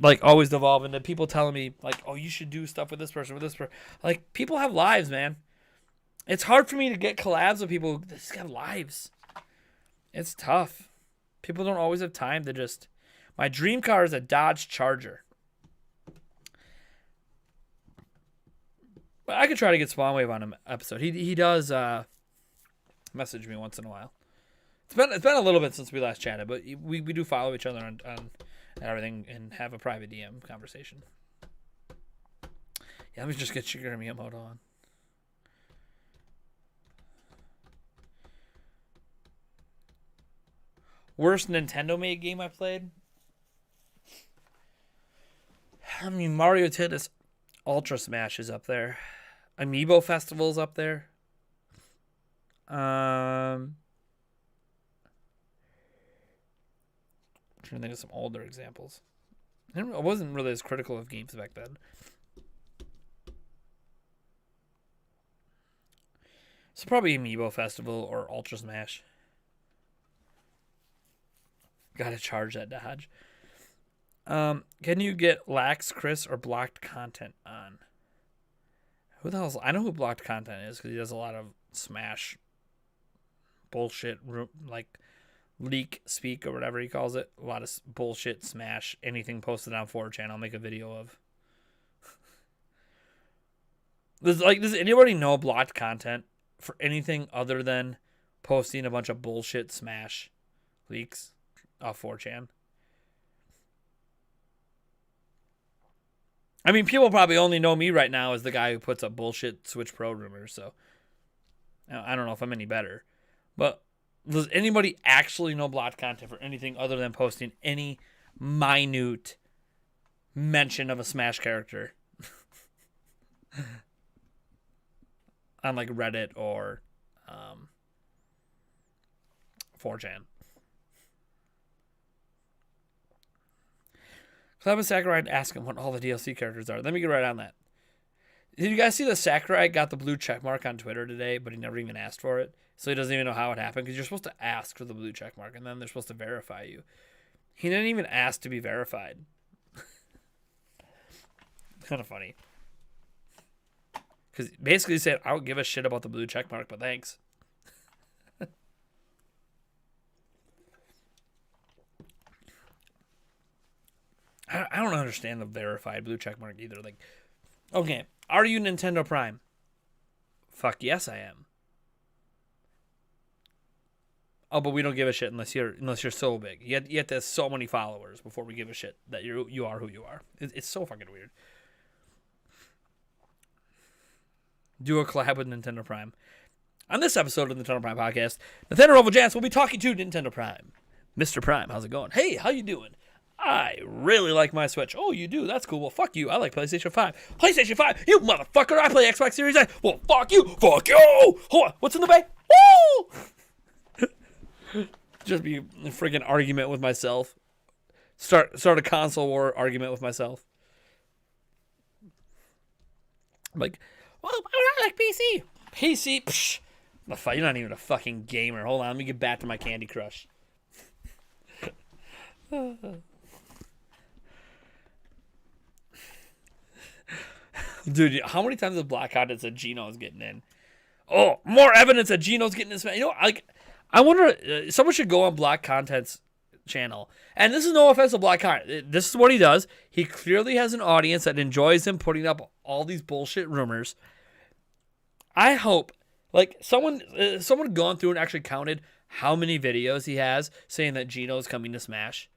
like always devolve into people telling me like, oh, you should do stuff with this person, Like, people have lives, man. It's hard for me to get collabs with people that just have lives. It's tough. People don't always have time to just. My dream car is a Dodge Charger. But I could try to get Spawn Wave on an episode. He does message me once in a while. It's been a little bit since we last chatted, but we do follow each other on everything and have a private DM conversation. Yeah, let me just get Shigeru Miyamoto on. Worst Nintendo-made game I played? I mean, Mario Tennis Ultra Smash is up there. Amiibo Festival's up there. I'm trying to think of some older examples. I wasn't really as critical of games back then. So probably Amiibo Festival or Ultra Smash. Gotta charge that Dodge. Can you get lax, Chris, or blocked content on? Who the hell's... I know who blocked content is because he does a lot of Smash bullshit, like leak speak or whatever he calls it. A lot of bullshit Smash. Anything posted on 4chan, I'll make a video of. Does anybody know blocked content for anything other than posting a bunch of bullshit Smash leaks off 4chan? I mean, people probably only know me right now as the guy who puts up bullshit Switch Pro rumors, so I don't know if I'm any better. But does anybody actually know blocked content for anything other than posting any minute mention of a Smash character on like Reddit or 4chan? Club and Sakurai ask him what all the DLC characters are. Let me get right on that. Did you guys see that Sakurai got the blue checkmark on Twitter today, but he never even asked for it? So he doesn't even know how it happened, because you're supposed to ask for the blue checkmark, and then they're supposed to verify you. He didn't even ask to be verified. Kind of funny. Because basically he said, I don't give a shit about the blue checkmark, but thanks. I don't understand the verified blue checkmark either. Like, okay, are you Nintendo Prime? Fuck yes, I am. Oh, but we don't give a shit unless you're so big. You have to have so many followers before we give a shit that you are who you are. It's so fucking weird. Do a collab with Nintendo Prime. On this episode of the Nintendo Prime podcast, Nathaniel Roval Jans will be talking to Nintendo Prime. Mr. Prime, how's it going? Hey, how you doing? I really like my Switch. Oh, you do? That's cool. Well, fuck you. I like PlayStation 5. PlayStation 5? You motherfucker. I play Xbox Series X. Well, fuck you. Fuck you. Hold on. What's in the bay? Woo! Just be a freaking argument with myself. Start a console war argument with myself. I'm like, well, I like PC. PC? Psh. You're not even a fucking gamer. Hold on. Let me get back to my Candy Crush. Dude, how many times has Black Content said Gino's getting in? Oh, more evidence that Gino's getting in. You know, like, I wonder, someone should go on Black Content's channel. And this is no offense to Black Content. This is what he does. He clearly has an audience that enjoys him putting up all these bullshit rumors. I hope, like, someone gone through and actually counted how many videos he has saying that Gino's coming to Smash.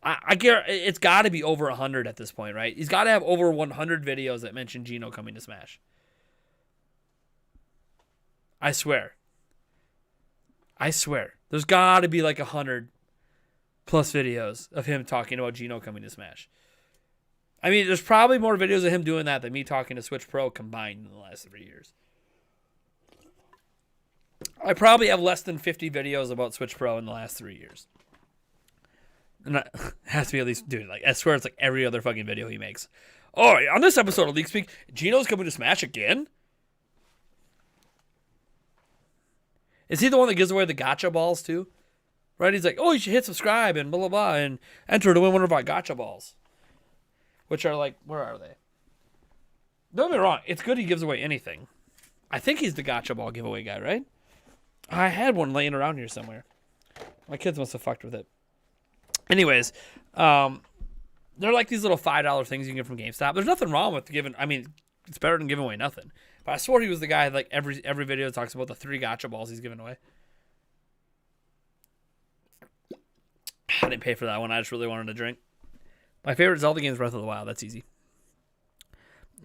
I guarantee it's got to be over 100 at this point, right? He's got to have over 100 videos that mention Gino coming to Smash. I swear. There's got to be like 100 plus videos of him talking about Gino coming to Smash. I mean, there's probably more videos of him doing that than me talking to Switch Pro combined in the last 3 years. I probably have less than 50 videos about Switch Pro in the last 3 years. And it has to be at least, dude, like, I swear it's like every other fucking video he makes. Oh, on this episode of League Speak, Gino's coming to Smash again? Is he the one that gives away the gotcha balls too? Right? He's like, oh, you should hit subscribe and blah, blah, blah, and enter to win one of our gotcha balls. Which are like, where are they? Don't get me wrong. It's good he gives away anything. I think he's the gotcha ball giveaway guy, right? I had one laying around here somewhere. My kids must have fucked with it. Anyways, they're like these little $5 things you can get from GameStop. There's nothing wrong with giving. I mean, it's better than giving away nothing. But I swore he was the guy like every video talks about the 3 gotcha balls he's giving away. I didn't pay for that one. I just really wanted a drink. My favorite Zelda game is Breath of the Wild. That's easy.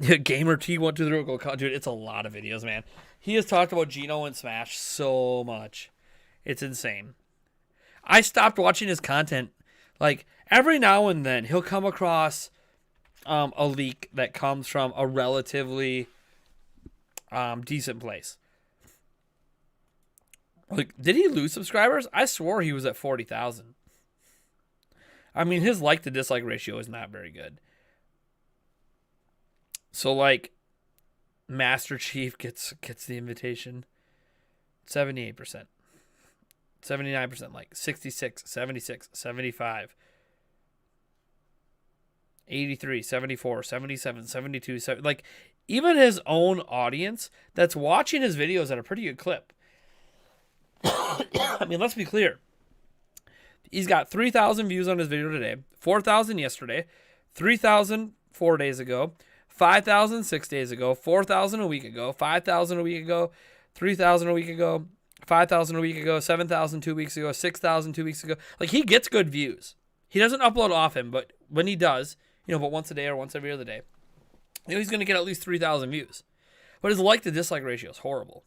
Gamer T123 go, dude. It's a lot of videos, man. He has talked about Geno and Smash so much. It's insane. I stopped watching his content. Like, every now and then, he'll come across a leak that comes from a relatively decent place. Like, did he lose subscribers? I swore he was at 40,000. I mean, his like to dislike ratio is not very good. So, like, Master Chief gets the invitation. 78%. 79% like. 66, 76, 75. 83, 74, 77, 72. Like, even his own audience that's watching his videos at a pretty good clip. I mean, let's be clear. He's got 3,000 views on his video today, 4,000 yesterday, 3,000 4 days ago, 5,000 6 days ago, 4,000 a week ago, 5,000 a week ago, 3,000 a week ago, 5,000 a week ago, 7,000 2 weeks ago, 6,000 2 weeks ago. Like, he gets good views. He doesn't upload often, but when he does, but once a day or once every other day, he's going to get at least 3,000 views. But his like to dislike ratio is horrible.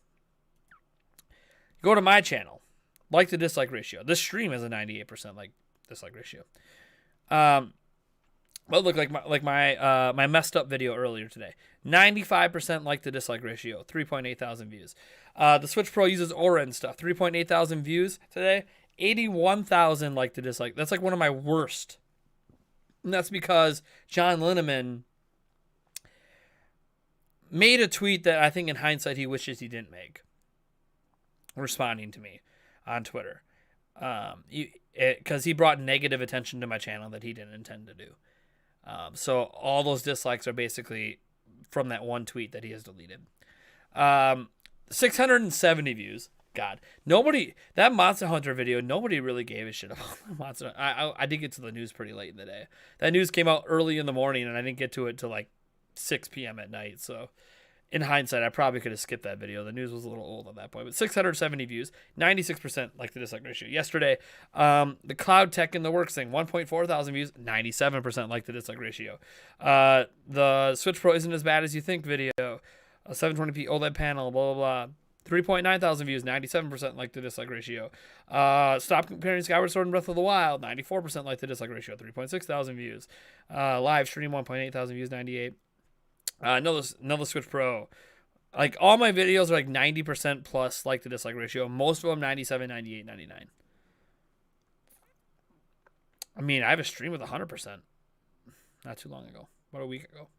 Go to my channel. Like to dislike ratio. This stream has a 98% like dislike ratio. But look, like my messed up video earlier today. 95% like to dislike ratio. 3.8 thousand views. The Switch Pro uses Aura and stuff. 3.8 thousand views today. 81,000 like to dislike. That's like one of my worst. And that's because John Linneman made a tweet that I think in hindsight he wishes he didn't make. Responding to me on Twitter. Because he brought negative attention to my channel that he didn't intend to do. So all those dislikes are basically from that one tweet that he has deleted. 670 views. God, that Monster Hunter video, nobody really gave a shit about Monster Hunter. I did get to the news pretty late in the day. That news came out early in the morning, and I didn't get to it till like 6 p.m. at night. So in hindsight, I probably could have skipped that video. The news was a little old at that point. But 670 views, 96% like the dislike ratio. Yesterday, the Cloud Tech in the Works thing, 1.4 thousand views, 97% like the dislike ratio. The Switch Pro isn't as bad as you think video, a 720p OLED panel, blah, blah, blah. 3.9 thousand views, 97% like the dislike ratio. Stop comparing Skyward Sword and Breath of the Wild, 94% like the dislike ratio, 3.6 thousand views. Live stream, 1.8 thousand views, 98. Another Switch Pro. Like, all my videos are like 90% plus like the dislike ratio. Most of them 97, 98, 99. I mean, I have a stream with 100%. Not too long ago. About a week ago.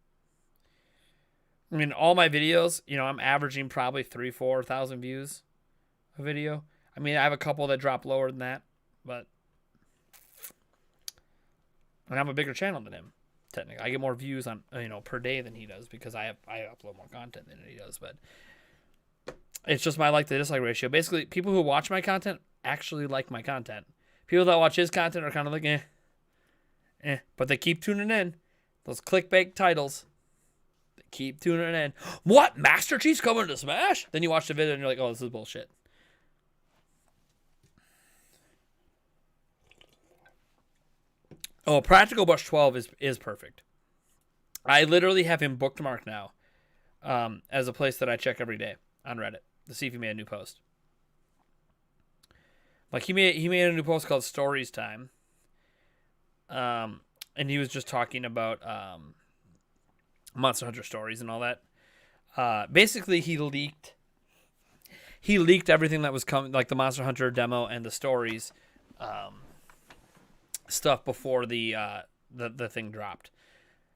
I mean, all my videos, I'm averaging probably 3,000-4,000 views a video. I mean, I have a couple that drop lower than that, but and I'm a bigger channel than him, technically. I get more views on per day than he does because I upload more content than he does, but it's just my like to dislike ratio. Basically, people who watch my content actually like my content. People that watch his content are kind of like but they keep tuning in. Those clickbait titles. Keep tuning in. What? Master Chief's coming to Smash? Then you watch the video and you're like, oh, this is bullshit. Oh, Practical Brush 12 is perfect. I literally have him bookmarked now as a place that I check every day on Reddit to see if he made a new post. Like, he made a new post called Stories Time. And he was just talking about Monster Hunter stories and all that. Basically, he leaked everything that was coming, like the Monster Hunter demo and the stories stuff before the thing dropped.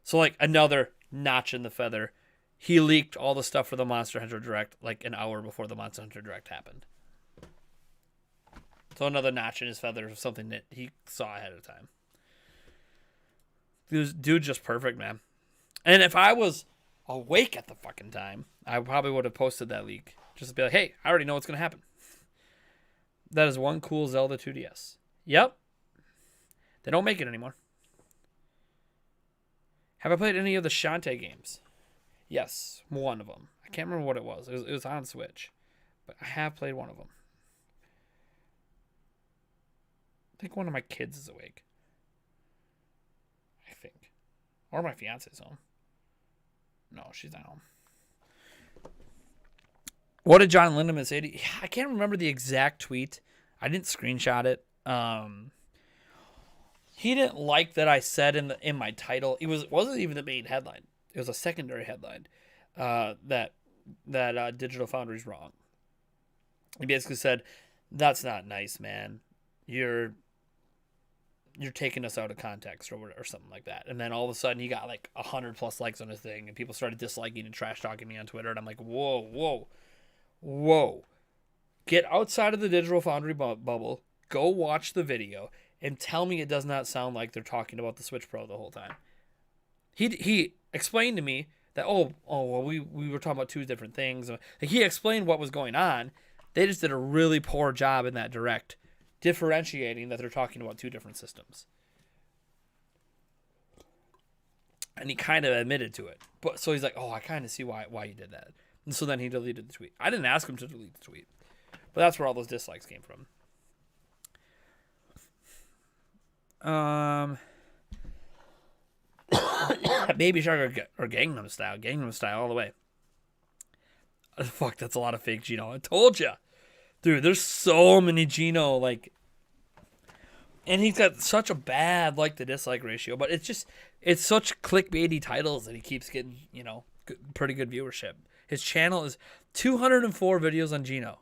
So, like, another notch in the feather. He leaked all the stuff for the Monster Hunter Direct like an hour before the Monster Hunter Direct happened. So another notch in his feathers of something that he saw ahead of time. Dude's just perfect, man. And if I was awake at the fucking time, I probably would have posted that leak. Just to be like, hey, I already know what's going to happen. That is one cool Zelda 2DS. Yep. They don't make it anymore. Have I played any of the Shantae games? Yes, one of them. I can't remember what it was. It was on Switch. But I have played one of them. I think one of my kids is awake. I think. Or my fiance's home. No, she's not home. What did John Lindemann say to you? I can't remember the exact tweet. I didn't screenshot it. He didn't like that I said in my title. It wasn't even the main headline. It was a secondary headline. That Digital Foundry's wrong. He basically said, "That's not nice, man. You're taking us out of context or something like that." And then all of a sudden he got like 100+ likes on his thing, and people started disliking and trash talking me on Twitter. And I'm like, whoa. Get outside of the Digital Foundry bubble. Go watch the video and tell me it does not sound like they're talking about the Switch Pro the whole time. He explained to me that, well, we were talking about two different things. He explained what was going on. They just did a really poor job in that direct, differentiating that they're talking about two different systems. And he kind of admitted to it. But so he's like, I kind of see why you did that. And so then he deleted the tweet. I didn't ask him to delete the tweet. But that's where all those dislikes came from. Baby Shark or Gangnam Style all the way. Fuck, that's a lot of fake Gino. I told you. Dude, there's so many Gino, and he's got such a bad to dislike ratio, but it's such clickbaity titles that he keeps getting, pretty good viewership. His channel is 204 videos on Gino.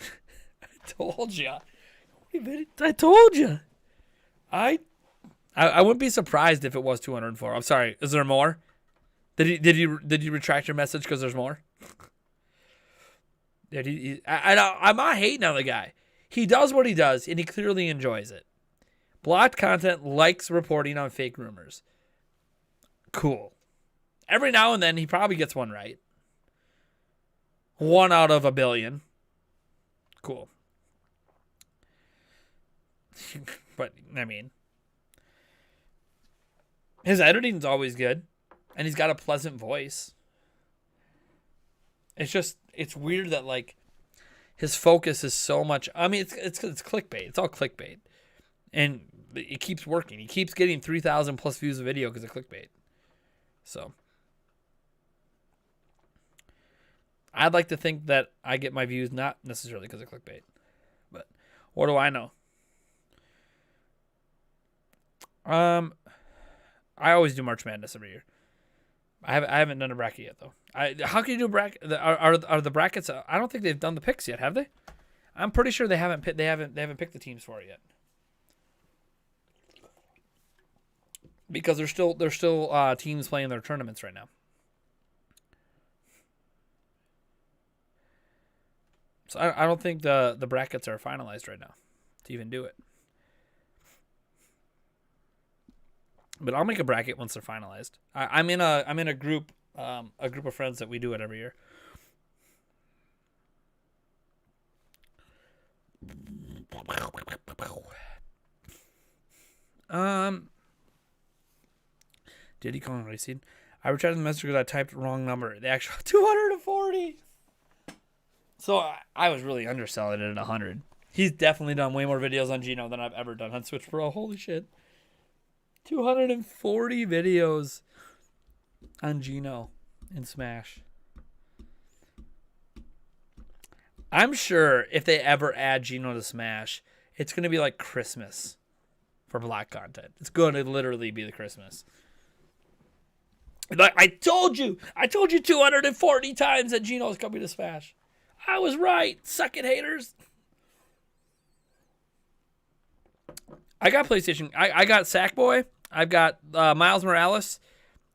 I told you. I told you. I wouldn't be surprised if it was 204. I'm sorry. Is there more? Did you retract your message because there's more? I'm not hating on the guy. He does what he does, and he clearly enjoys it. Blocked content likes reporting on fake rumors. Cool. Every now and then, he probably gets one right. 1 out of a billion. Cool. But, I mean, his editing's always good, and he's got a pleasant voice. It's weird that, his focus is so much. I mean, it's clickbait. It's all clickbait. And it keeps working. He keeps getting 3,000 plus views a video because of clickbait. So, I'd like to think that I get my views not necessarily because of clickbait. But what do I know? I always do March Madness every year. I haven't done a bracket yet though. How can you do a bracket? Are the brackets? I don't think they've done the picks yet, have they? I'm pretty sure they haven't picked the teams for it yet. Because there's still teams playing their tournaments right now. So I don't think the brackets are finalized right now to even do it. But I'll make a bracket once they're finalized. I'm in a group of friends that we do it every year. Diddy Kong Racing. I returned the message because I typed the wrong number. The actual 240. So I was really underselling it at 100. He's definitely done way more videos on Gino than I've ever done on Switch Pro. Holy shit. 240 videos on Gino in Smash. I'm sure if they ever add Gino to Smash, it's going to be like Christmas for black content. It's going to literally be the Christmas. Like, I told you 240 times that Gino's coming to Smash. I was right. Suck it, haters. I got PlayStation. I got Sackboy. I've got Miles Morales.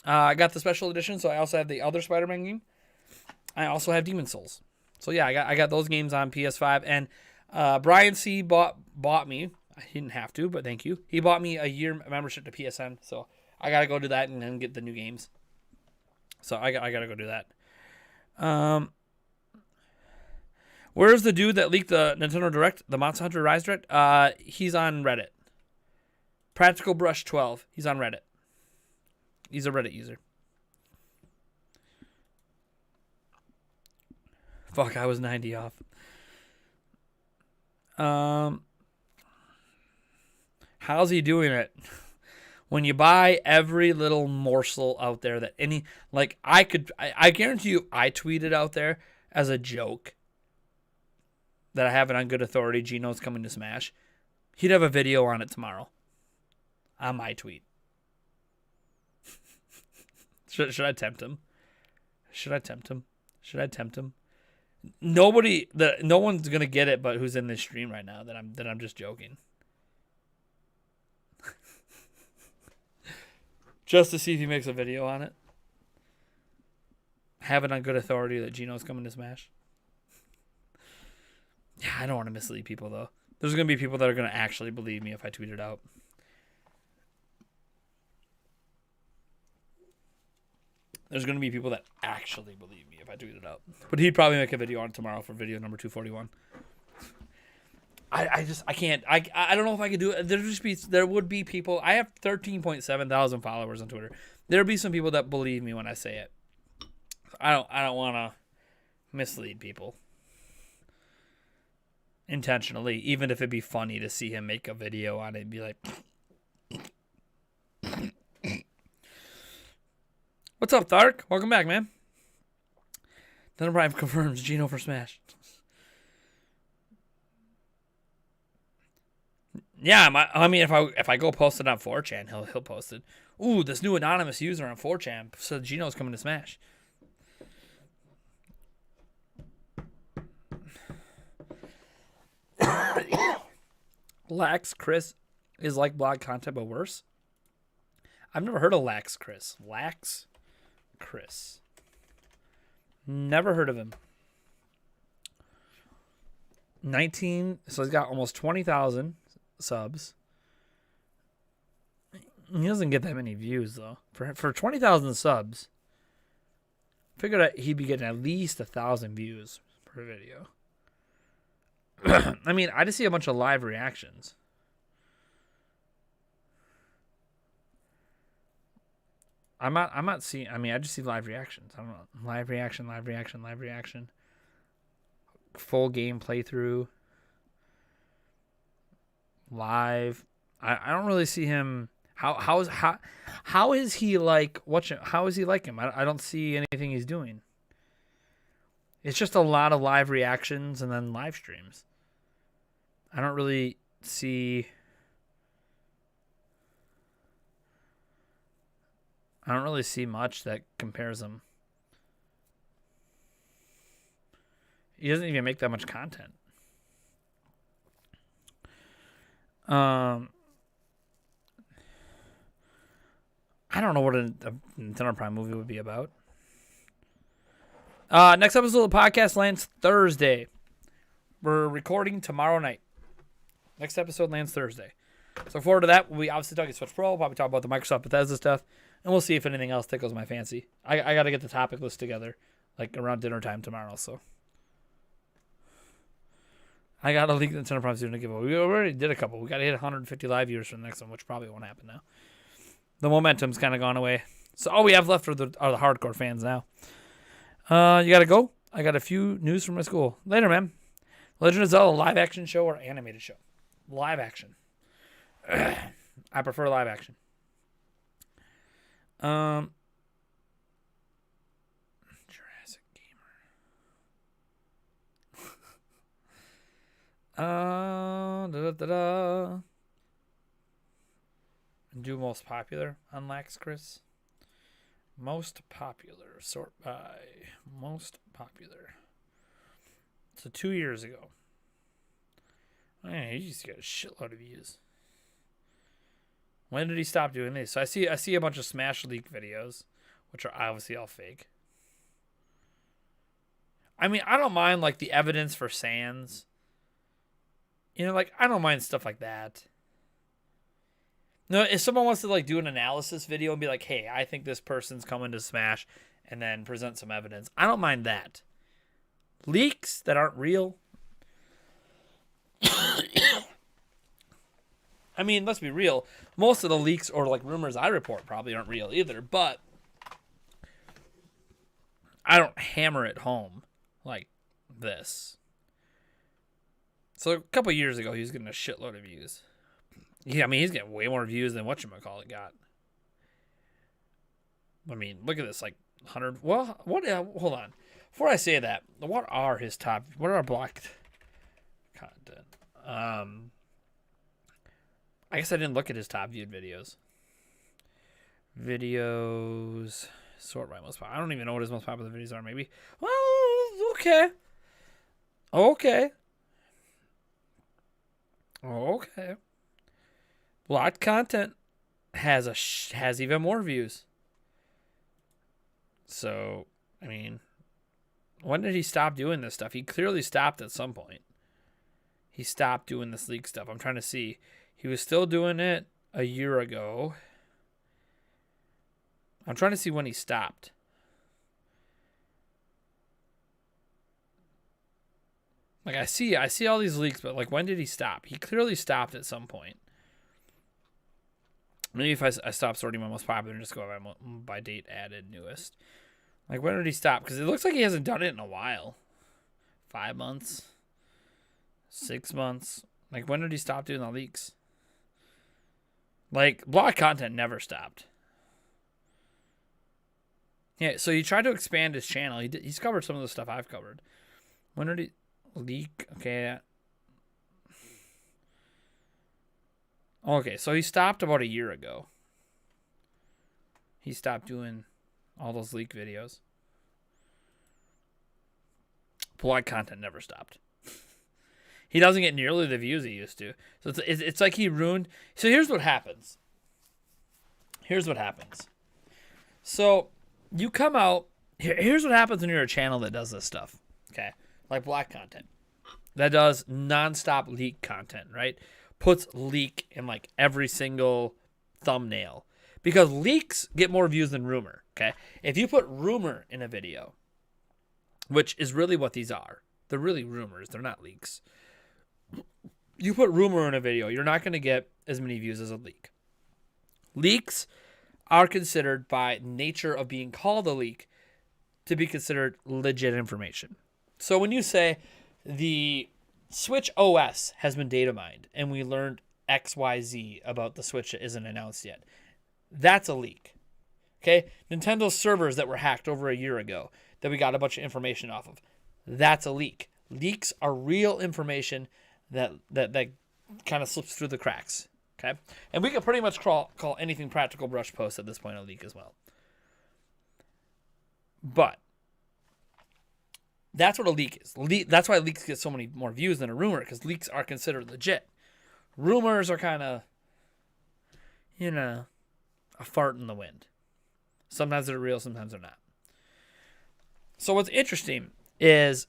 I got the special edition, so I also have the other Spider-Man game. I also have Demon's Souls. So yeah, I got those games on PS5, and Brian C bought me. He didn't have to, but thank you. He bought me a year membership to PSN, so I gotta go do that and then get the new games. So I gotta go do that. Where's the dude that leaked the Nintendo Direct, the Monster Hunter Rise Direct? He's on Reddit. Practical Brush 12. He's on Reddit. He's a Reddit user. Fuck, I was 90 off. How's he doing it? When you buy every little morsel out there that any, like, I guarantee you I tweeted out there as a joke that I have it on good authority, Gino's coming to Smash. He'd have a video on it tomorrow. On my tweet. Should I tempt him? No one's gonna get it, but who's in this stream right now that I'm just joking. Just to see if he makes a video on it. Have it on good authority that Gino's coming to Smash. Yeah, I don't want to mislead people though. There's gonna be people that are gonna actually believe me if I tweet it out. There's going to be people that actually believe me if I tweet it out. But he'd probably make a video on it tomorrow for video number 241. I can't. I don't know if I could do it. There would be people. I have 13.7 thousand followers on Twitter. There'd be some people that believe me when I say it. I don't want to mislead people intentionally, even if it'd be funny to see him make a video on it and be like, what's up, Thark? Welcome back, man. Then Prime confirms Gino for Smash. Yeah, I mean, if I go post it on 4chan, he'll post it. Ooh, this new anonymous user on 4chan said Gino's coming to Smash. Lax Chris is like blog content, but worse. I've never heard of Lax Chris. Lax Chris. Never heard of him. 19, so he's got almost 20,000 subs. He doesn't get that many views though. For 20,000 subs, figured that he'd be getting at least 1,000 views per video. I mean, I just see a bunch of live reactions. I'm not seeing. I mean, I just see live reactions. I don't know. Live reaction. Full game playthrough. Live. I don't really see him. How is he like? How is he like him? I don't see anything he's doing. It's just a lot of live reactions and then live streams. I don't really see. I don't really see much that compares him. He doesn't even make that much content. I don't know what a Nintendo Prime movie would be about. Next episode of the podcast lands Thursday. We're recording tomorrow night. Next episode lands Thursday. So forward to that, we'll be obviously talking Switch Pro. Probably talk about the Microsoft Bethesda stuff. And we'll see if anything else tickles my fancy. I got to get the topic list together, like around dinner time tomorrow. So I got to link the Nintendo Prime Student to give away. We already did a couple. We got to hit 150 live viewers for the next one, which probably won't happen now. The momentum's kind of gone away. So all we have left are the hardcore fans now. You got to go? I got a few news from my school. Later, man. Legend of Zelda live action show or animated show? Live action. I prefer live action. Jurassic Gamer. Do most popular on Lax Chris. Most popular. Sort by most popular. So 2 years ago. Man, he just got a shitload of views. When did he stop doing this? So I see a bunch of Smash leak videos, which are obviously all fake. I mean, I don't mind like the evidence for Sans. You know, like, I don't mind stuff like that. No, if someone wants to, like, do an analysis video and be like, hey, I think this person's coming to Smash, and then present some evidence, I don't mind that. Leaks that aren't real. I mean, let's be real. Most of the leaks or, like, rumors I report probably aren't real either, but I don't hammer it home like this. So a couple years ago, he was getting a shitload of views. Yeah, I mean, he's getting way more views than whatchamacallit got. I mean, look at this, like 100. Well, what? Hold on. Before I say that, what are his top? What are blocked content? I guess I didn't look at his top viewed videos. Videos sort by most popular. I don't even know what his most popular videos are. Maybe. Well, okay. Okay. Okay. Blocked content has even more views. So, I mean, when did he stop doing this stuff? He clearly stopped at some point. He stopped doing this leak stuff. I'm trying to see. He was still doing it a year ago. I'm trying to see when he stopped. Like, I see all these leaks, but, like, when did he stop? He clearly stopped at some point. Maybe if I stop sorting my most popular and just go by date added newest. Like, when did he stop? Because it looks like he hasn't done it in a while. 5 months? 6 months? Like, when did he stop doing the leaks? Like, block content never stopped. Yeah, so he tried to expand his channel. He's covered some of the stuff I've covered. When did he leak? Okay. Okay, so he stopped about a year ago. He stopped doing all those leak videos. Block content never stopped. He doesn't get nearly the views he used to. So it's like he ruined. So here's what happens. So you come out. Here's what happens when you're a channel that does this stuff. Okay, like block content that does nonstop leak content, right? Puts leak in like every single thumbnail because leaks get more views than rumor. Okay, if you put rumor in a video, which is really what these are, they're really rumors. They're not leaks. You put rumor in a video, you're not going to get as many views as a leak. Leaks are considered by nature of being called a leak to be considered legit information. So when you say the Switch OS has been data mined and we learned XYZ about the Switch that isn't announced yet, that's a leak. Okay? Nintendo's servers that were hacked over a year ago that we got a bunch of information off of, that's a leak. Leaks are real information that kind of slips through the cracks. Okay? And we can pretty much call anything Practical Brush post at this point a leak as well. But that's what a leak is. That's why leaks get so many more views than a rumor, because leaks are considered legit. Rumors are kind of, a fart in the wind. Sometimes they're real, sometimes they're not. So what's interesting is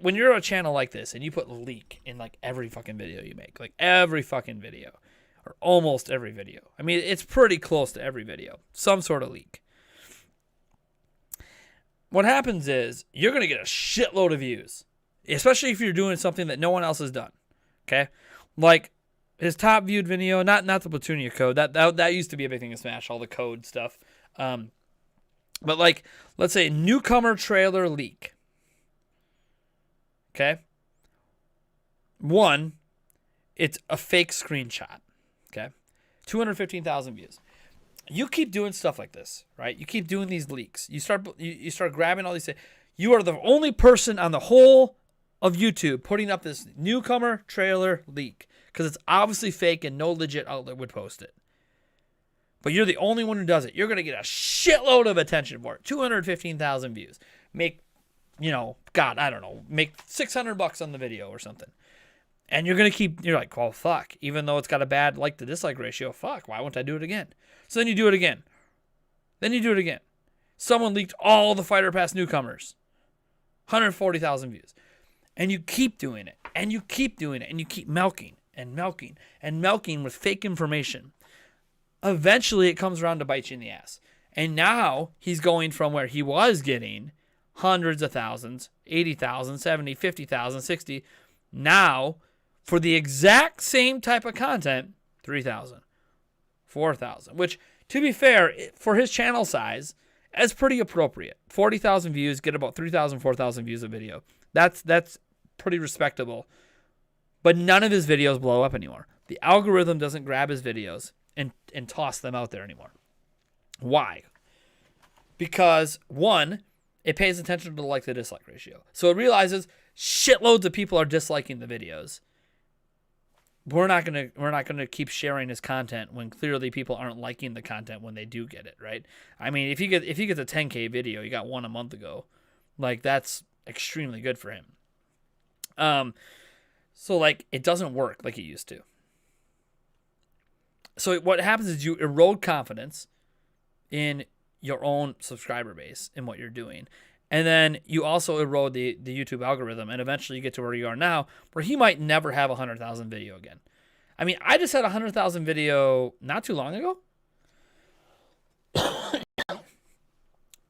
when you're a channel like this and you put leak in like every fucking video you make, like every fucking video or almost every video. I mean, it's pretty close to every video, some sort of leak. What happens is you're going to get a shitload of views, especially if you're doing something that no one else has done. Okay? Like his top viewed video, not the Platunia code. That used to be a big thing in Smash, all the code stuff. But like, let's say newcomer trailer leak. Okay? One, it's a fake screenshot. Okay? 215,000 views. You keep doing stuff like this, right? You keep doing these leaks. You start grabbing all these things. You are the only person on the whole of YouTube putting up this newcomer trailer leak because it's obviously fake and no legit outlet would post it. But you're the only one who does it. You're going to get a shitload of attention for it. 215,000 views. Make, make $600 on the video or something. And you're going to you're like, well, fuck. Even though it's got a bad like to dislike ratio, fuck, why won't I do it again? So then you do it again. Then you do it again. Someone leaked all the Fighter Pass newcomers. 140,000 views. And you keep doing it. And you keep doing it, and you keep milking and milking and milking with fake information. Eventually, it comes around to bite you in the ass. And now he's going from where he was getting hundreds of thousands, 80,000, 70, 50,000, 60. Now, for the exact same type of content, 3,000, 4,000, which, to be fair, for his channel size, is pretty appropriate. 40,000 views, get about 3,000, 4,000 views a video. That's pretty respectable. But none of his videos blow up anymore. The algorithm doesn't grab his videos and toss them out there anymore. Why? Because, one, it pays attention to the like to dislike ratio. So it realizes shitloads of people are disliking the videos. We're not gonna keep sharing his content when clearly people aren't liking the content when they do get it, right? I mean, if he gets a 10K video, he got one a month ago, like that's extremely good for him. So like it doesn't work like it used to. So what happens is you erode confidence in your own subscriber base in what you're doing. And then you also erode the YouTube algorithm, and eventually you get to where you are now, where he might never have 100,000 video again. I mean, I just had 100,000 video not too long ago.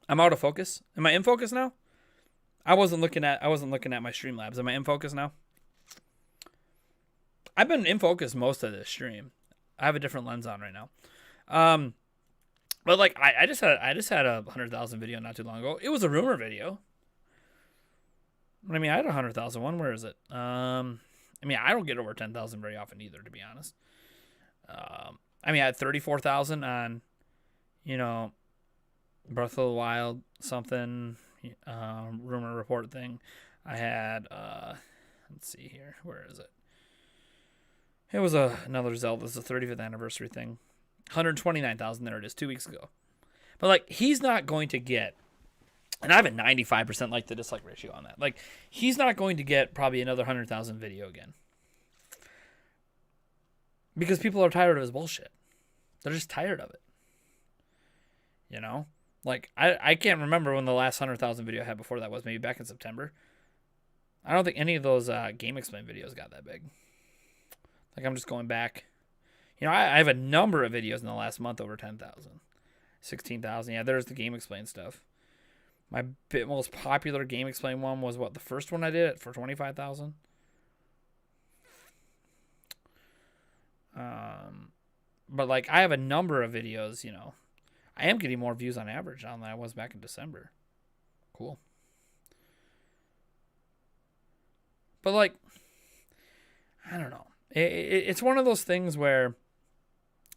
I'm out of focus. Am I in focus now? I wasn't looking at my Streamlabs. Am I in focus now? I've been in focus most of this stream. I have a different lens on right now. But like I just had a 100,000 video not too long ago. It was a rumor video. I mean, I had 100,000 one. Where is it? I mean, I don't get over 10,000 very often either, to be honest. I mean, I had 34,000 on, Breath of the Wild something, rumor report thing. I had, let's see here. Where is it? It was another Zelda. It's the 35th anniversary thing. 129,000. There it is, 2 weeks ago. But like, he's not going to get, and I have a 95% like to dislike ratio on that. Like, he's not going to get probably another 100,000 video again. Because people are tired of his bullshit. They're just tired of it. Like, I can't remember when the last 100,000 video I had before that was. Maybe back in September. I don't think any of those Game Explain videos got that big. Like, I'm just going back. I have a number of videos in the last month over 10,000. 16,000. Yeah, there's the Game Explain stuff. My most popular Game Explain one was the first one I did for 25,000. But like, I have a number of videos, I am getting more views on average now than I was back in December. Cool. But like, I don't know. It's one of those things where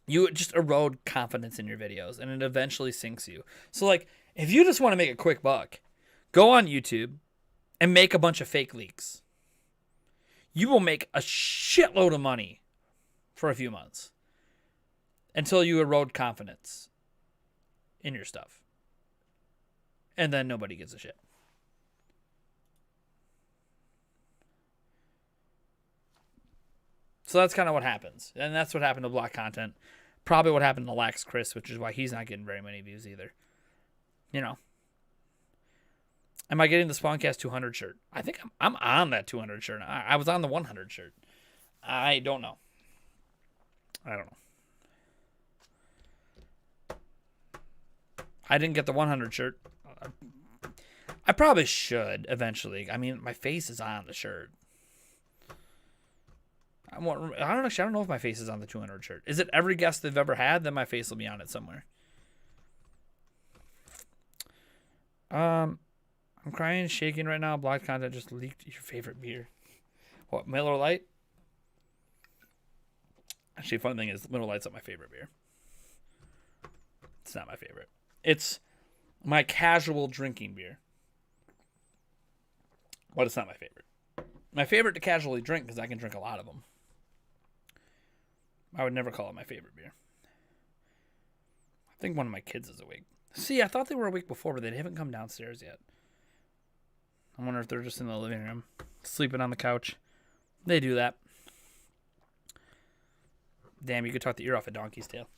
you just erode confidence in your videos, and it eventually sinks you. So like, if you just want to make a quick buck, go on YouTube and make a bunch of fake leaks. You will make a shitload of money for a few months until you erode confidence in your stuff. And then nobody gives a shit. So that's kind of what happens. And that's what happened to Block Content. Probably what happened to Lax Chris, which is why he's not getting very many views either. Am I getting the Spawncast 200 shirt? I think I'm on that 200 shirt. I was on the 100 shirt. I don't know. I didn't get the 100 shirt. I probably should eventually. I mean, my face is on the shirt. I don't know if my face is on the 200 shirt. Is it every guest they've ever had? Then my face will be on it somewhere. I'm crying, shaking right now. Blocked Content just leaked your favorite beer. What, Miller Lite? Actually, fun thing is, Miller Lite's not my favorite beer. It's not my favorite. It's my casual drinking beer. But it's not my favorite. My favorite to casually drink because I can drink a lot of them. I would never call it my favorite beer. I think one of my kids is awake. See, I thought they were awake before, but they haven't come downstairs yet. I wonder if they're just in the living room, sleeping on the couch. They do that. Damn, you could talk the ear off a donkey's tail.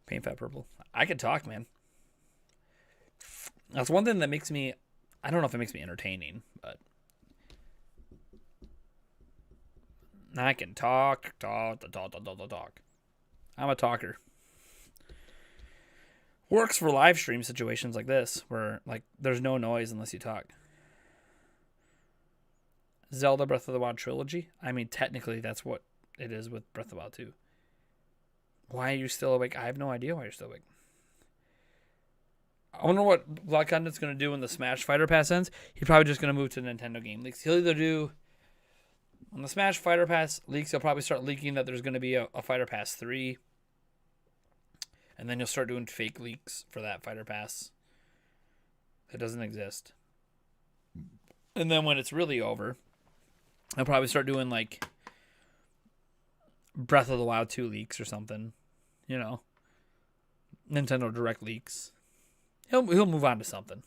Paint Fat Purple. I could talk, man. That's one thing that makes me... I don't know if it makes me entertaining, but... I can talk. I'm a talker. Works for live stream situations like this, where like there's no noise unless you talk. Zelda Breath of the Wild trilogy. I mean, technically that's what it is with Breath of the Wild 2. Why are you still awake? I have no idea why you're still awake. I wonder what Black Content's going to do when the Smash Fighter Pass ends. He's probably just going to move to Nintendo Game Leaks. He'll either do... When the Smash Fighter Pass leaks, he'll probably start leaking that there's going to be a Fighter Pass 3. And then you'll start doing fake leaks for that Fighter Pass. It doesn't exist. And then when it's really over, he'll probably start doing like Breath of the Wild 2 leaks or something. You know. Nintendo Direct leaks. He'll move on to something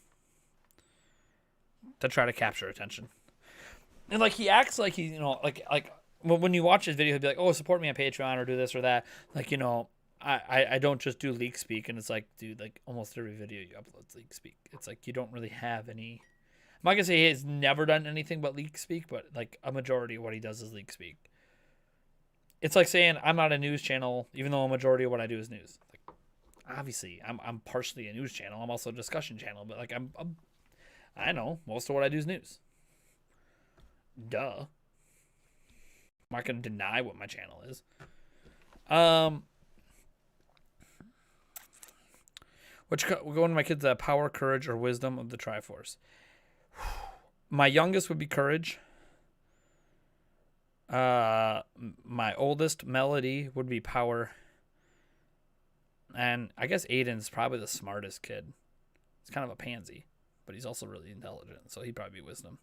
to try to capture attention. And like he acts like he, you know, like when you watch his video, he'll be like, "Oh, support me on Patreon or do this or that." Like, you know, I don't just do leak speak, and it's like, dude, like almost every video you upload leak speak. It's like you don't really have any. I'm not gonna say he has never done anything but leak speak, but like a majority of what he does is leak speak. It's like saying I'm not a news channel, even though a majority of what I do is news. Like, obviously, I'm partially a news channel. I'm also a discussion channel, but like I know most of what I do is news. Duh. I'm not gonna deny what my channel is. We're going to my kids, power, courage, or wisdom of the Triforce. My youngest would be courage. My oldest, Melody, would be power. And I guess Aiden's probably the smartest kid. He's kind of a pansy, but he's also really intelligent, so he'd probably be wisdom.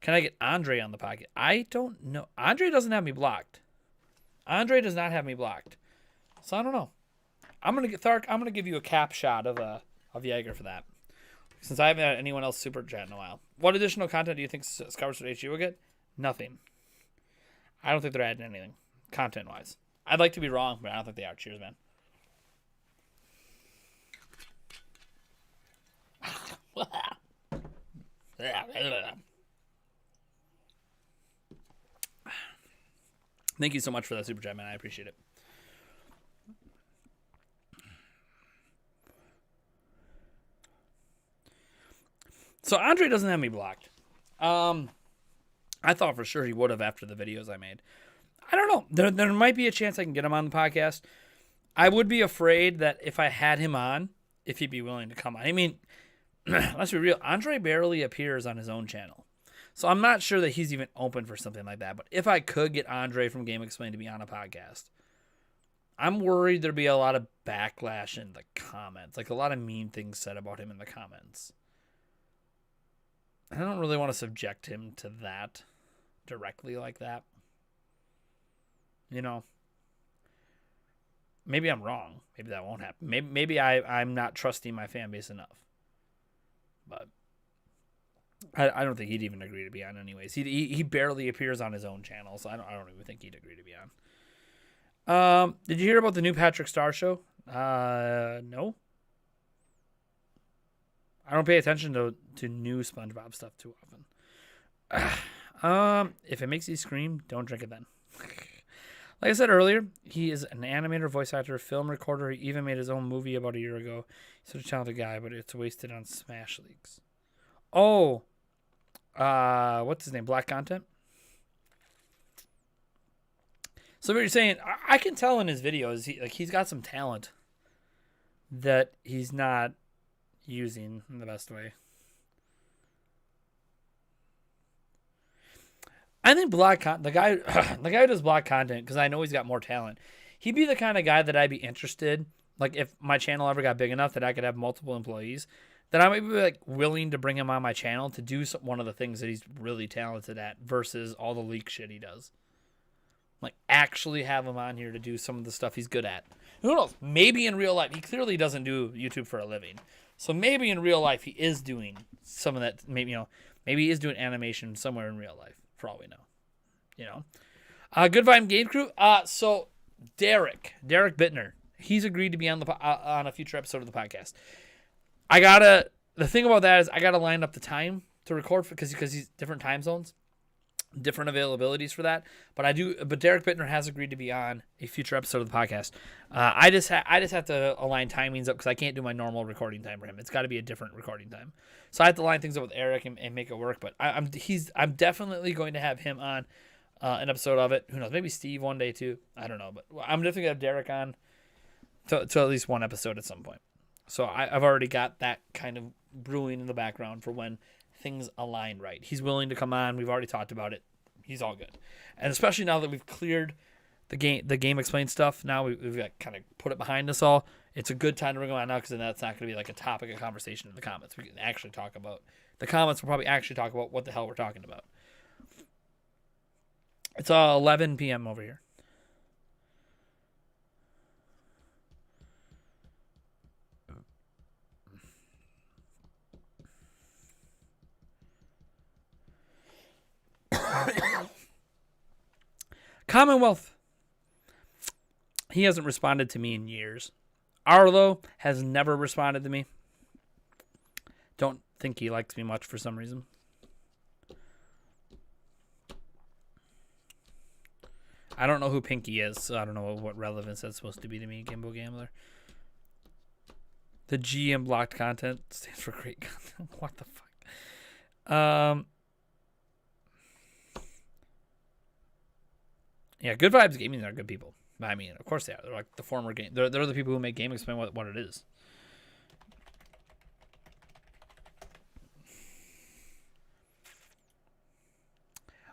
Can I get Andre on the pocket? I don't know. Andre doesn't have me blocked. Andre does not have me blocked. So I don't know. I'm gonna get Thark. I'm gonna give you a cap shot of Jaeger for that, since I haven't had anyone else super chat in a while. What additional content do you think Skyward Sword HD will get? Nothing. I don't think they're adding anything content wise. I'd like to be wrong, but I don't think they are. Cheers, man. Thank you so much for that super chat, man. I appreciate it. So Andre doesn't have me blocked. I thought for sure he would have after the videos I made. I don't know. There might be a chance I can get him on the podcast. I would be afraid that if I had him on, if he'd be willing to come on. I mean, let's be real. Andre barely appears on his own channel. So I'm not sure that he's even open for something like that. But if I could get Andre from Game Explained to be on a podcast, I'm worried there'd be a lot of backlash in the comments. Like a lot of mean things said about him in the comments. I don't really want to subject him to that directly like that. You know, maybe I'm wrong. Maybe that won't happen. Maybe I'm not trusting my fan base enough. But I don't think he'd even agree to be on anyways. He barely appears on his own channel, so I don't even think he'd agree to be on. Did you hear about the new Patrick Star show? No. I don't pay attention to new SpongeBob stuff too often. If it makes you scream, don't drink it then. Like I said earlier, he is an animator, voice actor, film recorder. He even made his own movie about a year ago. He's such a talented guy, but it's wasted on Smash leaks. Oh, what's his name? Black Content? So what you're saying, I can tell in his videos, he's got some talent that he's not using in the best way. I think the guy who does Black Content, because I know he's got more talent, he'd be the kind of guy that I'd be interested. Like if my channel ever got big enough that I could have multiple employees, then I might be like willing to bring him on my channel to do one of the things that he's really talented at versus all the leak shit he does. Like actually have him on here to do some of the stuff he's good at. Who knows? Maybe in real life, he clearly doesn't do YouTube for a living. So maybe in real life he is doing some of that. Maybe he is doing animation somewhere in real life. For all we know, Good Vibe Game Crew. So Derek Bittner, he's agreed to be on on a future episode of the podcast. The thing about that is I gotta line up the time to record because he's different time zones. different availabilities for that. But Derek Bittner has agreed to be on a future episode of the podcast. I just have to align timings up because I can't do my normal recording time for him. It's got to be a different recording time. So I have to line things up with Eric and make it work. But I'm definitely going to have him on an episode of it. Who knows? Maybe Steve one day too. I don't know. But I'm definitely gonna have Derek on to at least one episode at some point. So I've already got that kind of brewing in the background for when things align right. He's willing to come on. We've already talked about it. He's all good. And especially now that we've cleared the game explained stuff, now we've got kind of put it behind us all. It's a good time to bring him on now because then that's not going to be like a topic of conversation in the comments. We can actually talk about the comments. We'll probably actually talk about what the hell we're talking about. It's 11 p.m. over here. Commonwealth. He hasn't responded to me in years. Arlo has never responded to me. Don't think he likes me much for some reason. I don't know who Pinky is, so I don't know what relevance that's supposed to be to me, Gimbo Gambler. The G in blocked content stands for great content. What the fuck? Yeah, Good Vibes Gaming are good people. I mean, of course they are. They're like the former game. They're the people who make Game Explain what it is.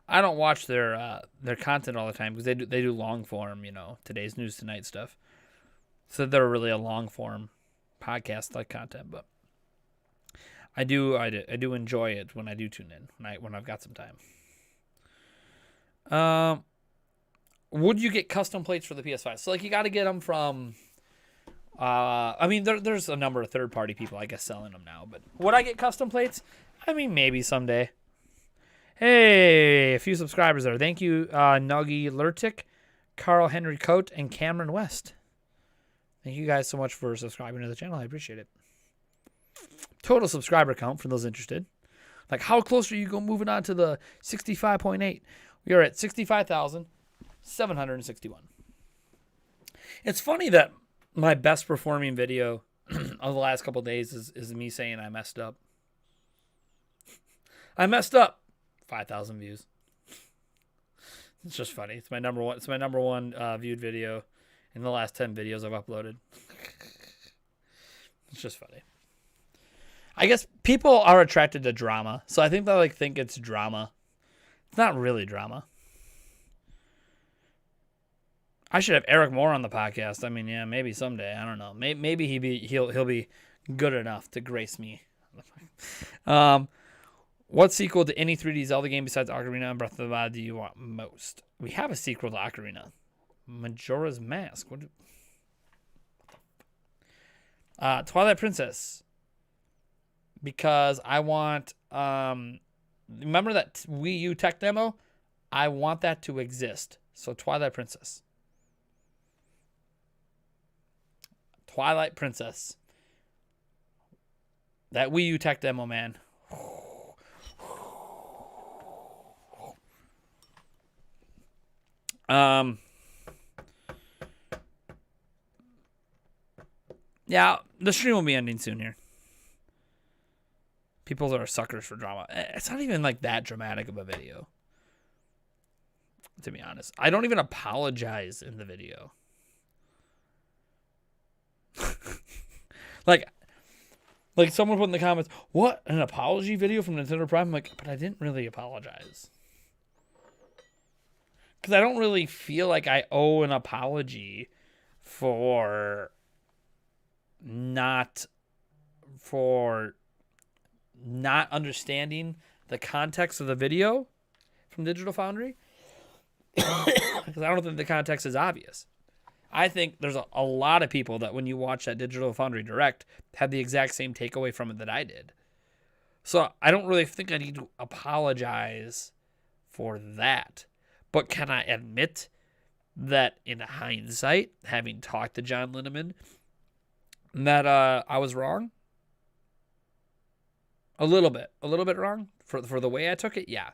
I don't watch their content all the time because they do long form, today's news tonight stuff. So they're really a long form podcast like content, but I do enjoy it when I do tune in when I've got some time. Would you get custom plates for the PS5? So like you got to get them from. I mean, there's a number of third-party people, I guess, selling them now. But would I get custom plates? I mean, maybe someday. Hey, a few subscribers there. Thank you, Nuggy Lurtic, Carl Henry Coate, and Cameron West. Thank you guys so much for subscribing to the channel. I appreciate it. Total subscriber count for those interested. Like, how close are you moving on to the 65.8? We are at 65,761. It's funny that my best performing video of the last couple of days is me saying I messed up. I messed up. 5,000 views. It's just funny. It's my number one viewed video in the last 10 videos I've uploaded. It's just funny. I guess people are attracted to drama, so I think they think it's drama. It's not really drama. I should have Eric Moore on the podcast. I mean, yeah, maybe someday. I don't know. Maybe he'll be good enough to grace me. What sequel to any 3D Zelda game besides Ocarina and Breath of the Wild do you want most? We have a sequel to Ocarina. Majora's Mask. Twilight Princess. Because I want... remember that Wii U tech demo? I want that to exist. So Twilight Princess. Twilight Princess. That Wii U tech demo, man. Yeah, the stream will be ending soon here. People are suckers for drama. It's not even like that dramatic of a video, to be honest. I don't even apologize in the video. like someone put in the comments, what, an apology video from Nintendo Prime? I'm like, but I didn't really apologize. Because I don't really feel like I owe an apology for not understanding the context of the video from Digital Foundry. Because I don't think the context is obvious. I think there's a lot of people that when you watch that Digital Foundry Direct had the exact same takeaway from it that I did. So I don't really think I need to apologize for that. But can I admit that in hindsight, having talked to John Linneman, that I was wrong? A little bit wrong for the way I took it, yeah.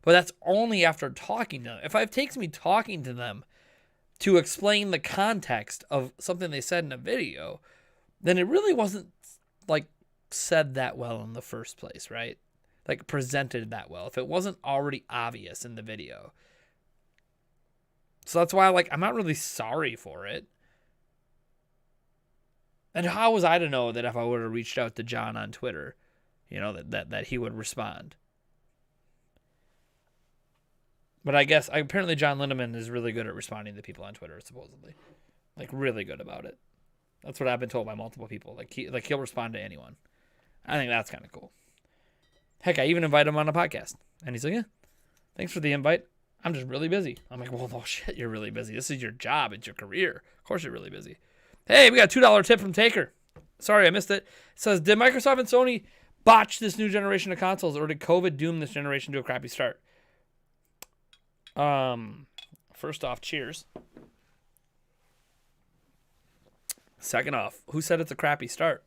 But that's only after talking to them. If it takes me talking to them to explain the context of something they said in a video, then it really wasn't like said that well in the first place, right? Like presented that well. If it wasn't already obvious in the video. So that's why I'm not really sorry for it. And how was I to know that if I would have reached out to John on Twitter, that he would respond? But I guess apparently John Lindemann is really good at responding to people on Twitter, supposedly. Really good about it. That's what I've been told by multiple people. He'll respond to anyone. I think that's kind of cool. Heck, I even invited him on a podcast. And he's like, yeah, thanks for the invite. I'm just really busy. I'm like, well, no shit, you're really busy. This is your job. It's your career. Of course you're really busy. Hey, we got a $2 tip from Taker. Sorry, I missed it. It says, did Microsoft and Sony botch this new generation of consoles, or did COVID doom this generation to a crappy start? First off, cheers. Second off, who said it's a crappy start?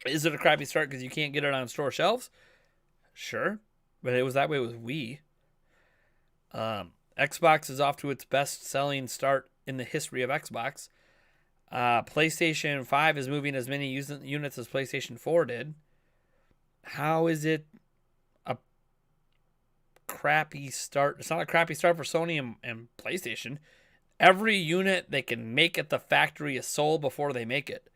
Is it a crappy start because you can't get it on store shelves? Sure, but it was that way with Wii. Xbox is off to its best-selling start in the history of Xbox. PlayStation 5 is moving as many units as PlayStation 4 did. How is it a crappy start? It's not a crappy start for Sony and PlayStation. Every unit they can make at the factory is sold before they make it.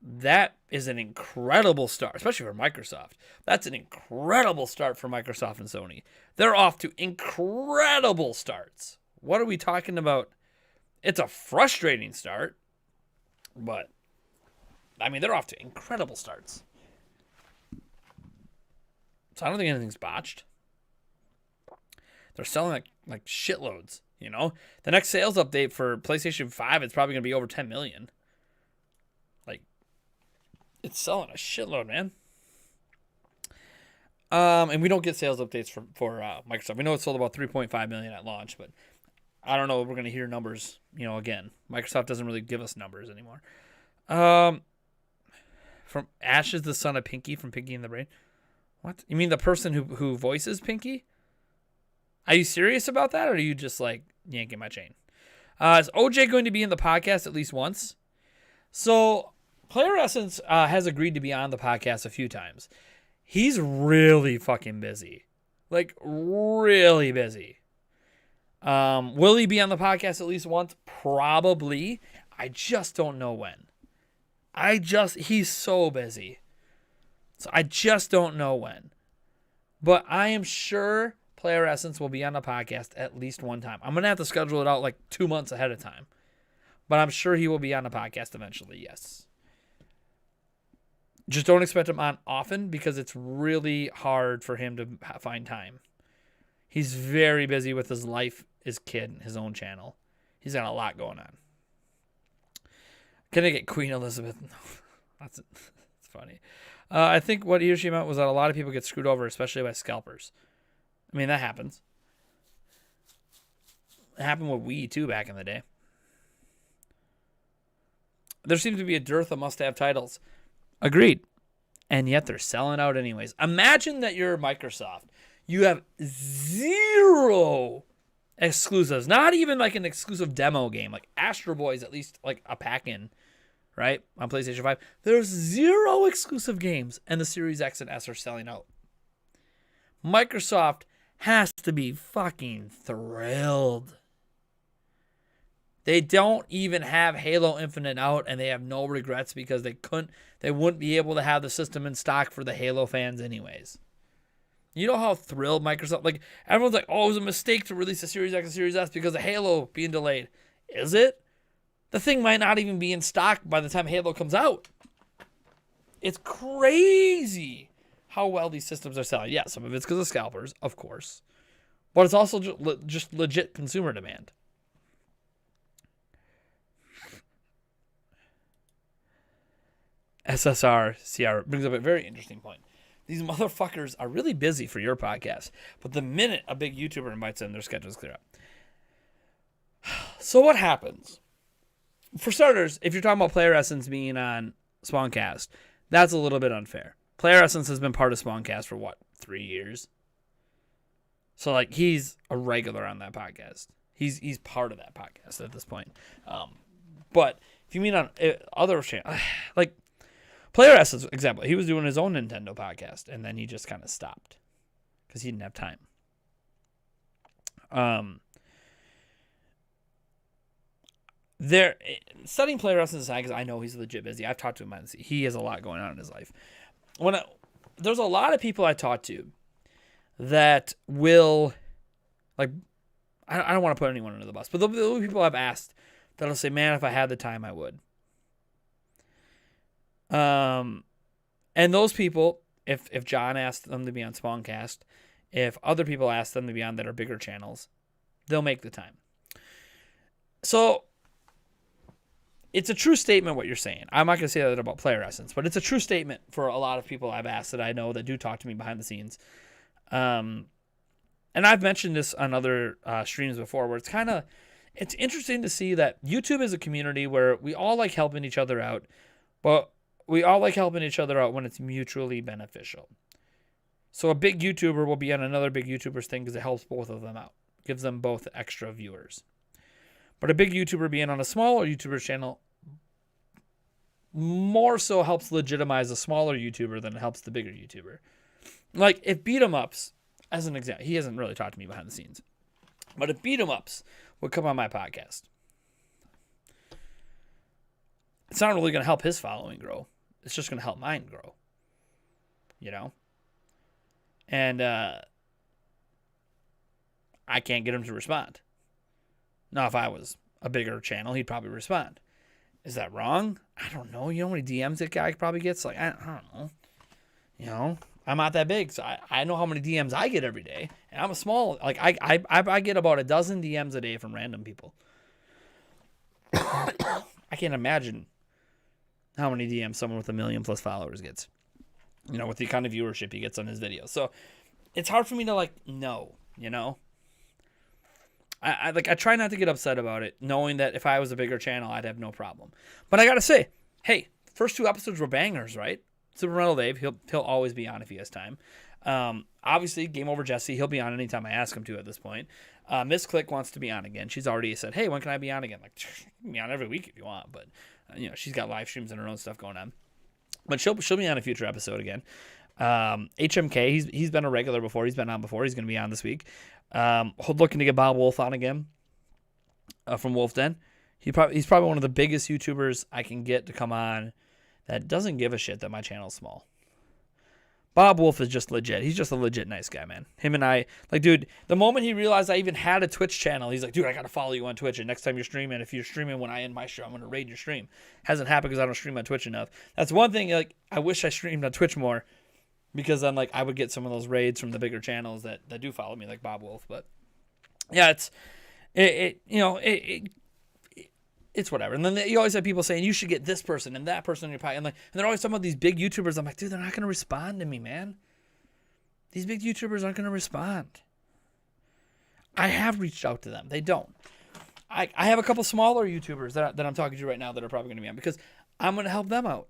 That is an incredible start, especially for Microsoft. That's an incredible start for Microsoft and Sony. They're off to incredible starts. What are we talking about? It's a frustrating start, but they're off to incredible starts. So I don't think anything's botched. They're selling like shitloads, The next sales update for PlayStation 5 is probably going to be over 10 million. It's selling a shitload, man. And we don't get sales updates for Microsoft. We know it sold about 3.5 million at launch, but I don't know if we're going to hear numbers, again. Microsoft doesn't really give us numbers anymore. From Ash is the son of Pinky from Pinky and the Brain. What? You mean the person who voices Pinky? Are you serious about that, or are you just yanking my chain? Is OJ going to be in the podcast at least once? So Player Essence has agreed to be on the podcast a few times. He's really fucking busy. Really busy. Will he be on the podcast at least once? Probably. I just don't know when. He's so busy. So I just don't know when. But I am sure Player Essence will be on the podcast at least one time. I'm going to have to schedule it out 2 months ahead of time. But I'm sure he will be on the podcast eventually, yes. Just don't expect him on often because it's really hard for him to find time. He's very busy with his life, his kid, his own channel. He's got a lot going on. Can I get Queen Elizabeth? No, that's funny. I think what he or she meant was that a lot of people get screwed over, especially by scalpers. That happens. It happened with Wii, too, back in the day. There seems to be a dearth of must-have titles. Agreed. And yet they're selling out anyways. Imagine that you're Microsoft. You have 0 exclusives. Not even an exclusive demo game. Astro Boy is at least a pack-in, right? On PlayStation 5. There's 0 exclusive games. And the Series X and S are selling out. Microsoft has to be fucking thrilled. They don't even have Halo Infinite out, and they have no regrets because they wouldn't be able to have the system in stock for the Halo fans anyways. You know how thrilled Microsoft, everyone's like, oh, it was a mistake to release the Series X and Series S because of Halo being delayed. Is it? The thing might not even be in stock by the time Halo comes out. It's crazy how well these systems are selling. Yeah, some of it's because of scalpers, of course. But it's also just legit consumer demand. SSR CR brings up a very interesting point. These motherfuckers are really busy for your podcast, but the minute a big YouTuber invites them, their schedules clear up. So what happens? For starters, if you're talking about Player Essence being on Spawncast, that's a little bit unfair. Player Essence has been part of Spawncast for 3 years? So like he's a regular on that podcast. He's part of that podcast at this point. But if you mean on other channels, like Player S's example, he was doing his own Nintendo podcast, and then he just kind of stopped because he didn't have time. There, setting Player S aside because I know he's legit busy. I've talked to him. He has a lot going on in his life. There's a lot of people I talk to that will, like, I don't want to put anyone under the bus, but the people I've asked that'll say, man, if I had the time, I would. And those people, if John asked them to be on Spawncast, if other people ask them to be on that are bigger channels, they'll make the time. So it's a true statement what you're saying. I'm not going to say that about Player Essence, but it's a true statement for a lot of people I've asked that I know that do talk to me behind the scenes. And I've mentioned this on other streams before where it's interesting to see that YouTube is a community where we all like helping each other out, but we all like helping each other out when it's mutually beneficial. So a big YouTuber will be on another big YouTuber's thing because it helps both of them out. Gives them both extra viewers. But a big YouTuber being on a smaller YouTuber's channel more so helps legitimize a smaller YouTuber than it helps the bigger YouTuber. Like, if Beat 'em Ups, as an example, he hasn't really talked to me behind the scenes, but if Beat 'em Ups would come on my podcast, it's not really going to help his following grow. It's just going to help mine grow. You know? And I can't get him to respond. Now, if I was a bigger channel, he'd probably respond. Is that wrong? I don't know. You know how many DMs that guy probably gets? Like, I don't know. You know, I'm not that big, so I know how many DMs I get every day. And I'm a small, like, I get about a dozen DMs a day from random people. I can't imagine how many DMs someone with 1 million plus followers gets. You know, with the kind of viewership he gets on his videos. So it's hard for me to, like, know, you know? I try not to get upset about it, knowing that if I was a bigger channel, I'd have no problem. But I gotta say, hey, first 2 episodes were bangers, right? Super Rental Dave, he'll always be on if he has time. Obviously, Game Over Jesse, he'll be on anytime I ask him to at this point. Miss Click wants to be on again. She's already said, hey, when can I be on again? Like, you can be on every week if you want, but you know, she's got live streams and her own stuff going on. But she'll be on a future episode again. HMK, he's been a regular before. He's been on before. He's going to be on this week. Looking to get Bob Wolf on again from Wolf Den. He's probably one of the biggest YouTubers I can get to come on that doesn't give a shit that my channel's small. Bob Wolf is just legit. He's just a legit nice guy, man. Him and I, like, dude, the moment he realized I even had a Twitch channel, he's like, dude, I got to follow you on Twitch. And next time you're streaming, if you're streaming when I end my stream, I'm going to raid your stream. Hasn't happened because I don't stream on Twitch enough. That's one thing, like, I wish I streamed on Twitch more because then, like, I would get some of those raids from the bigger channels that do follow me, like Bob Wolf. But, yeah, it's whatever. And then you always have people saying, you should get this person and that person on your podcast. And they're always talking about these big YouTubers. I'm like, dude, they're not going to respond to me, man. These big YouTubers aren't going to respond. I have reached out to them. They don't. I have a couple smaller YouTubers that I'm talking to right now that are probably going to be on because I'm going to help them out.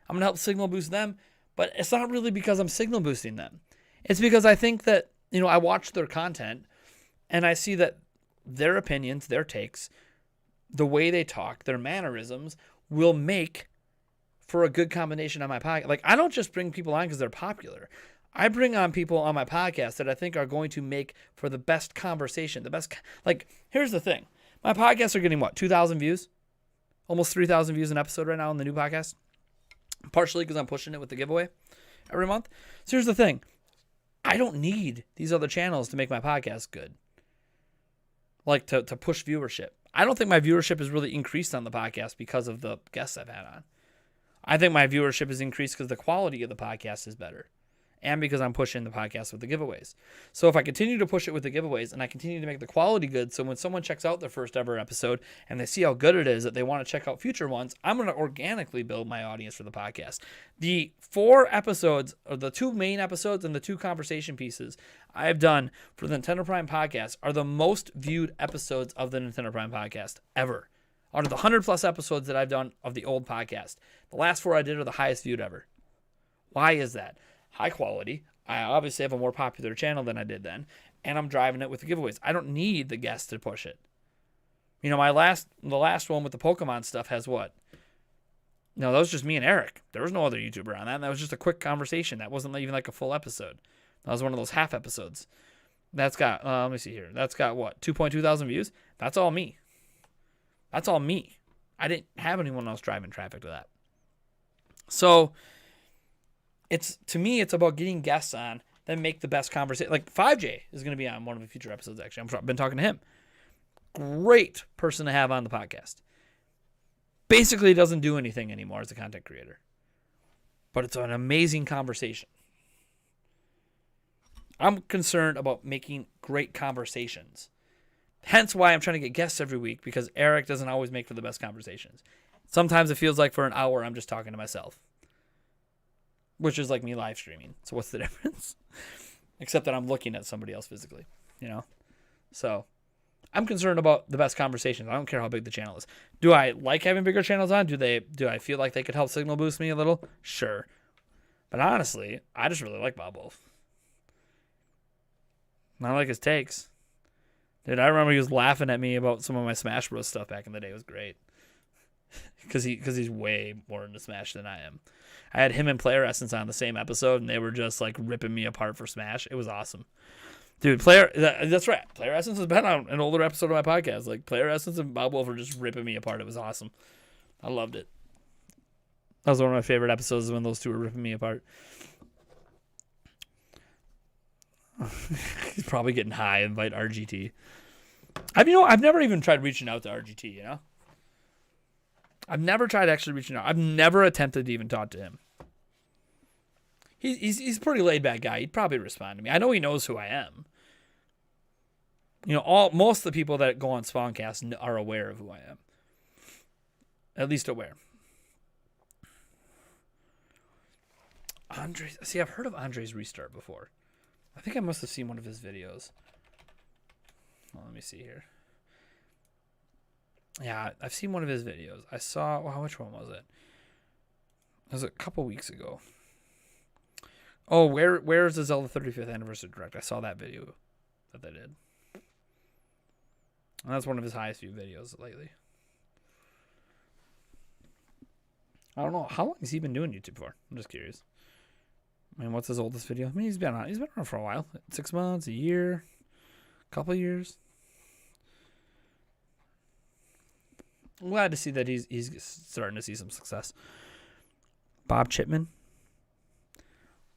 I'm going to help signal boost them. But it's not really because I'm signal boosting them. It's because I think that, you know, I watch their content and I see that their opinions, their takes, the way they talk, their mannerisms will make for a good combination on my podcast. Like, I don't just bring people on because they're popular. I bring on people on my podcast that I think are going to make for the best conversation, like, here's the thing. My podcasts are getting, 2,000 views? Almost 3,000 views an episode right now on the new podcast. Partially because I'm pushing it with the giveaway every month. So here's the thing. I don't need these other channels to make my podcast good. Like, to push viewership. I don't think my viewership has really increased on the podcast because of the guests I've had on. I think my viewership has increased because the quality of the podcast is better. And because I'm pushing the podcast with the giveaways. So if I continue to push it with the giveaways and I continue to make the quality good, so when someone checks out their first ever episode and they see how good it is that they want to check out future ones, I'm going to organically build my audience for the podcast. The 4 episodes, or the 2 main episodes and the 2 conversation pieces I've done for the Nintendo Prime podcast are the most viewed episodes of the Nintendo Prime podcast ever. Out of the 100 plus episodes that I've done of the old podcast, the last 4 I did are the highest viewed ever. Why is that? High quality. I obviously have a more popular channel than I did then. and I'm driving it with the giveaways. I don't need the guests to push it. You know, the last one with the Pokemon stuff has what? No, that was just me and Eric. There was no other YouTuber on that. And that was just a quick conversation. That wasn't even like a full episode. That was one of those half episodes. That's got, let me see here. That's got what? 2.2 thousand views? That's all me. That's all me. I didn't have anyone else driving traffic to that. So, to me, it's about getting guests on that make the best conversation. Like 5J is going to be on one of the future episodes, actually. I've been talking to him. Great person to have on the podcast. Basically doesn't do anything anymore as a content creator. But it's an amazing conversation. I'm concerned about making great conversations. Hence why I'm trying to get guests every week, because Eric doesn't always make for the best conversations. Sometimes it feels like for an hour I'm just talking to myself. Which is like me live streaming. So what's the difference? Except that I'm looking at somebody else physically, you know? So I'm concerned about the best conversations. I don't care how big the channel is. Do I like having bigger channels on? Do I feel like they could help signal boost me a little? Sure. But honestly, I just really like Bob Wolf. I like his takes. Dude, I remember he was laughing at me about some of my Smash Bros. Stuff back in the day. It was great. Because he's way more into Smash than I am. I had him and Player Essence on the same episode, and they were just like ripping me apart for Smash. It was awesome. Dude, that's right. Player Essence has been on an older episode of my podcast. Like, Player Essence and Bob Wolf were just ripping me apart. It was awesome. I loved it. That was one of my favorite episodes when those two were ripping me apart. He's probably getting high. Invite RGT. I've never even tried reaching out to RGT, you know? I've never tried actually reaching out. I've never attempted to even talk to him. He's a pretty laid back guy. He'd probably respond to me. I know he knows who I am. You know, most of the people that go on Spawncast are aware of who I am. At least aware. Andres, see, I've heard of Andres Restart before. I think I must have seen one of his videos. Well, let me see here. Yeah, I've seen one of his videos. I saw, well, which one was it? It was a couple weeks ago. Oh, where's the Zelda 35th Anniversary Direct? I saw that video that they did. And that's one of his highest view videos lately. I don't know. How long has he been doing YouTube for? I'm just curious. I mean, what's his oldest video? I mean, he's been on for a while. 6 months, a year, a couple of years. I'm glad to see that he's starting to see some success. Bob Chipman.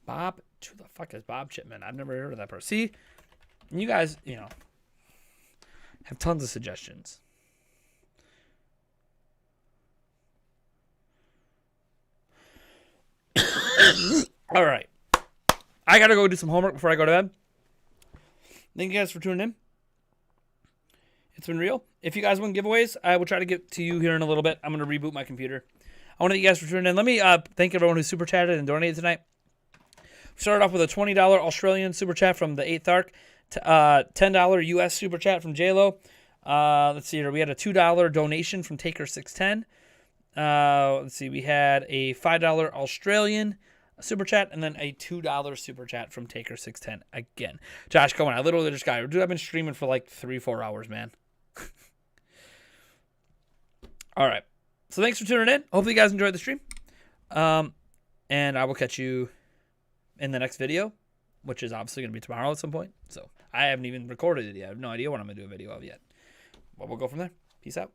Who the fuck is Bob Chipman? I've never heard of that person. See, you guys, you know, have tons of suggestions. All right. I got to go do some homework before I go to bed. Thank you guys for tuning in. It's been real. If you guys want giveaways, I will try to get to you here in a little bit. I'm going to reboot my computer. I want to thank you guys for tuning in. Let me thank everyone who super chatted and donated tonight. We started off with a $20 Australian super chat from the 8th Arc, $10 US super chat from JLo. Let's see here. We had a $2 donation from Taker610. Let's see. We had a $5 Australian super chat and then a $2 super chat from Taker610 again. Josh, come on. I literally just got, dude, I've been streaming for like 3-4 hours, man. All right. So thanks for tuning in. Hopefully you guys enjoyed the stream. And I will catch you in the next video, which is obviously going to be tomorrow at some point. So I haven't even recorded it yet. I have no idea what I'm going to do a video of yet. But we'll go from there. Peace out.